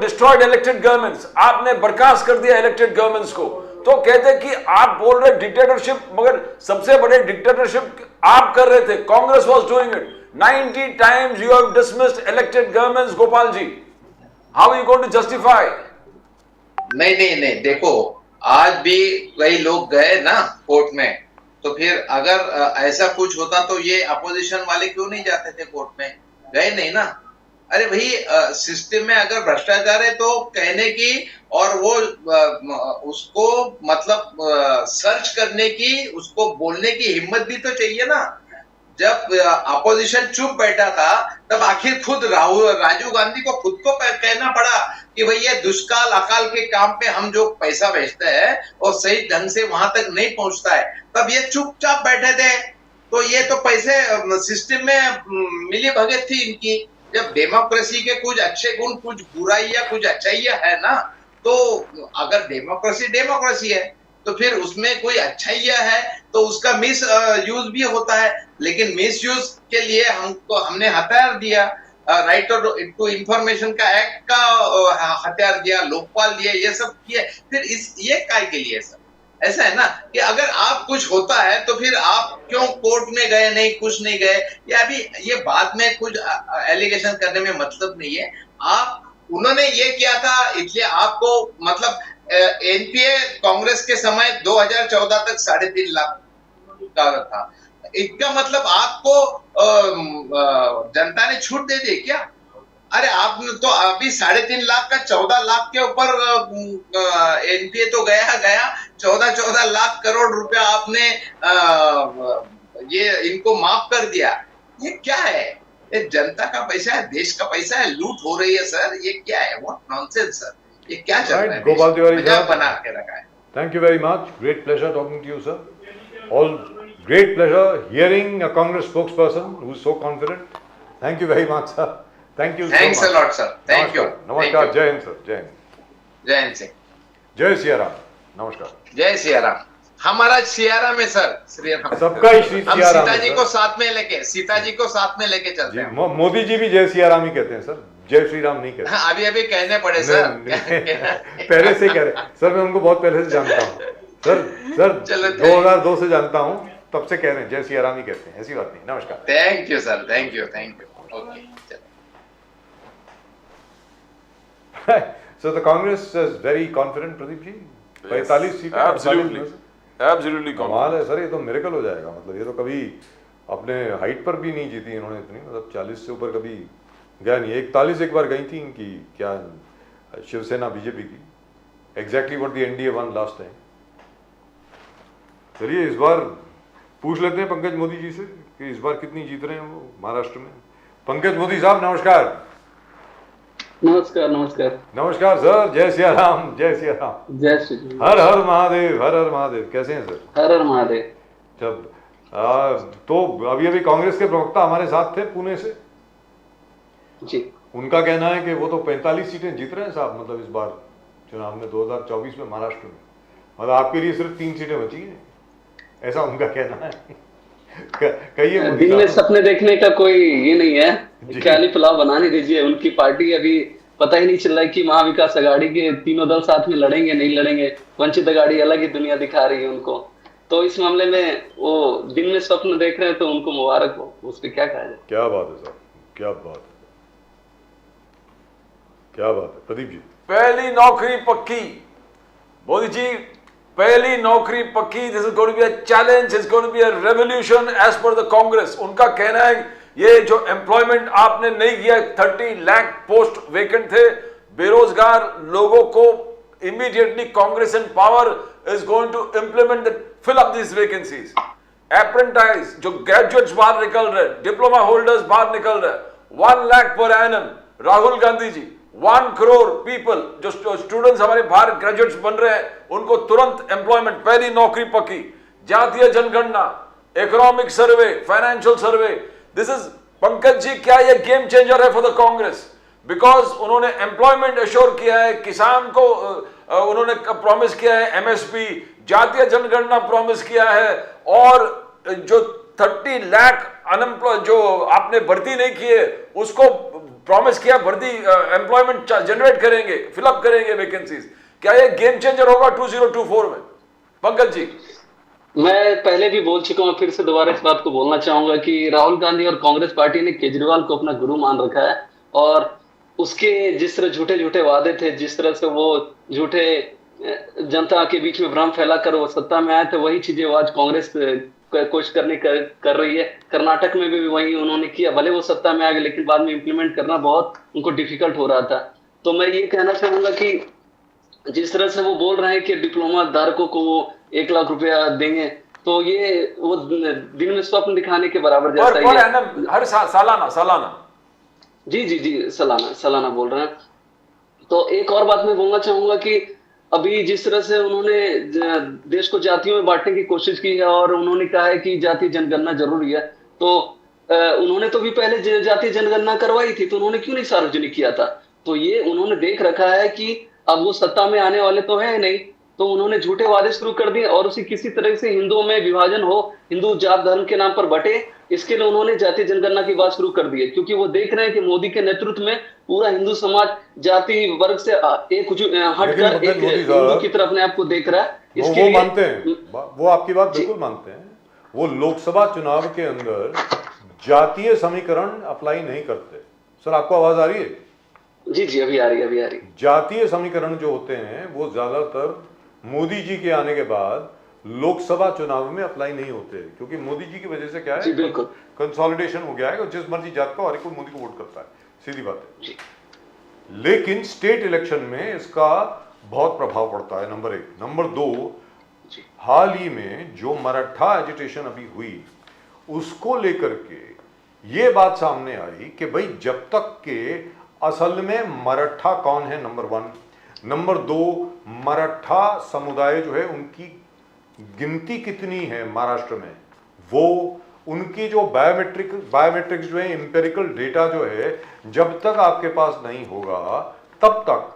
destroyed elected governments, आपने बर्खास्त कर दिया इलेक्टेड गवर्नमेंट्स को। तो कहते कि आप बोल रहे डिक्टेटरशिप, मगर सबसे बड़े डिक्टेटरशिप आप कर रहे थे, Congress was doing it. 90 times you have dismissed elected governments, Gopal ji. How are you going to justify? नहीं, देखो आज भी कई लोग गए ना कोर्ट में, तो फिर अगर ऐसा कुछ होता तो ये अपोजिशन वाले क्यों नहीं जाते थे कोर्ट में? गए नहीं ना। अरे भाई सिस्टम में अगर भ्रष्टाचार है तो कहने की और वो उसको मतलब सर्च करने की, उसको बोलने की हिम्मत भी तो चाहिए ना। जब अपोजिशन चुप बैठा था तब आखिर खुद राजीव गांधी को खुद को कहना पड़ा कि भाई ये दुष्काल अकाल के काम पे हम जो पैसा भेजते हैं और सही ढंग से वहां तक नहीं पहुंचता है, तब ये चुपचाप बैठे थे। तो ये तो पैसे सिस्टम में मिली भगत थी इनकी। जब डेमोक्रेसी के कुछ अच्छे गुण, कुछ बुराइयां, कुछ अच्छाइयां है ना, तो अगर डेमोक्रेसी है तो फिर उसमें कोई अच्छाइयां है तो उसका मिस यूज भी होता है। लेकिन मिस यूज के लिए हमने हथियार दिया, राइट टू इंफॉर्मेशन का एक्ट का हथियार दिया, लोकपाल दिया, ये सब किया। फिर ये काय के लिए सब ऐसा है ना कि अगर आप कुछ होता है तो फिर आप क्यों कोर्ट में गए नहीं, कुछ नहीं गए, या अभी ये बाद में कुछ एलिगेशन करने में मतलब नहीं है। उन्होंने ये किया था इसलिए आपको मतलब एनपीए कांग्रेस के समय 2014 तक 3.5 लाख का था। इसका मतलब आपको जनता ने छूट दे दी क्या? अरे आपने तो अभी 3.5 लाख का 14 लाख के ऊपर एनपीए तो गया 14 लाख करोड़ रुपया आपने ये इनको माफ कर दिया। ये क्या है? ये जनता का पैसा है, देश का पैसा है, लूट हो रही है सर। ये क्या है? व्हाट नॉनसेंस सर, ये क्या चल रहा है? गोपाल तिवारी साहब बना के रखा है। Thank you very much, great pleasure talking to you sir. All great pleasure hearing a Congress spokesperson who is so confident. Thank you very much sir. Thank you Thanks so much. a lot sir. Thank you. नमस्कार, जय हिंद सर। जय हिंद। जय हिंद सिंह। जय सिया राम। नमस्कार। जय सिया राम। हमारा सियाराम है सर, श्री राम। सबका ही श्री हम सिया राम है सीता जी सर। को साथ में लेके चलते जी, हैं। मोदी जी भी जय सिया राम ही कहते हैं सर, जय श्री राम नहीं कहते। हाँ, अभी कहने पड़े सर। पहले से कह रहे सर, मैं उनको बहुत पहले से जानता हूँ सर चलो, 2002 से जानता हूँ, तब से कह रहे हैं जय सिया राम ही कहते हैं, ऐसी बात नहीं। नमस्कार। Thank you sir, thank you okay. So the Congress is very confident, Pradeep जी। 45 सीटें, Absolutely कमाल है सर, ये तो मिरेकल हो जाएगा। मतलब ये तो कभी अपने हाइट पर भी नहीं जीती इन्होंने इतनी, मतलब 40 से ऊपर कभी गया नहीं। 41 एक बार गई थी इनकी, क्या शिवसेना बीजेपी की, exactly what the NDA won last time. चलिए इस बार पूछ लेते हैं पंकज मोदी जी से कि इस बार कितनी जीत रहे हैं वो महाराष्ट्र में। पंकज मोदी साहब नमस्कार। नमस्कार नमस्कार नमस्कार सर, जय सिया राम, जय सिया राम, जय श्री राम। हर हर महादेव, हर हर महादेव। कैसे हैं सर? हर हर महादेव। जब तो अभी अभी कांग्रेस के प्रवक्ता हमारे साथ थे पुणे से, जी उनका कहना है कि वो तो 45 सीटें जीत रहे हैं साहब, मतलब इस बार चुनाव में 2024 में महाराष्ट्र में, मतलब आपके लिए सिर्फ 3 सीटें बची हैं, ऐसा उनका कहना है। कहिए मोदी दिन में साहब। सपने देखने का कोई ये नहीं है, जी। ख्याली पुलाव बनाने दीजिए। उनकी पार्टी अभी पता ही नहीं चल रहा है कि महाविकास अघाड़ी के तीनों दल साथ में लड़ेंगे नहीं लड़ेंगे। वंचित अघाड़ी अलग ही दुनिया दिखा रही है उनको, तो इस मामले में वो दिन में स्वप्न देख रहे हैं, तो उनको मुबारक हो, उस पर क्या कहा जाए। क्या बात है साहब, क्या बात है, क्या बात है। प्रदीप जी। पहली नौकरी पक्की, मोदी जी पहली नौकरी पक्की। This is going to be a challenge, is going to be a revolution as per the Congress. उनका कहना है ये जो एम्प्लॉयमेंट आपने नहीं किया, 30 लाख पोस्ट वेकेंट थे, बेरोजगार लोगों को immediately Congress in power is going to implement the fill up this vacancies. Apprentice जो ग्रेजुएट्स बाहर निकल रहे, डिप्लोमा होल्डर्स बाहर निकल रहे, 1 लाख पर एनम। राहुल गांधी जी 1 करोड़ पीपल जो स्टूडेंट्स हमारे बाहर ग्रेजुएट्स बन रहे हैं, उनको तुरंत एम्प्लॉयमेंट, पहली नौकरी पक्की। जातीय जनगणना, economic survey, financial survey. This is Pankaj ji, क्या ये गेम चेंजर है फॉर द कांग्रेस? बिकॉज उन्होंने एम्प्लॉयमेंट एश्योर किया है, किसान को उन्होंने प्रॉमिस किया है एमएसपी, जातीय जनगणना प्रॉमिस किया है, और जो 30 लाख अनएम्प्लॉय जो आपने भर्ती नहीं किए उसको प्रॉमिस किया भर्ती, एम्प्लॉयमेंट जनरेट करेंगे, फिलअप करेंगे वैकेंसीज। क्या ये गेम चेंजर होगा 2024 में? पंकज जी। मैं पहले भी बोल चुका हूं, फिर से दोबारा इस बात को बोलना चाहूंगा कि राहुल गांधी और कांग्रेस पार्टी ने केजरीवाल को अपना गुरु मान रखा है, और उसके जिस तरह झूठे झूठे वादे थे, जिस तरह से वो झूठे जनता के बीच में भ्रम फैलाकर वो सत्ता में आए थे, वही चीजें वो आज कांग्रेस कोशिश कर रही है। कर्नाटक में भी वही उन्होंने किया, भले वो सत्ता में आ गए लेकिन बाद में इंप्लीमेंट करना बहुत उनको डिफिकल्ट हो रहा था। तो मैं ये कहना चाहूंगा कि जिस तरह से वो बोल रहे हैं कि डिप्लोमा धारकों को वो 1 लाख रुपया देंगे, तो ये वो दिन में स्वप्न दिखाने के बराबर जैसा ही है। हर सालाना जी सालाना बोल रहे हैं। तो एक और बात मैं बोलना चाहूंगा कि अभी जिस तरह से उन्होंने देश को जातियों में बांटने की कोशिश की है, और उन्होंने कहा है कि जातीय जनगणना जरूरी है, तो उन्होंने तो भी पहले जातीय जनगणना करवाई थी, तो उन्होंने क्यों नहीं सार्वजनिक किया था? तो ये उन्होंने देख रखा है कि अब वो सत्ता में आने वाले तो है नहीं, तो उन्होंने झूठे वादे शुरू कर दिए, और उसी किसी तरह से हिंदुओं में विभाजन हो, हिंदू जात धर्म के नाम पर बटे, इसके लिए उन्होंने जातीय जनगणना की बात शुरू कर दी है। क्योंकि वो देख रहे हैं कि मोदी के नेतृत्व में पूरा हिंदू समाज जाति वर्ग से एक हटकर एक हिंदू की तरफ अपने आप को देख रहा है। वो मानते हैं, वो आपकी बात बिल्कुल मानते हैं। वो लोकसभा चुनाव के अंदर जातीय समीकरण अप्लाई नहीं करते। सर आपको आवाज आ रही है? जी अभी आ रही है। जातीय समीकरण जो होते हैं वो ज्यादातर मोदी जी के आने के बाद लोकसभा चुनाव में अप्लाई नहीं होते, क्योंकि मोदी जी की वजह से क्या है, बिल्कुल कंसोलिडेशन हो गया है, जिस मर्जी जात का हर कोई मोदी को वोट करता है, सीधी बात है। लेकिन स्टेट इलेक्शन में इसका बहुत प्रभाव पड़ता है, नंबर 1। नंबर 2, हाल ही में जो मराठा एजिटेशन अभी हुई, उसको लेकर के ये बात सामने आई कि भाई जब तक के असल में मराठा कौन है, नंबर 1। नंबर 2, मराठा समुदाय जो है उनकी गिनती कितनी है महाराष्ट्र में, वो उनकी जो बायोमेट्रिक्स जो है, एम्पिरिकल डेटा जो है, जब तक आपके पास नहीं होगा तब तक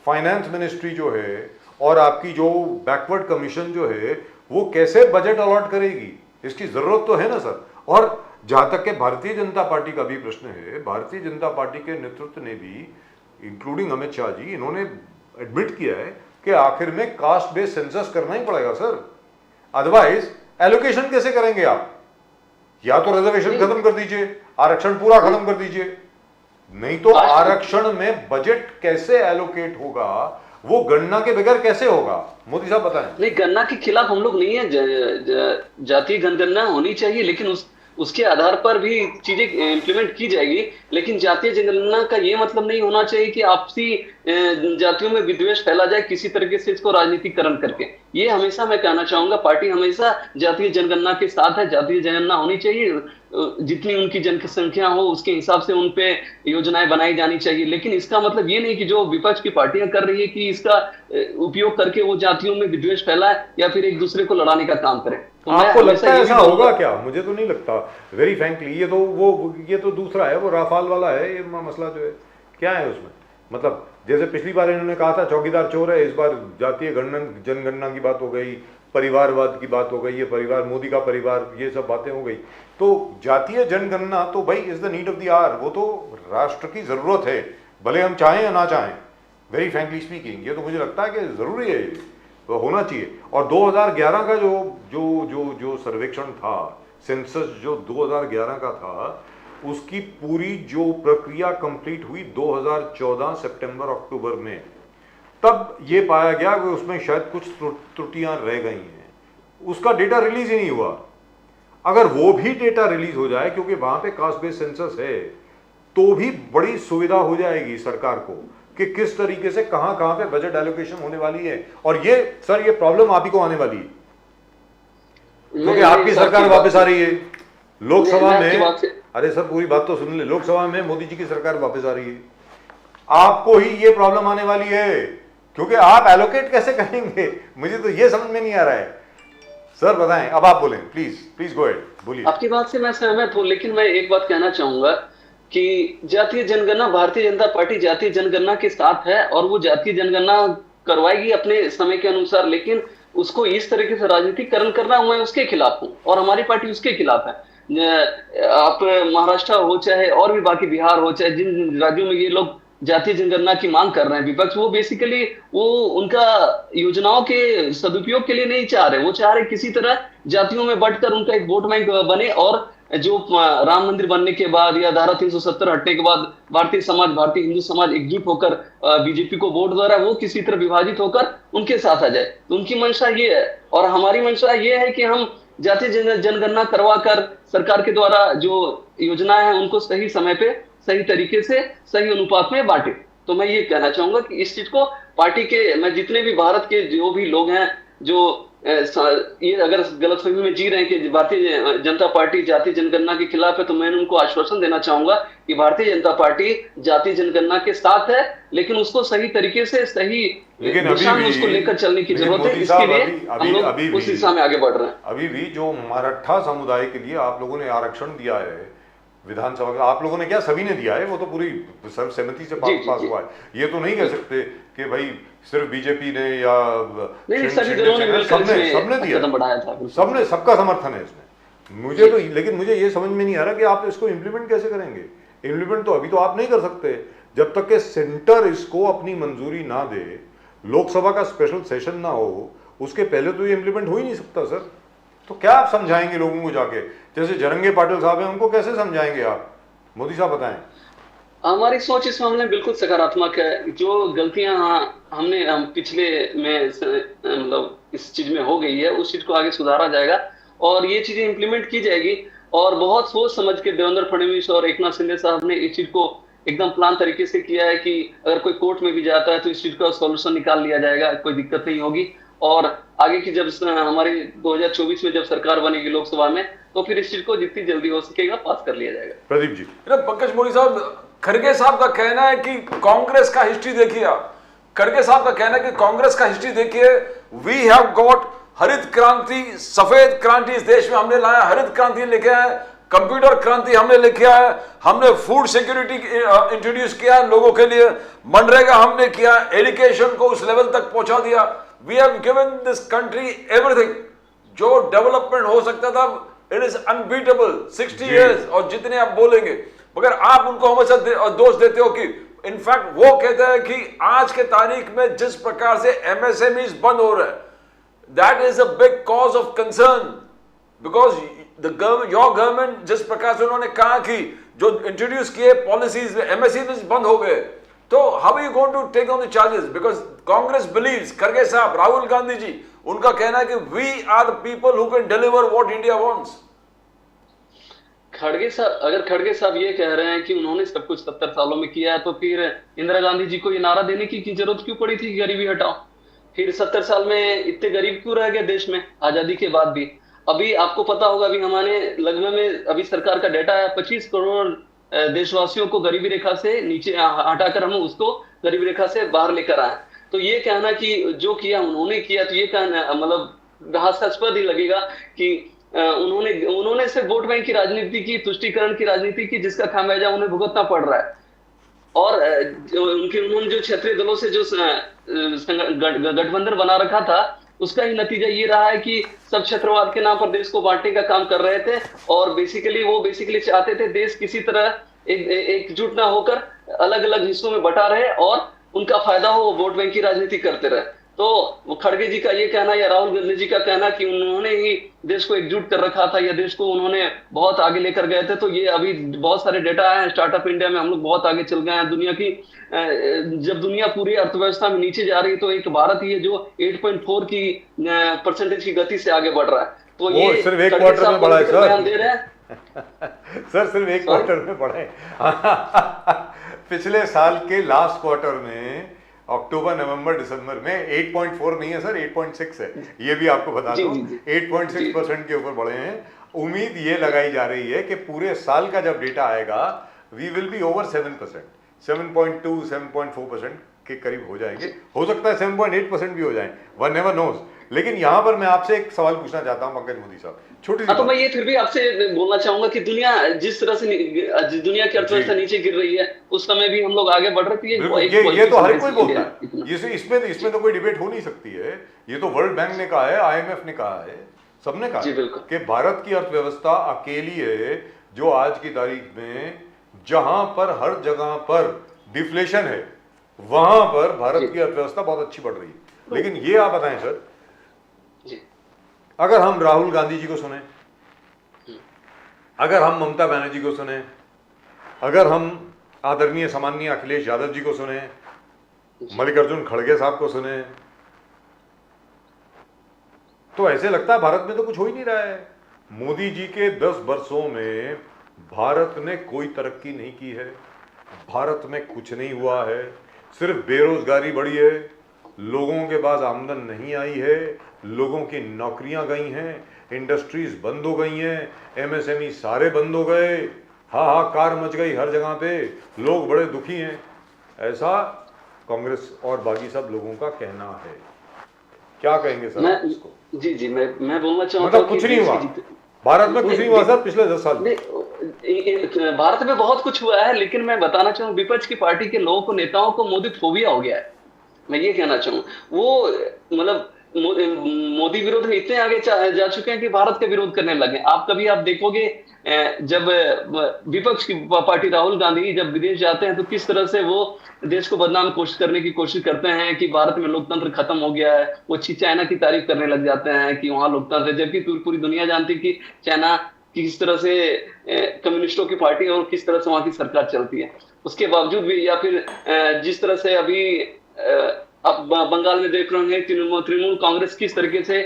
फाइनेंस मिनिस्ट्री जो है और आपकी जो बैकवर्ड कमीशन जो है वो कैसे बजट अलॉट करेगी, इसकी जरूरत तो है ना सर। और जहां तक के भारतीय जनता पार्टी का भी प्रश्न है, भारतीय जनता पार्टी के नेतृत्व ने भी, इंक्लूडिंग अमित शाह जी, इन्होंने एडमिट किया है कि आखिर में कास्ट बेस्ड सेंसस करना ही पड़ेगा सर, अदरवाइज एलोकेशन कैसे करेंगे आप? या तो रिजर्वेशन खत्म कर दीजिए, आरक्षण पूरा खत्म कर दीजिए, नहीं तो आरक्षण में बजट कैसे एलोकेट होगा, वो गणना के बगैर कैसे होगा? मोदी साहब बताएं। नहीं, गणना के खिलाफ हम लोग नहीं है, जातीय जनगणना होनी चाहिए, लेकिन उसके आधार पर भी चीजें इंप्लीमेंट की जाएगी। लेकिन जातीय जनगणना का ये मतलब नहीं होना चाहिए कि आपसी जातियों में विद्वेष फैला जाए किसी तरीके से इसको राजनीतिकरण करके। ये हमेशा मैं कहना चाहूंगा, पार्टी हमेशा जातीय जनगणना के साथ है। जातीय जनगणना होनी चाहिए, जितनी उनकी जनसंख्या हो उसके हिसाब से उनपे योजनाएं बनाई जानी चाहिए। लेकिन इसका मतलब ये नहीं कि जो विपक्ष की पार्टियां कर रही है कि इसका उपयोग करके वो जातियों में विद्वेष फैलाए या फिर एक दूसरे को लड़ाने का काम करे। तो आपको लगता है ऐसा होगा? होगा क्या? मुझे तो नहीं लगता, वेरी फ्रैंकली। ये तो दूसरा है, वो राफाल वाला है ये मसला जो है। क्या है उसमें? मतलब जैसे पिछली बार इन्होंने कहा था चौकीदार चोर है, इस बार जातीय जनगणना की बात हो गई, परिवारवाद की बात हो गई, ये परिवार, मोदी का परिवार, ये सब बातें हो गई। तो जातीय जनगणना तो भाई is the need of the hour, वो तो राष्ट्र की जरूरत है, भले हम चाहें या ना चाहें। वेरी फ्रैंकली स्पीकिंग, ये तो मुझे लगता है कि जरूरी है, तो होना चाहिए। और 2011 का जो सर्वेक्षण था, सेंसस जो 2011 का था, उसकी पूरी जो प्रक्रिया कंप्लीट हुई 2014 सितंबर अक्टूबर में, तब ये पाया गया कि उसमें शायद कुछ त्रुटियां रह गई हैं। उसका डेटा रिलीज ही नहीं हुआ। अगर वो भी डेटा रिलीज हो जाए, क्योंकि वहां पे कास्ट बेस्ड सेंसस है, तो भी बड़ी सुविधा हो जाएगी सरकार को कि किस तरीके से कहां कहां पे बजट एलोकेशन होने वाली है। और ये सर, ये प्रॉब्लम आप ही को आने वाली है, क्योंकि आपकी सरकार वापस आ रही है लोकसभा में। अरे सर, पूरी बात तो सुन ले। लोकसभा में मोदी जी की सरकार वापस आ रही है, आपको ही ये प्रॉब्लम आने वाली है, क्योंकि आप एलोकेट कैसे करेंगे? मुझे तो ये समझ में नहीं आ रहा है। सर बताएं, अब आप बोलें, प्लीज गो अहेड, बोलिए। आपकी बात से मैं सहमत हूं, लेकिन मैं एक बात कहना चाहूंगा कि जातीय जनगणना, भारतीय जनता पार्टी जातीय जनगणना के साथ है और वो जातीय जनगणना करवाएगी अपने समय के अनुसार। लेकिन उसको इस तरीके से राजनीतिकरण करना, मैं उसके खिलाफ हूं और हमारी पार्टी उसके खिलाफ है। आप महाराष्ट्र हो चाहे और भी बाकी बिहार हो, चाहे जिन राज्यों में ये लोग जातीय जनगणना की मांग कर रहे हैं विपक्ष, वो बेसिकली वो उनका योजनाओं के सदुपयोग के लिए नहीं चाह रहे। वो चाह रहे किसी तरह जातियों में बांटकर उनका एक वोट बैंक बने, और जो राम मंदिर बनने के बाद या धारा 370 हटने के बाद भारतीय हिंदू समाज एकजुट होकर बीजेपी को वोट दे रहा है, वो किसी तरह विभाजित होकर उनके साथ आ जाए। तो उनकी मंशा ये है, और हमारी मंशा ये है कि हम जातीय जनगणना करवा कर सरकार के द्वारा जो योजनाएं हैं उनको सही समय पे, सही तरीके से, सही अनुपात में बांटे। तो मैं ये कहना चाहूंगा कि इस चीज को पार्टी के, मैं जितने भी भारत के जो भी लोग हैं जो ये अगर गलतफहमी में जी रहे हैं कि भारतीय जनता पार्टी जातीय जनगणना के खिलाफ है, तो मैं उनको आश्वासन देना चाहूंगा कि भारतीय जनता पार्टी जातीय जनगणना के साथ है, लेकिन उसको सही तरीके से, सही दिशा में उसको लेकर चलने की जरूरत है। इसके लिए हम लोग उस दिशा में आगे बढ़ रहे हैं। अभी भी जो मराठा समुदाय के लिए आप लोगों ने आरक्षण दिया है विधानसभा का, आप लोगों ने क्या, सभी ने दिया है, वो तो पूरी सर्वसम्मति से पास हुआ है। ये तो नहीं कह सकते कि भाई सिर्फ बीजेपी ने या सभी दलों ने मिलकर सबने दिया, कदम बढ़ाया था, सबने, सबका समर्थन है इसमें। मुझे तो, लेकिन मुझे ये समझ में नहीं आ रहा कि आप इसको इम्प्लीमेंट कैसे करेंगे। इम्प्लीमेंट तो अभी तो आप नहीं कर सकते जब तक कि सेंटर इसको अपनी मंजूरी ना दे, लोकसभा का स्पेशल सेशन ना हो, उसके पहले तो ये इम्प्लीमेंट हो ही नहीं सकता सर। तो क्या आप समझाएंगे लोगों को जाके? जैसे जरंगे पाटिल साहब हैं, उनको कैसे समझाएंगे आप? मोदी साहब बताएं। हमारी सोच इस मामले में बिल्कुल सकारात्मक है। जो गलतियां हम पिछले में मतलब इस चीज में हो गई है, उस चीज को आगे सुधारा जाएगा और ये चीजें इंप्लीमेंट की जाएगी। और बहुत सोच समझ के देवेंद्र फडणवीस और एकनाथ शिंदे साहब ने इस चीज को एकदम प्लान तरीके से किया है कि अगर कोई कोर्ट में भी जाता है तो इस चीज का सॉल्यूशन निकाल लिया जाएगा, कोई दिक्कत नहीं होगी। और आगे की जब हमारी 2024 में जब सरकार बनेगी लोकसभा में, तो फिर इस चीज को जितनी जल्दी हो सकेगा पास कर लिया जाएगा। प्रदीप जी। पंकज मोदी साहब, खड़गे साहब का कहना है कि कांग्रेस का हिस्ट्री देखिए आप। खड़गे साहब का कहना है कि कांग्रेस का हिस्ट्री देखिए, वी हैव गॉट हरित क्रांति, सफेद क्रांति इस देश में हमने लाया, हरित क्रांति लेके आए, कंप्यूटर क्रांति हमने लेके आए, हमने फूड सिक्योरिटी इंट्रोड्यूस किया लोगों के लिए, मनरेगा हमने किया, एजुकेशन को उस लेवल तक पहुंचा दिया। We have given this country everything. जो डेवलपमेंट हो सकता था, इट इज अनबीटेबल 60 इयर्स। और जितने आप बोलेंगे, मगर आप उनको हमेशा दोष देते हो कि इनफैक्ट वो कहते हैं कि आज के तारीख में जिस प्रकार से एमएसएमईज बंद हो रहे हैं, that is a big cause of concern, because your government जिस प्रकार से उन्होंने कहा कि जो इंट्रोड्यूस किए पॉलिसीज में एमएसएमईज बंद हो गए, तो how are you going to take on the charges? Because Congress believes, खड़गे साहब, राहुल गांधी जी, उनका कहना है कि we are the people who can deliver what India wants. खड़गे साहब ये कह रहे हैं कि उन्होंने सब कुछ 70 सालों में किया है, तो फिर इंदिरा गांधी जी को ये नारा देने की जरूरत क्यों पड़ी थी कि गरीबी हटाओ? फिर 70 साल में इतने गरीब क्यों रह गए देश में आजादी के बाद भी? अभी आपको पता होगा, अभी हमारे लगभग में अभी सरकार का डेटा है 25 करोड़ देशवासियों को गरीबी रेखा से नीचे हटाकर हम उसको गरीबी रेखा से बाहर लेकर आए। तो ये कहना कि जो किया उन्होंने किया, तो ये कहना मतलब हास्यास्पद ही लगेगा कि उन्होंने सिर्फ वोट बैंक की राजनीति की, तुष्टीकरण की राजनीति की, जिसका खामियाजा उन्हें भुगतना पड़ रहा है। और उन्होंने जो क्षेत्रीय दलों से जो गठबंधन बना रखा था, उसका ही नतीजा ये रहा है कि सब क्षेत्रवाद के नाम पर देश को बांटने का काम कर रहे थे, और बेसिकली चाहते थे देश किसी तरह एकजुट ना होकर अलग अलग हिस्सों में बटा रहे और उनका फायदा हो, वो वोट बैंक की राजनीति करते रहे। तो खड़गे जी का ये कहना या राहुल गांधी जी का कहना कि उन्होंने ही देश को एकजुट कर रखा था या देश को उन्होंने बहुत आगे लेकर गए थे, तो ये अभी बहुत सारे डेटा आए हैं। स्टार्टअप इंडिया में हम लोग बहुत आगे चल गए हैं दुनिया की। जब दुनिया पूरी अर्थव्यवस्था में नीचे जा रही है, तो एक भारत ही है जो 8.4 की परसेंटेज की गति से आगे बढ़ रहा है। तो ये सिर्फ एक क्वार्टर में बढ़ा है सर। बयान दे रहे हैं सर सिर्फ एक क्वार्टर में बढ़े। पिछले साल के लास्ट क्वार्टर में अक्टूबर नवंबर दिसंबर में 8.4 नहीं है सर, 8.6 है। ये भी आपको बता दूं, 8.6% के ऊपर बढ़े हैं। उम्मीद ये लगाई जा रही है कि पूरे साल का जब डेटा आएगा, वी विल बी ओवर 7%, 7.2, 7.4% के करीब हो जाएंगे। हो सकता है 7.8% भी हो जाए, वन नेवर नोज। लेकिन यहाँ पर मैं आपसे एक सवाल पूछना चाहता हूँ पंकज मोदी साहब, छोटी सी तो मैं ये फिर भी आपसे बोलना चाहूंगा कि दुनिया जिस तरह से दुनिया की अर्थव्यवस्था नीचे गिर रही है, उस समय भी हम लोग आगे बढ़ रहे थे। ये तो हर कोई बोलता है, इसमें तो कोई डिबेट हो नहीं सकती है। ये तो वर्ल्ड बैंक ने कहा है, IMF ने कहा है, सबने कहा है कि भारत की अर्थव्यवस्था अकेली है जो आज की तारीख में जहां पर हर जगह पर डिफ्लेशन है, वहां पर भारत की अर्थव्यवस्था बहुत अच्छी बढ़ रही है। लेकिन ये आप बताएं सर, अगर हम राहुल गांधी जी को सुने, अगर हम ममता बनर्जी को सुने, अगर हम आदरणीय सम्माननीय अखिलेश यादव जी को सुने, मल्लिकार्जुन खड़गे साहब को सुने, तो ऐसे लगता है भारत में तो कुछ हो ही नहीं रहा है। मोदी जी के 10 वर्षों में भारत ने कोई तरक्की नहीं की है, भारत में कुछ नहीं हुआ है, सिर्फ बेरोजगारी बढ़ी है, लोगों के पास आमदन नहीं आई है, लोगों की नौकरियां गई हैं, इंडस्ट्रीज बंद हो गई हैं, MSME सारे बंद हो गए, हाहाकार मच गई हर जगह पे, लोग बड़े दुखी हैं। ऐसा कांग्रेस और बाकी सब लोगों का कहना है। क्या कहेंगे सर इसको? जी मैं बोलना चाहूंगा, मतलब कुछ नहीं हुआ भारत में, कुछ नहीं हुआ सर पिछले 10 साल में। भारत में बहुत कुछ हुआ है, लेकिन मैं बताना चाहूँ विपक्ष की पार्टी के लोगों को, नेताओं को मोदी फोबिया हो गया है। मैं ये कहना चाहूँ, वो मतलब मोदी विरोध में इतने आगे जा चुके हैं कि भारत का विरोध करने लगे। आप देखोगे जब विपक्ष की पार्टी राहुल गांधी जब विदेश जाते हैं, तो किस तरह से वो देश को बदनाम करने की कोशिश करते हैं कि भारत में लोकतंत्र खत्म हो गया है। वो चाइना की तारीफ करने लग जाते हैं कि वहां लोकतंत्र है, जबकि पूरी दुनिया जानती है कि चाइना किस तरह से कम्युनिस्टों की पार्टी और किस तरह से वहां की सरकार चलती है। उसके बावजूद भी, या फिर जिस तरह से अभी अब बंगाल में देख रहे हैं तृणमूल कांग्रेस किस तरीके से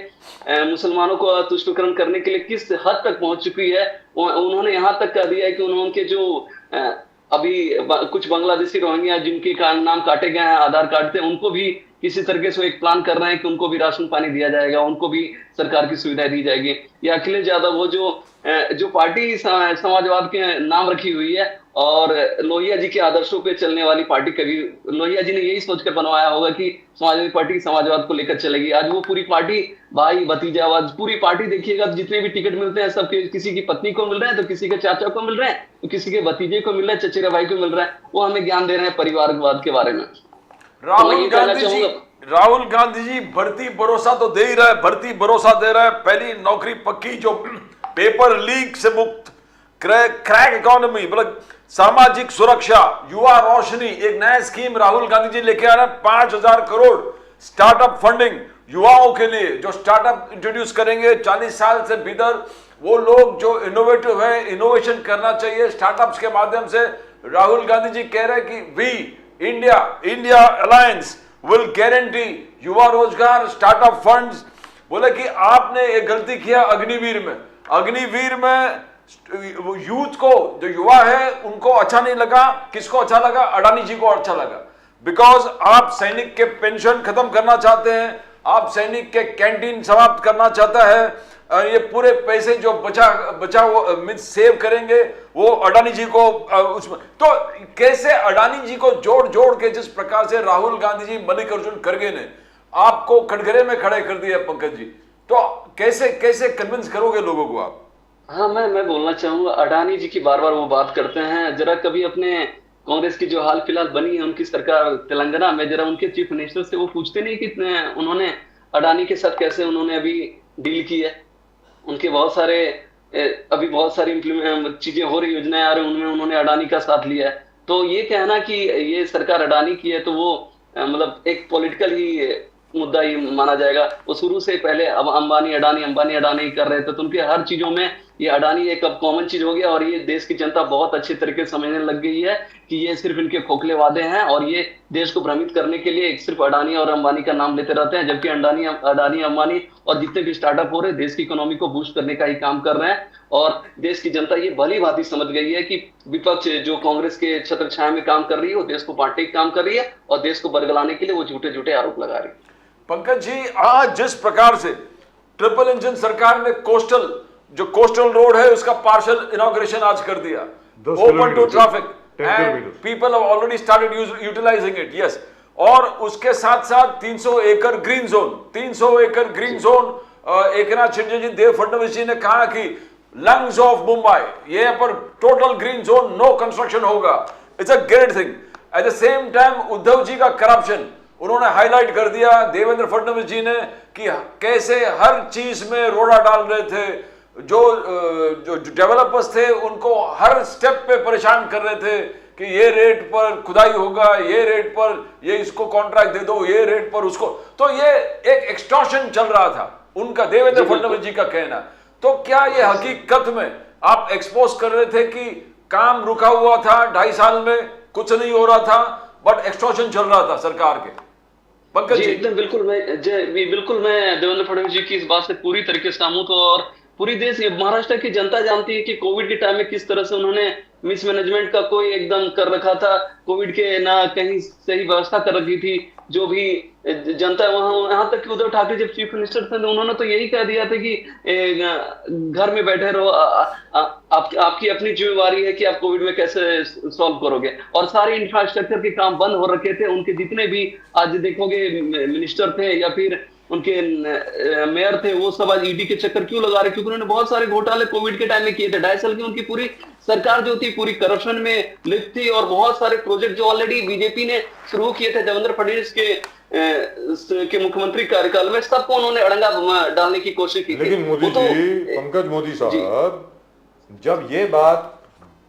मुसलमानों को तुष्टीकरण करने के लिए किस हद तक पहुंच चुकी है। उन्होंने यहाँ तक कह दिया है कि उनके जो अभी कुछ बांग्लादेशी रोहिंग्या जिनके नाम काटे गए हैं आधार कार्ड से, उनको भी किसी तरीके से एक प्लान कर रहे हैं कि उनको भी राशन पानी दिया जाएगा, उनको भी सरकार की सुविधाएं दी जाएगी। या अखिलेश यादव, वो जो पार्टी समाजवाद के नाम रखी हुई है और लोहिया जी के आदर्शों पे चलने वाली पार्टी, कभी लोहिया जी ने यही सोचकर बनवाया होगा कि समाजवादी पार्टी समाजवाद को लेकर चलेगी। आज वो पूरी पार्टी भाई भतीजावाद, पूरी पार्टी देखिएगा, जितने भी टिकट मिलते हैं सब किसी की पत्नी को मिल रहे हैं, तो किसी के चाचा को मिल रहे हैं, तो किसी के भतीजे को मिल रहा है, चचेरे भाई को मिल रहा है। वो हमें ज्ञान दे रहे हैं परिवारवाद के बारे में। राहुल गांधी जी भर्ती भरोसा तो दे ही रहा है, भर्ती भरोसा दे रहा है, पहली नौकरी पक्की, जो पेपर लीक से मुक्त, क्रैक इकोनॉमी, मतलब सामाजिक सुरक्षा, युवा रोशनी, एक नया स्कीम राहुल गांधी जी लेके आ रहे हैं। 5,000 करोड़ स्टार्टअप फंडिंग युवाओं के लिए, जो स्टार्टअप इंट्रोड्यूस करेंगे 40 साल से भीतर, वो लोग जो इनोवेटिव है, इनोवेशन करना चाहिए स्टार्टअप्स के माध्यम से। राहुल गांधी जी कह रहे हैं कि we India alliance will guarantee युवा रोजगार, स्टार्टअप फंड्स। बोले कि आपने एक गलती किया अग्निवीर में यूथ को, जो युवा है उनको अच्छा नहीं लगा। किसको अच्छा लगा? अडानी जी को अच्छा लगा। बिकॉज आप सैनिक के पेंशन खत्म करना चाहते हैं, आप सैनिक के कैंटीन समाप्त करना चाहता है, ये पूरे पैसे जो बचा मीन सेव करेंगे वो अडानी जी को उसमें। तो कैसे अडानी जी को जोड़ जोड़ के जिस प्रकार से राहुल गांधी जी, मल्लिकार्जुन खड़गे ने आपको कटघरे में खड़े कर दिया पंकज जी, तो कैसे कैसे कन्विंस करोगे लोगों को आप? हाँ, मैं बोलना चाहूंगा, अडानी जी की बार बार वो बात करते हैं, जरा कभी अपने कांग्रेस की जो हाल फिलहाल बनी है उनकी सरकार तेलंगाना में, जरा उनके चीफ मिनिस्टर से वो पूछते नहीं कि उन्होंने अडानी के साथ कैसे उन्होंने अभी डील की है। उनके बहुत सारे अभी बहुत सारी चीजें हो रही, योजनाएं आ रही, उनमें उन्होंने अडानी का साथ लिया है। तो ये कहना कि ये सरकार अडानी की है तो वो मतलब एक पॉलिटिकल ही मुद्दा ही माना जाएगा। वो शुरू से पहले अब अंबानी अडानी कर रहे थे, तो उनके हर चीजों में ये अडानी एक अब कॉमन चीज हो गया। और ये देश की जनता बहुत अच्छे तरीके से समझने लग गई है कि ये सिर्फ इनके खोखले वादे हैं और ये देश को भ्रमित करने के लिए सिर्फ अडानी और अंबानी का नाम लेते रहते हैं, जबकि अडानी अंबानी और जितने भी स्टार्टअप हो रहे हैं देश की इकोनॉमी को बूस्ट करने का ही काम कर रहे हैं। और देश की जनता ये भली भांति समझ गई है कि विपक्ष जो कांग्रेस के छत्र छाया में काम कर रही है वो देश को बांटने का काम कर रही है और देश को बरगलाने के लिए वो झूठे झूठे आरोप लगा रही है। पंकज जी, आज जिस प्रकार से ट्रिपल इंजन सरकार ने कोस्टल रोड है उसका पार्शियल इनॉग्रेशन आज कर दिया, open to traffic, and people have already started utilising it, yes. और उसके साथ साथ 300 एकड़ ग्रीन जोन एकनाथ शिंदे जी, देव फडणवीस जी ने कहा कि लंग्स ऑफ मुंबई, ये पर total green zone, no construction होगा। It's a great thing. At the same time Uddhav ji का करप्शन उन्होंने हाईलाइट कर दिया, देवेंद्र फडणवीस जी ने, कि कैसे हर चीज में रोड़ा डाल रहे थे, जो डेवलपर्स थे उनको हर स्टेप पे परेशान कर रहे थे कि ये रेट पर खुदाई होगा, ये रेट पर ये इसको कॉन्ट्रैक्ट दे दो, ये रेट पर उसको। तो ये एक एक्सटॉर्शन चल रहा था उनका, देवेंद्र फडणवीस जी का कहना। तो क्या ये हकीकत में आप एक्सपोज कर रहे थे कि काम रुका हुआ था 2.5 साल में, कुछ नहीं हो रहा था, बट एक्सटॉर्शन चल रहा था सरकार के? पंकज जी, एकदम बिल्कुल मैं देवेंद्र फडणवीस जी की इस बात से पूरी तरीके से सहमत हूं। और पूरी देश, महाराष्ट्र की जनता जानती है कि कोविड के टाइम में किस तरह से उन्होंने मिसमैनेजमेंट का कोई एकदम कर रखा था, कोविड के ना कहीं सही व्यवस्था कर रखी थी। जो भी जनता वहां, यहाँ तक कि उद्धव ठाकरे जब चीफ मिनिस्टर थे तो उन्होंने तो यही कह दिया था कि घर में बैठे रहो, आपकी अपनी जिम्मेवारी है कि आप कोविड में कैसे सॉल्व करोगे। और सारे इंफ्रास्ट्रक्चर के काम बंद हो रखे थे, उनके जितने भी आज देखोगे मिनिस्टर थे या फिर उनके मेयर थे, वो सब आज ईडी के चक्कर क्यों लगा रहे? क्योंकि उन्होंने बहुत सारे घोटाले कोविड के टाइम में किए थे। 2.5 साल की उनकी पूरी सरकार जो थी पूरी करप्शन में लिप्त थी और बहुत सारे प्रोजेक्ट जो ऑलरेडी बीजेपी ने शुरू किए थे देवेंद्र फडणवीस के मुख्यमंत्री कार्यकाल में, सबको उन्होंने अड़ंगा डालने की कोशिश की। लेकिन मोदी जी, पंकज मोदी साहब, जब ये बात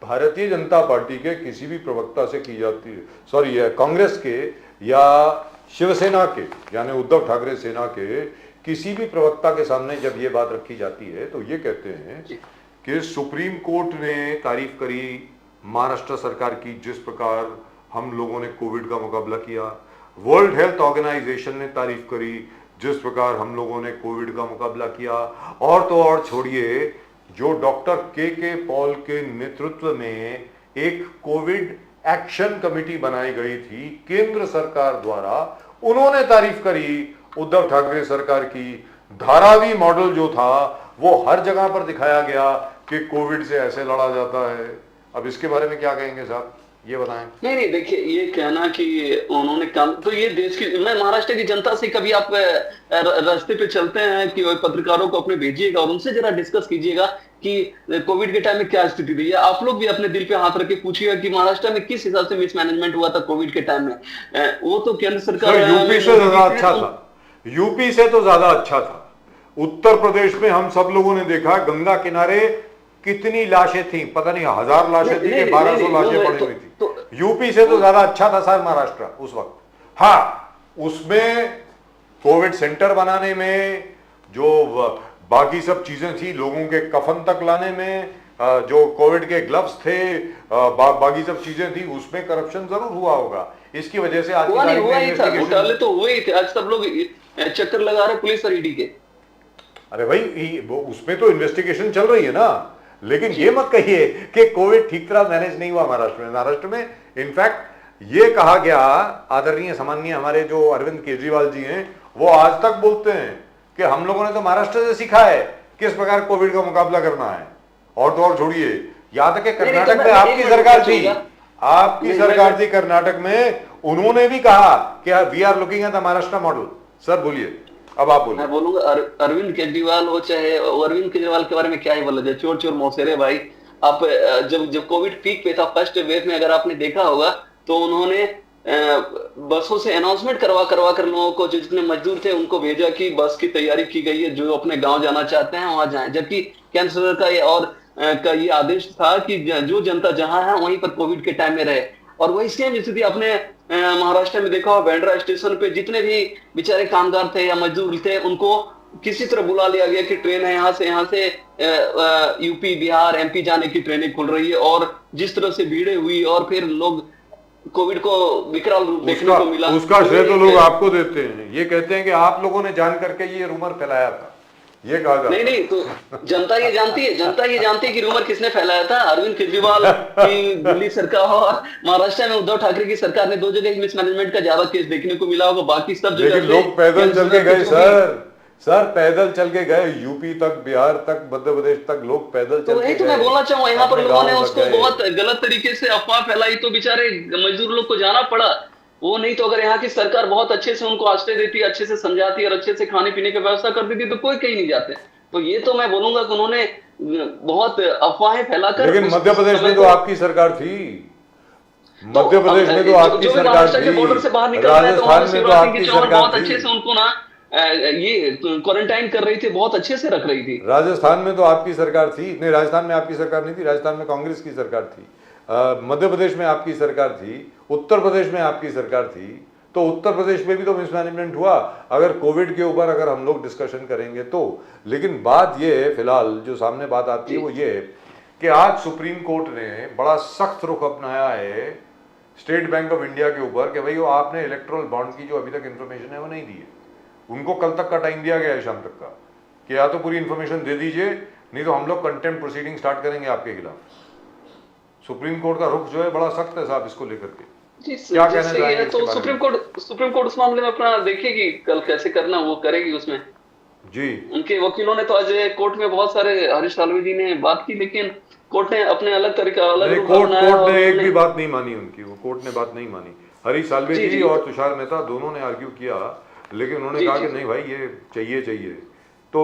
भारतीय जनता पार्टी के किसी भी प्रवक्ता से की जाती है, सॉरी कांग्रेस के या शिवसेना के यानी उद्धव ठाकरे सेना के किसी भी प्रवक्ता के सामने जब ये बात रखी जाती है तो ये कहते हैं कि सुप्रीम कोर्ट ने तारीफ करी महाराष्ट्र सरकार की, जिस प्रकार हम लोगों ने कोविड का मुकाबला किया। वर्ल्ड हेल्थ ऑर्गेनाइजेशन ने तारीफ करी, जिस प्रकार हम लोगों ने कोविड का मुकाबला किया। और तो और छोड़िए, जो डॉक्टर के पॉल के नेतृत्व में एक कोविड एक्शन कमेटी बनाई गई थी केंद्र सरकार द्वारा, उन्होंने तारीफ करी उद्धव ठाकरे सरकार की। धारावी मॉडल जो था वो हर जगह पर दिखाया गया कि कोविड से ऐसे लड़ा जाता है। अब इसके बारे में क्या कहेंगे साहब, ये बताएं। नहीं, देखिए, ये कहना कि उन्होंने काम, तो ये देश की, मैं महाराष्ट्र की जनता से, कभी आप रास्ते पे चलते हैं कि पत्रकारों को अपने भेजिएगा और उनसे जरा डिस्कस कीजिएगा कि कोविड के टाइम में क्या स्थिति थी। आप लोग भी अपने दिल पे हाथ रख के पूछिएगा कि महाराष्ट्र में किस हिसाब से मिसमैनेजमेंट हुआ था कोविड के टाइम में। वो तो केंद्र सरकार यूपी से ज्यादा अच्छा था, यूपी से तो ज्यादा अच्छा था। उत्तर प्रदेश में हम सब लोगों ने देखा गंगा किनारे कितनी लाशें थी, पता नहीं 1000 लाशें थी कि 1200 लाशें पड़ी हुई थी। यूपी से तो ज्यादा अच्छा था सर महाराष्ट्र उस वक्त। हाँ, उसमें कोविड सेंटर बनाने में, जो बाकी सब चीजें थी, लोगों के कफन तक लाने में, जो कोविड के ग्लव्स थे, बाकी सब चीजें थी, उसमें करप्शन जरूर हुआ होगा। इसकी वजह से आज घोटाले तो हुए थे। आज सब लोग चक्कर लगा रहे पुलिस और ईडी के। अरे भाई, उसमें तो इन्वेस्टिगेशन चल रही है ना। लेकिन ये मत कहिए कि कोविड ठीक तरह मैनेज नहीं हुआ महाराष्ट्र में। महाराष्ट्र में इनफैक्ट ये कहा गया, आदरणीय सम्माननीय हमारे जो अरविंद केजरीवाल जी हैं, वो आज तक बोलते हैं कि हम लोगों ने तो महाराष्ट्र से सीखा है किस प्रकार कोविड का मुकाबला करना है। और तो और छोड़िए, यहां तक कि कर्नाटक में आपकी सरकार थी, आपकी सरकार थी कर्नाटक में, उन्होंने भी कहा कि we are looking at the Maharashtra model. Sir बोलिए, अब आप बोलिए। मैं बोलूंगा अरविंद केजरीवाल हो चाहे, अरविंद केजरीवाल के बारे में क्या ही बोला जाए, चोर चोर मौसेरे भाई। आप जब कोविड पीक पे था फर्स्ट वेव में, अगर आपने देखा होगा तो उन्होंने बसों से अनाउंसमेंट करवा कर लोगों को, जितने मजदूर थे उनको भेजा कि बस की तैयारी की गई है, जो अपने गांव जाना चाहते हैं वहां जाएं। जबकि केंद्र सरकार का ये आदेश था कि जो जनता जहां है वहीं पर कोविड के टाइम में रहे। और वही सेम स्थिति अपने महाराष्ट्र में देखा हो, बांद्रा स्टेशन पे जितने भी बेचारे कामगार थे या मजदूर थे, उनको किसी तरह बुला लिया गया कि ट्रेन है यहाँ से यूपी बिहार एमपी जाने की ट्रेनें खुल रही है। और जिस तरह से भीड़ें हुई और फिर लोग कोविड को विकराल रूप देखने को मिला, उसका श्रेय तो लोग आपको देते हैं। ये कहते हैं कि आप लोगों ने जान करके ये रूमर फैलाया था, ये कहा जाता है। नहीं, तो जनता ये जानती है कि रूमर किसने फैलाया था। अरविंद केजरीवाल की दिल्ली सरकार और महाराष्ट्र में उद्धव ठाकरे की सरकार ने दो जगह मिसमैनेजमेंट का ज्यादा केस देखने को मिला होगा, बाकी सब जगह लेकिन लोग पैदल चल के गए सर पैदल चल के गए, यूपी तक, बिहार तक, मध्य प्रदेश तक लोग पैदल चल के गए। तो मैं बोलना चाहूंगा, यहाँ पर लोगों ने उसको बहुत गलत तरीके से अफवाह फैलाई, तो बेचारे मजदूर लोग को जाना पड़ा। वो नहीं तो अगर यहाँ की सरकार बहुत अच्छे से उनको आश्रय देती, अच्छे से समझाती और अच्छे से खाने पीने की व्यवस्था कर देती, तो कोई कहीं नहीं जाते। तो ये तो मैं बोलूंगा कि उन्होंने बहुत अफवाहें फैलाकर। लेकिन मध्य प्रदेश में तो आपकी सरकार थी, मध्य प्रदेश में तो आपकी सरकार थी, बॉर्डर से बाहर निकल रहे हैं तो बहुत अच्छे से उनको ना ये क्वारंटाइन कर रही थी, बहुत अच्छे से रख रही थी। राजस्थान में तो आपकी सरकार थी, नहीं राजस्थान में आपकी सरकार नहीं थी, राजस्थान में कांग्रेस की सरकार थी। मध्य प्रदेश में आपकी सरकार थी, उत्तर प्रदेश में आपकी सरकार थी, तो उत्तर प्रदेश में भी तो मिसमैनेजमेंट हुआ। अगर कोविड के ऊपर अगर हम लोग डिस्कशन करेंगे तो, लेकिन बात ये है, फिलहाल जो सामने बात आती है वो ये है कि आज सुप्रीम कोर्ट ने बड़ा सख्त रुख अपनाया है स्टेट बैंक ऑफ इंडिया के ऊपर कि भाई वो आपने इलेक्ट्रल बॉन्ड की जो अभी तक इन्फॉर्मेशन है वो नहीं दी है। उनको कल तक का टाइम दिया गया है, शाम तक का, कि या तो पूरी इन्फॉर्मेशन दे दीजिए, नहीं तो हम लोग कंटेम्प्ट प्रोसीडिंग स्टार्ट करेंगे आपके खिलाफ। सुप्रीम कोर्ट का रुख जो है बड़ा सख्त है साहब इसको लेकर के। क्या कहना चाहिए? तो सुप्रीम कोर्ट उस मामले में अपना देखेगी कल कैसे करना, वो करेगी उसमें जी। उनके वकीलों ने तो आज कोर्ट में बहुत सारे, हरीश साल्वे जी ने बात की, लेकिन कोर्ट ने अपने अलग तरीका कोर्ट ने एक भी बात नहीं मानी उनकी, वो कोर्ट ने बात नहीं मानी। हरीश साल्वे जी और तुषार मेहता दोनों ने आर्ग्यू किया, लेकिन उन्होंने कहा कि नहीं भाई ये चाहिए। तो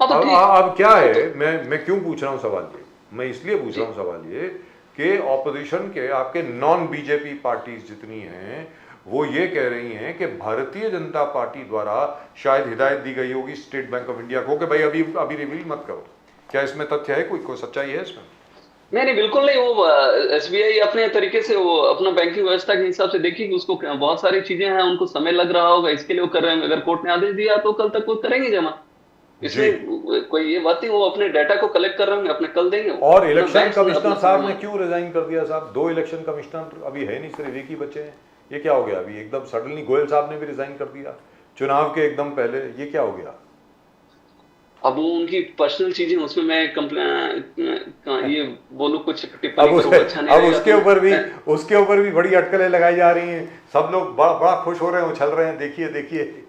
अब क्या है, मैं क्यों पूछ रहा हूँ सवाल ये, मैं इसलिए पूछ रहा हूँ सवाल ये कि ऑपोजिशन के आपके नॉन बीजेपी पार्टीज जितनी हैं वो ये कह रही हैं कि भारतीय जनता पार्टी द्वारा शायद हिदायत दी गई होगी स्टेट बैंक ऑफ इंडिया को कि भाई अभी रिवील मत करो। क्या इसमें तथ्य है, कोई सच्चाई है इसमें? नहीं बिल्कुल नहीं। वो एसबीआई अपने तरीके से वो अपना बैंकिंग व्यवस्था के हिसाब से देखिए, उसको बहुत सारी चीजें हैं, उनको समय लग रहा होगा, इसके लिए वो कर रहे हैं। अगर कोर्ट ने आदेश दिया तो कल तक वो करेंगे जमा, इसमें कोई ये बात नहीं। वो अपने डाटा को कलेक्ट कर रहे हैं, अपने कल देंगे। और इलेक्शन कमिश्नर साहब ने क्यों रिजाइन कर दिया साहब? 2 इलेक्शन कमिश्नर अभी है नहीं, सिर्फ एक ही बचे हैं। ये क्या हो गया अभी एकदम सडनली? गोयल साहब ने भी रिजाइन कर दिया चुनाव के एकदम पहले, ये क्या हो गया? अब वो उनकी पर्सनल चीजें, उसमें मैं ये बोलूं कुछ टिप्पणी करूं अच्छा नहीं। अब उसके ऊपर भी बड़ी अटकलें लगाई जा रही हैं, सब लोग बड़ा खुश हो रहे हैं, उछल रहे हैं, देखिए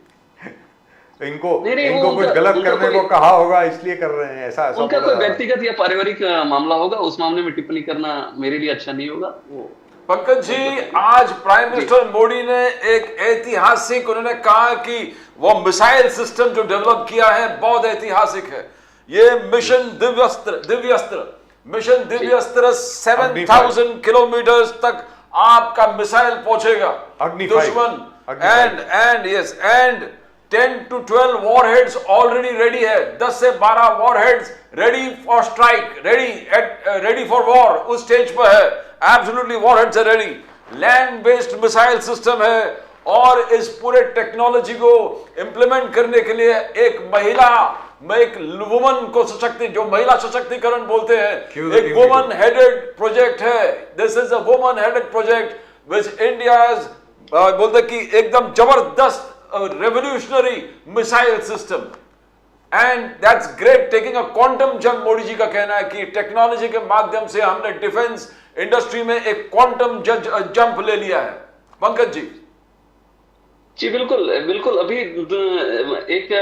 इनको कुछ गलत करने को कहा होगा इसलिए कर रहे हैं, ऐसा उनका कोई व्यक्तिगत या पारिवारिक मामला होगा, उस मामले में टिप्पणी करना मेरे लिए अच्छा नहीं होगा। पंकज जी, आज प्राइम मिनिस्टर मोदी ने एक ऐतिहासिक, उन्होंने कहा कि वो मिसाइल सिस्टम जो डेवलप किया है बहुत ऐतिहासिक है। ये mission Divyastra mission Divyastra 7000 kilometre तक आपका मिसाइल पहुंचेगा दुश्मन, and 10 to 12 warheads already ready है, 10 से 12 warheads ready for strike, ready for war, उस स्टेज पर है। Absolutely warheads are ready, land based missile system है, और इस पूरे टेक्नोलॉजी को इम्प्लीमेंट करने के लिए एक वुमन को जो महिला सशक्तिकरण बोलते हैं, एक वुमन हेडेड प्रोजेक्ट है। This is a woman headed project which India बोलते कि एकदम जबरदस्त revolutionary missile system. And that's great, taking a quantum jump. Modi ji का कहना है कि टेक्नोलॉजी के माध्यम से हमने डिफेंस इंडस्ट्री में एक क्वांटम जंप ले लिया है। पंकज जी। जी बिल्कुल बिल्कुल। अभी एक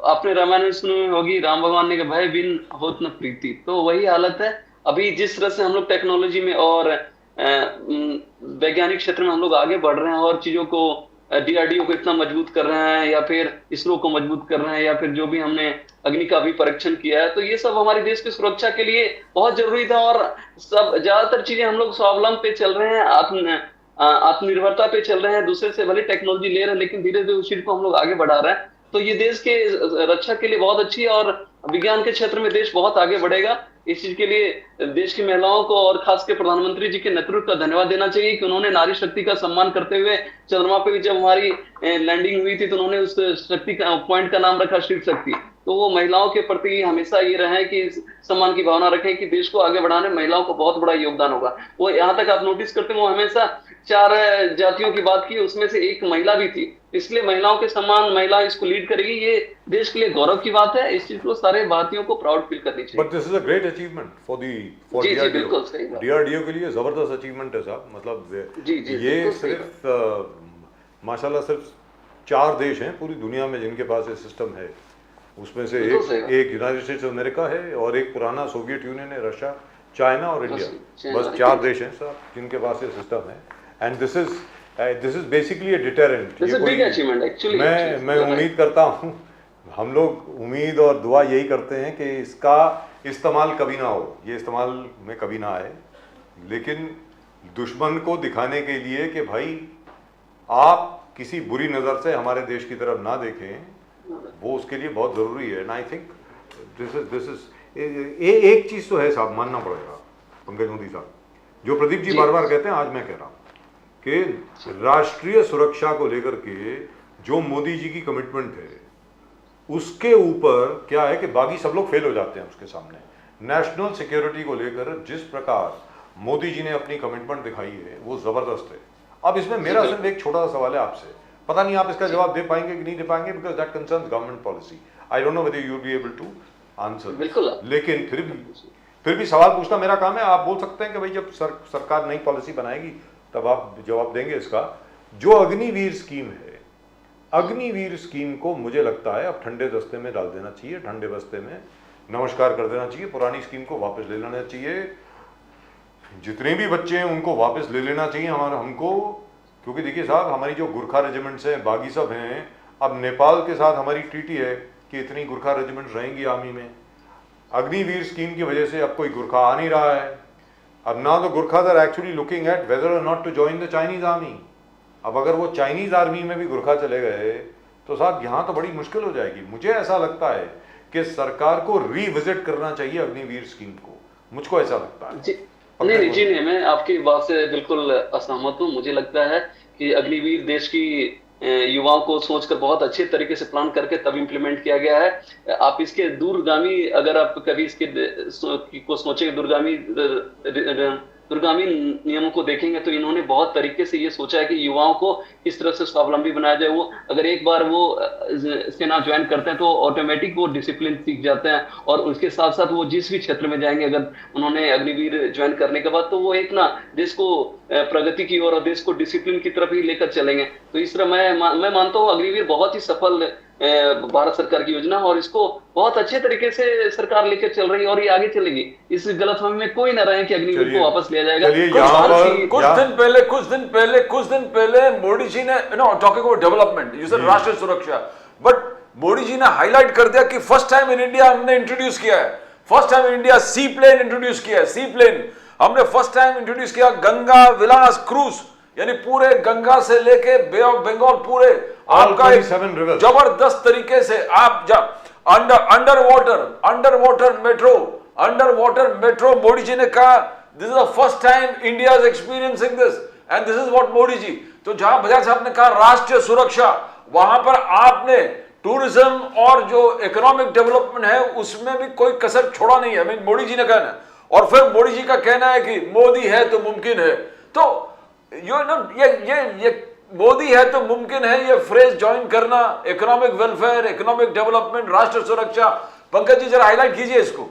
आपने रामायण में सुनी होगी, राम भगवान ने कहा भय बिन होत न प्रीति, तो वही हालत है। अभी जिस तरह से हम लोग टेक्नोलॉजी में और वैज्ञानिक क्षेत्र में हम लोग आगे बढ़ रहे हैं और चीजों को डीआरडीओ को इतना मजबूत कर रहे हैं, या फिर इसरो को मजबूत कर रहे हैं, या फिर जो भी हमने अग्नि का भी परीक्षण किया है, तो ये सब हमारे देश की सुरक्षा के लिए बहुत जरूरी था। और सब ज्यादातर चीजें हम लोग स्वावलंबन पे चल रहे हैं, आत्मनिर्भरता पे चल रहे हैं, दूसरे से भले टेक्नोलॉजी ले रहे हैं, लेकिन धीरे धीरे उस चीज को हम लोग आगे बढ़ा रहे हैं। तो ये देश के रक्षा के लिए बहुत अच्छी है और विज्ञान के क्षेत्र में देश बहुत आगे बढ़ेगा। इस चीज के लिए देश की महिलाओं को और खासकर प्रधानमंत्री जी के नेतृत्व का धन्यवाद देना चाहिए कि उन्होंने नारी शक्ति का सम्मान करते हुए चंद्रमा पे भी जब हमारी लैंडिंग हुई थी तो उन्होंने उस शक्ति का पॉइंट का नाम रखा शिव शक्ति। तो वो महिलाओं के प्रति हमेशा ये रहे कि सम्मान की भावना रखें कि देश को आगे बढ़ाने में महिलाओं को बहुत बड़ा योगदान होगा। वो यहाँ तक आप नोटिस करते हैं, वो हमेशा 4 जातियों की बात की, उसमें से एक महिला भी थी, इसलिए महिलाओं के सम्मान, महिला इसको लीड करेगी, ये देश के लिए गौरव की बात है। इस चीज को सारे भारतीयों को प्राउड फील करनी चाहिए। But this is a great achievement for जी बिल्कुल सही बात। डीआरडीओ के लिए जबरदस्त अचीवमेंट है साहब। मतलब जी ये सिर्फ माशाल्लाह सिर्फ 4 देश हैं पूरी दुनिया में जिनके पास ये सिस्टम है। उसमें से एक यूनाइटेड स्टेट्स ऑफ अमेरिका है और एक पुराना सोवियत यूनियन है, रशिया, चाइना और इंडिया। बस 4 देश हैं साहब जिनके पास ये सिस्टम है। And this is basically a deterrent. मैं उम्मीद करता हूँ, हम लोग उम्मीद और दुआ यही करते हैं कि इसका इस्तेमाल कभी ना हो, ये इस्तेमाल में कभी ना आए, लेकिन दुश्मन को दिखाने के लिए कि भाई आप किसी बुरी नज़र से हमारे देश की तरफ ना देखें, वो उसके लिए बहुत ज़रूरी है। And I think this is एक चीज़ तो है साहब, मानना पड़ेगा पंकज मोदी साहब, जो प्रदीप जी बार बार कहते हैं, आज मैं कह रहा हूँ कि राष्ट्रीय सुरक्षा को लेकर के जो मोदी जी की कमिटमेंट है, उसके ऊपर क्या है कि बाकी सब लोग फेल हो जाते हैं उसके सामने। नेशनल सिक्योरिटी को लेकर जिस प्रकार मोदी जी ने अपनी कमिटमेंट दिखाई है वो ज़बरदस्त है। अब इसमें मेरा सिर्फ एक छोटा सा सवाल है आपसे, पता नहीं आप इसका जवाब दे पाएंगे कि नहीं दे पाएंगे, because that concerns government policy. I don't know whether you will be able to answer, लेकिन फिर भी सवाल पूछना मेरा काम है। आप बोल सकते हैं कि भाई जब सरकार नई पॉलिसी बनाएगी तब आप जवाब देंगे इसका। जो अग्निवीर स्कीम है, अग्निवीर स्कीम को मुझे लगता है अब ठंडे दस्ते में डाल देना चाहिए, ठंडे बस्ते में नमस्कार कर देना चाहिए, पुरानी स्कीम को वापस ले लेना चाहिए। जितने भी बच्चे हैं उनको वापस ले लेना चाहिए हमको, क्योंकि देखिए साहब, हमारी जो गुरखा रेजिमेंट्स हैं, बागी सब हैं, अब नेपाल के साथ हमारी ट्रीटी है कि इतनी गुरखा रेजिमेंट्स रहेंगी आर्मी में। अग्निवीर स्कीम की वजह से अब कोई गुरखा आ नहीं रहा है। अब ना तो Gurkhas are actually looking at whether or not to join the Chinese army. अब अगर वो चाइनीज आर्मी में भी गुरखा चले गए तो साहब यहाँ तो बड़ी मुश्किल हो जाएगी। मुझे ऐसा लगता है कि सरकार को रीविजिट करना चाहिए अग्निवीर स्कीम को, मुझको ऐसा लगता है। नहीं, मैं आपकी बात से बिल्कुल असहमत हूँ। मुझे लगता है कि अग्निवीर देश की युवाओं को सोचकर बहुत अच्छे तरीके से प्लान करके तब इम्प्लीमेंट किया गया है। आप इसके दूरगामी, अगर आप कभी इसके को सोचेंगे दूरगामी नियमों को देखेंगे तो इन्होंने बहुत तरीके से ये सोचा है कि युवाओं को किस तरह से स्वावलंबी बनाया जाए। वो अगर एक बार वो सेना ज्वाइन करते हैं तो ऑटोमेटिक वो डिसिप्लिन सीख जाते हैं, और उसके साथ साथ वो जिस भी क्षेत्र में जाएंगे अगर उन्होंने अग्निवीर ज्वाइन करने के बाद, तो वो एक ना देश को प्रगति की ओर और देश को डिसिप्लिन की तरफ ही लेकर चलेंगे। तो इस तरह मैं मानता हूँ अग्निवीर बहुत ही सफल भारत सरकार की योजना, और इसको बहुत अच्छे तरीके से सरकार लेकर चल रही है और ये आगे चलेगी। इस गलतफहमी में कोई न रहे कि अग्निवीर को वापस लिया जाएगा। कुछ दिन पहले मोदी जी ने talking about development, you said राष्ट्रीय सुरक्षा, बट मोदी जी ने हाईलाइट कर दिया कि फर्स्ट टाइम इन इंडिया हमने इंट्रोड्यूस किया है, first time in India sea plane introduce किया है। सी प्लेन हमने फर्स्ट टाइम इंट्रोड्यूस किया, गंगा विलास क्रूज, यानी पूरे गंगा से लेके बे ऑफ बंगाल पूरे आपका जबरदस्त तरीके से आप under water metro Modi ji ने कहा this is the first time India is experiencing this and this is what Modi ji. तो जहां बजाज साहब ने कहा राष्ट्रीय सुरक्षा, वहां पर आपने टूरिज्म और जो इकोनॉमिक डेवलपमेंट है उसमें भी कोई कसर छोड़ा नहीं है। मोदी जी ने कहना, और फिर मोदी जी का कहना है कि मोदी है तो मुमकिन है। तो ये मोदी है तो मुमकिन है ये फ्रेज ज्वाइन करना, इकोनॉमिक वेलफेयर, इकोनॉमिक डेवलपमेंट, राष्ट्र सुरक्षा। पंकज जी जरा हाईलाइट कीजिए इसको।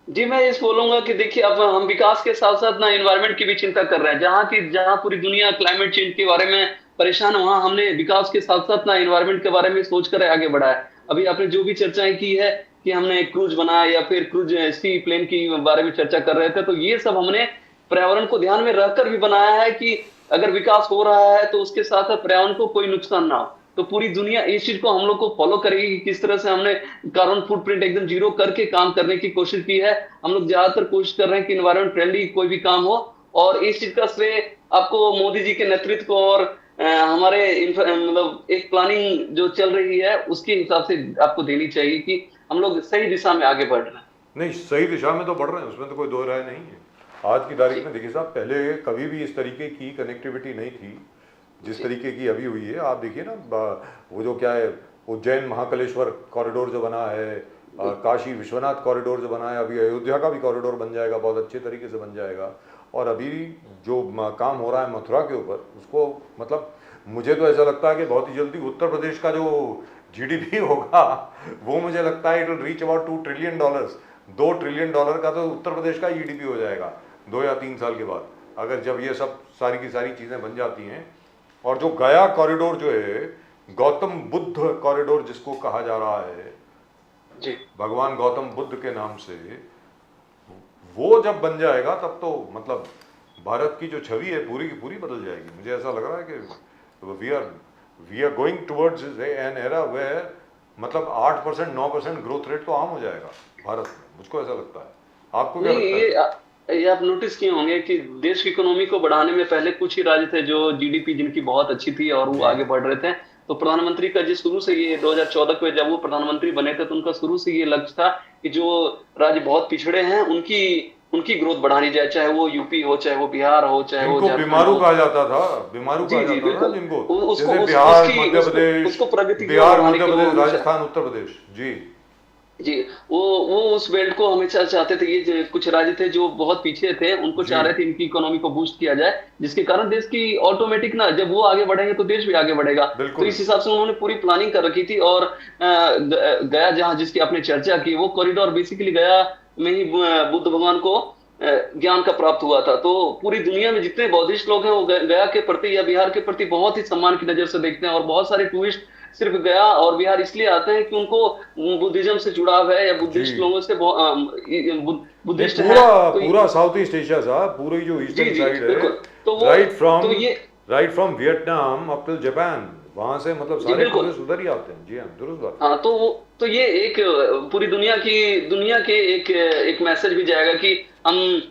जी मैं इस बोलूंगा कि देखिए अब हम विकास के साथ साथ ना एनवायरनमेंट की भी चिंता कर रहे हैं। जहां पूरी दुनिया क्लाइमेट चेंज के बारे में परेशान है, वहां हमने विकास के साथ साथ ना एनवायरनमेंट के बारे में सोचकर आगे बढ़ा है। अभी आपने जो भी चर्चाएं की है कि हमने क्रूज बनाया या फिर क्रूज सी प्लेन की बारे में चर्चा कर रहे थे, तो ये सब हमने पर्यावरण को ध्यान में रखकर भी बनाया है कि अगर विकास हो रहा है तो उसके साथ पर्यावरण को कोई नुकसान ना हो। तो पूरी दुनिया इस चीज को हम लोग को फॉलो करेगी कि किस तरह से हमने कार्बन फुटप्रिंट एकदम जीरो करके काम करने की कोशिश की है। हम लोग ज्यादातर कोशिश कर रहे हैं कि एनवायरमेंट फ्रेंडली कोई भी काम हो, और इस चीज का श्रेय आपको मोदी जी के नेतृत्व और हमारे मतलब एक प्लानिंग जो चल रही है उसके हिसाब से आपको देनी चाहिए कि हम लोग सही दिशा में आगे बढ़ रहे हैं। नहीं, सही दिशा में तो बढ़ रहे हैं, उसमें तो कोई दो राय नहीं है। आज की तारीख में देखिए साहब, पहले कभी भी इस तरीके की कनेक्टिविटी नहीं थी जिस तरीके की अभी हुई है। आप देखिए ना, वो जो क्या है, उज्जैन महाकालेश्वर कॉरिडोर जो बना है, काशी विश्वनाथ कॉरिडोर जो बना है, अभी अयोध्या का भी कॉरिडोर बन जाएगा, बहुत अच्छे तरीके से बन जाएगा। और अभी जो काम हो रहा है मथुरा के ऊपर, उसको मतलब मुझे तो ऐसा लगता है कि बहुत ही जल्दी उत्तर प्रदेश का जो GDP होगा वो मुझे लगता है it will reach about $2 trillion. $2 trillion का तो उत्तर प्रदेश का GDP हो जाएगा 2 या 3 साल के बाद, अगर जब ये सब सारी की सारी चीज़ें बन जाती हैं। और जो गया कॉरिडोर जो है, गौतम बुद्ध कॉरिडोर जिसको कहा जा रहा है जी, भगवान गौतम बुद्ध के नाम से, वो जब बन जाएगा तब तो मतलब भारत की जो छवि है पूरी की पूरी बदल जाएगी। मुझे ऐसा लग रहा है कि we are going towards an era where मतलब 8% 9% ग्रोथ रेट तो आम हो जाएगा भारत में, मुझको ऐसा लगता है। आपको क्या लगता है? ये आप नोटिस किए होंगे कि देश की इकोनॉमी को बढ़ाने में पहले कुछ ही राज्य थे जो GDP जिनकी बहुत अच्छी थी और वो आगे बढ़ रहे थे। तो प्रधानमंत्री का जिस शुरू से ये 2014 में जब वो प्रधानमंत्री बने थे तो उनका शुरू से ये लक्ष्य था कि जो राज्य बहुत पिछड़े हैं उनकी ग्रोथ बढ़ानी जाए, चाहे वो यूपी हो, चाहे वो बिहार हो, चाहे वो बीमारू कहा जाता था, बीमारू कहा जाता था जिनको, उसको बिहार, मध्य प्रदेश, उसको प्रगति बिहार, मध्य प्रदेश, राजस्थान, उत्तर प्रदेश। जी वो उस बेल्ट को हमेशा चाहते थे। ये कुछ राज्य थे जो बहुत पीछे थे, उनको चाह रहे थे इनकी इकोनॉमी को बूस्ट किया जाए, जिसके कारण देश की ऑटोमेटिक ना, जब वो आगे बढ़ेंगे तो देश भी आगे बढ़ेगा। तो इस हिसाब से उन्होंने पूरी प्लानिंग कर रखी थी। और गया जहां जिसकी आपने चर्चा की, वो कॉरिडोर बेसिकली गया में ही बुद्ध भगवान को ज्ञान का प्राप्त हुआ था। तो पूरी दुनिया में जितने बौद्धिस्ट लोग हैं वो गया के प्रति या बिहार के प्रति बहुत ही सम्मान की नजर से देखते हैं। और बहुत सारे टूरिस्ट सिर्फ गया और बिहार इसलिए आते हैं कि उनको बुद्धिज्म से जुड़ाव है या बुद्धिस्ट लोगों से बुद्धिस्ट है। पूरा साउथ ईस्ट एशिया साहब, पूरी जो ईस्टर्न साइड है, right from Vietnam up till Japan, वहां से मतलब सारे टूरिस्ट उधर ही आते हैं। जी हाँ, दुरुस्त बात। हाँ, तो ये एक पूरी दुनिया के एक मैसेज भी जाएगा कि हम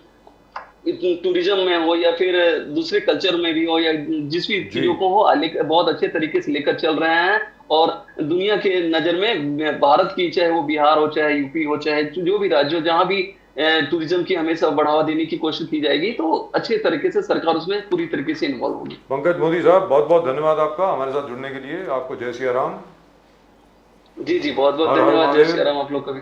टूरिज्म में हो या फिर दूसरे कल्चर में भी हो या जिस भी चीजों को हो, बहुत अच्छे तरीके से लेकर चल रहे हैं। और दुनिया के नजर में भारत की, चाहे वो बिहार हो, चाहे यूपी हो, चाहे जो भी राज्य हो, जहां भी टूरिज्म की हमेशा बढ़ावा देने की कोशिश की जाएगी, तो अच्छे तरीके से सरकार उसमें पूरी तरीके से इन्वॉल्व होगी। पंकज मोदी साहब, बहुत बहुत धन्यवाद आपका हमारे साथ जुड़ने के लिए। आपको जय सिया राम। जी बहुत बहुत धन्यवाद। जय सिया राम आप लोग का भी।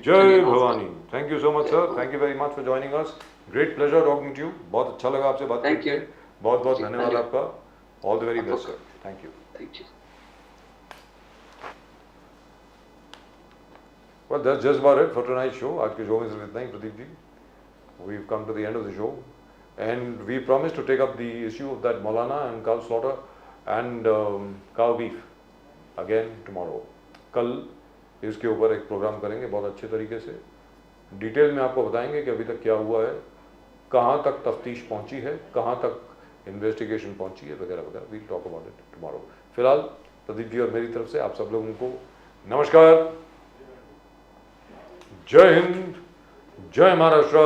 जय Bhavani. Thank you so much sir, thank you very much for joining us. Great pleasure talking to you. बहुत अच्छा लगा आपसे बात करके। बहुत बहुत धन्यवाद आपका। All the very best sir. Thank you. Well, that's just about it for tonight's show. आज के शो में सिर्फ इतना ही Pradeep ji. We've come to the end of the show, and we promised to take up the issue of that Maulana and cow slaughter and cow beef again tomorrow. कल इसके ऊपर एक प्रोग्राम करेंगे बहुत अच्छे तरीके से। डिटेल में आपको बताएंगे कि अभी तक क्या हुआ है, कहाँ तक तफ्तीश पहुँची है, कहाँ तक इन्वेस्टिगेशन पहुँची है, वगैरह वगैरह। We'll talk about it tomorrow. फिलहाल प्रदीप जी और मेरी तरफ से आप सब लोगों को नमस्कार, जय हिंद, जय महाराष्ट्र,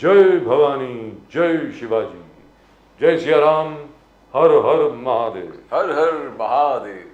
जय भवानी, जय शिवाजी, जय सिया राम, हर हर महादेव। हर हर महादेव।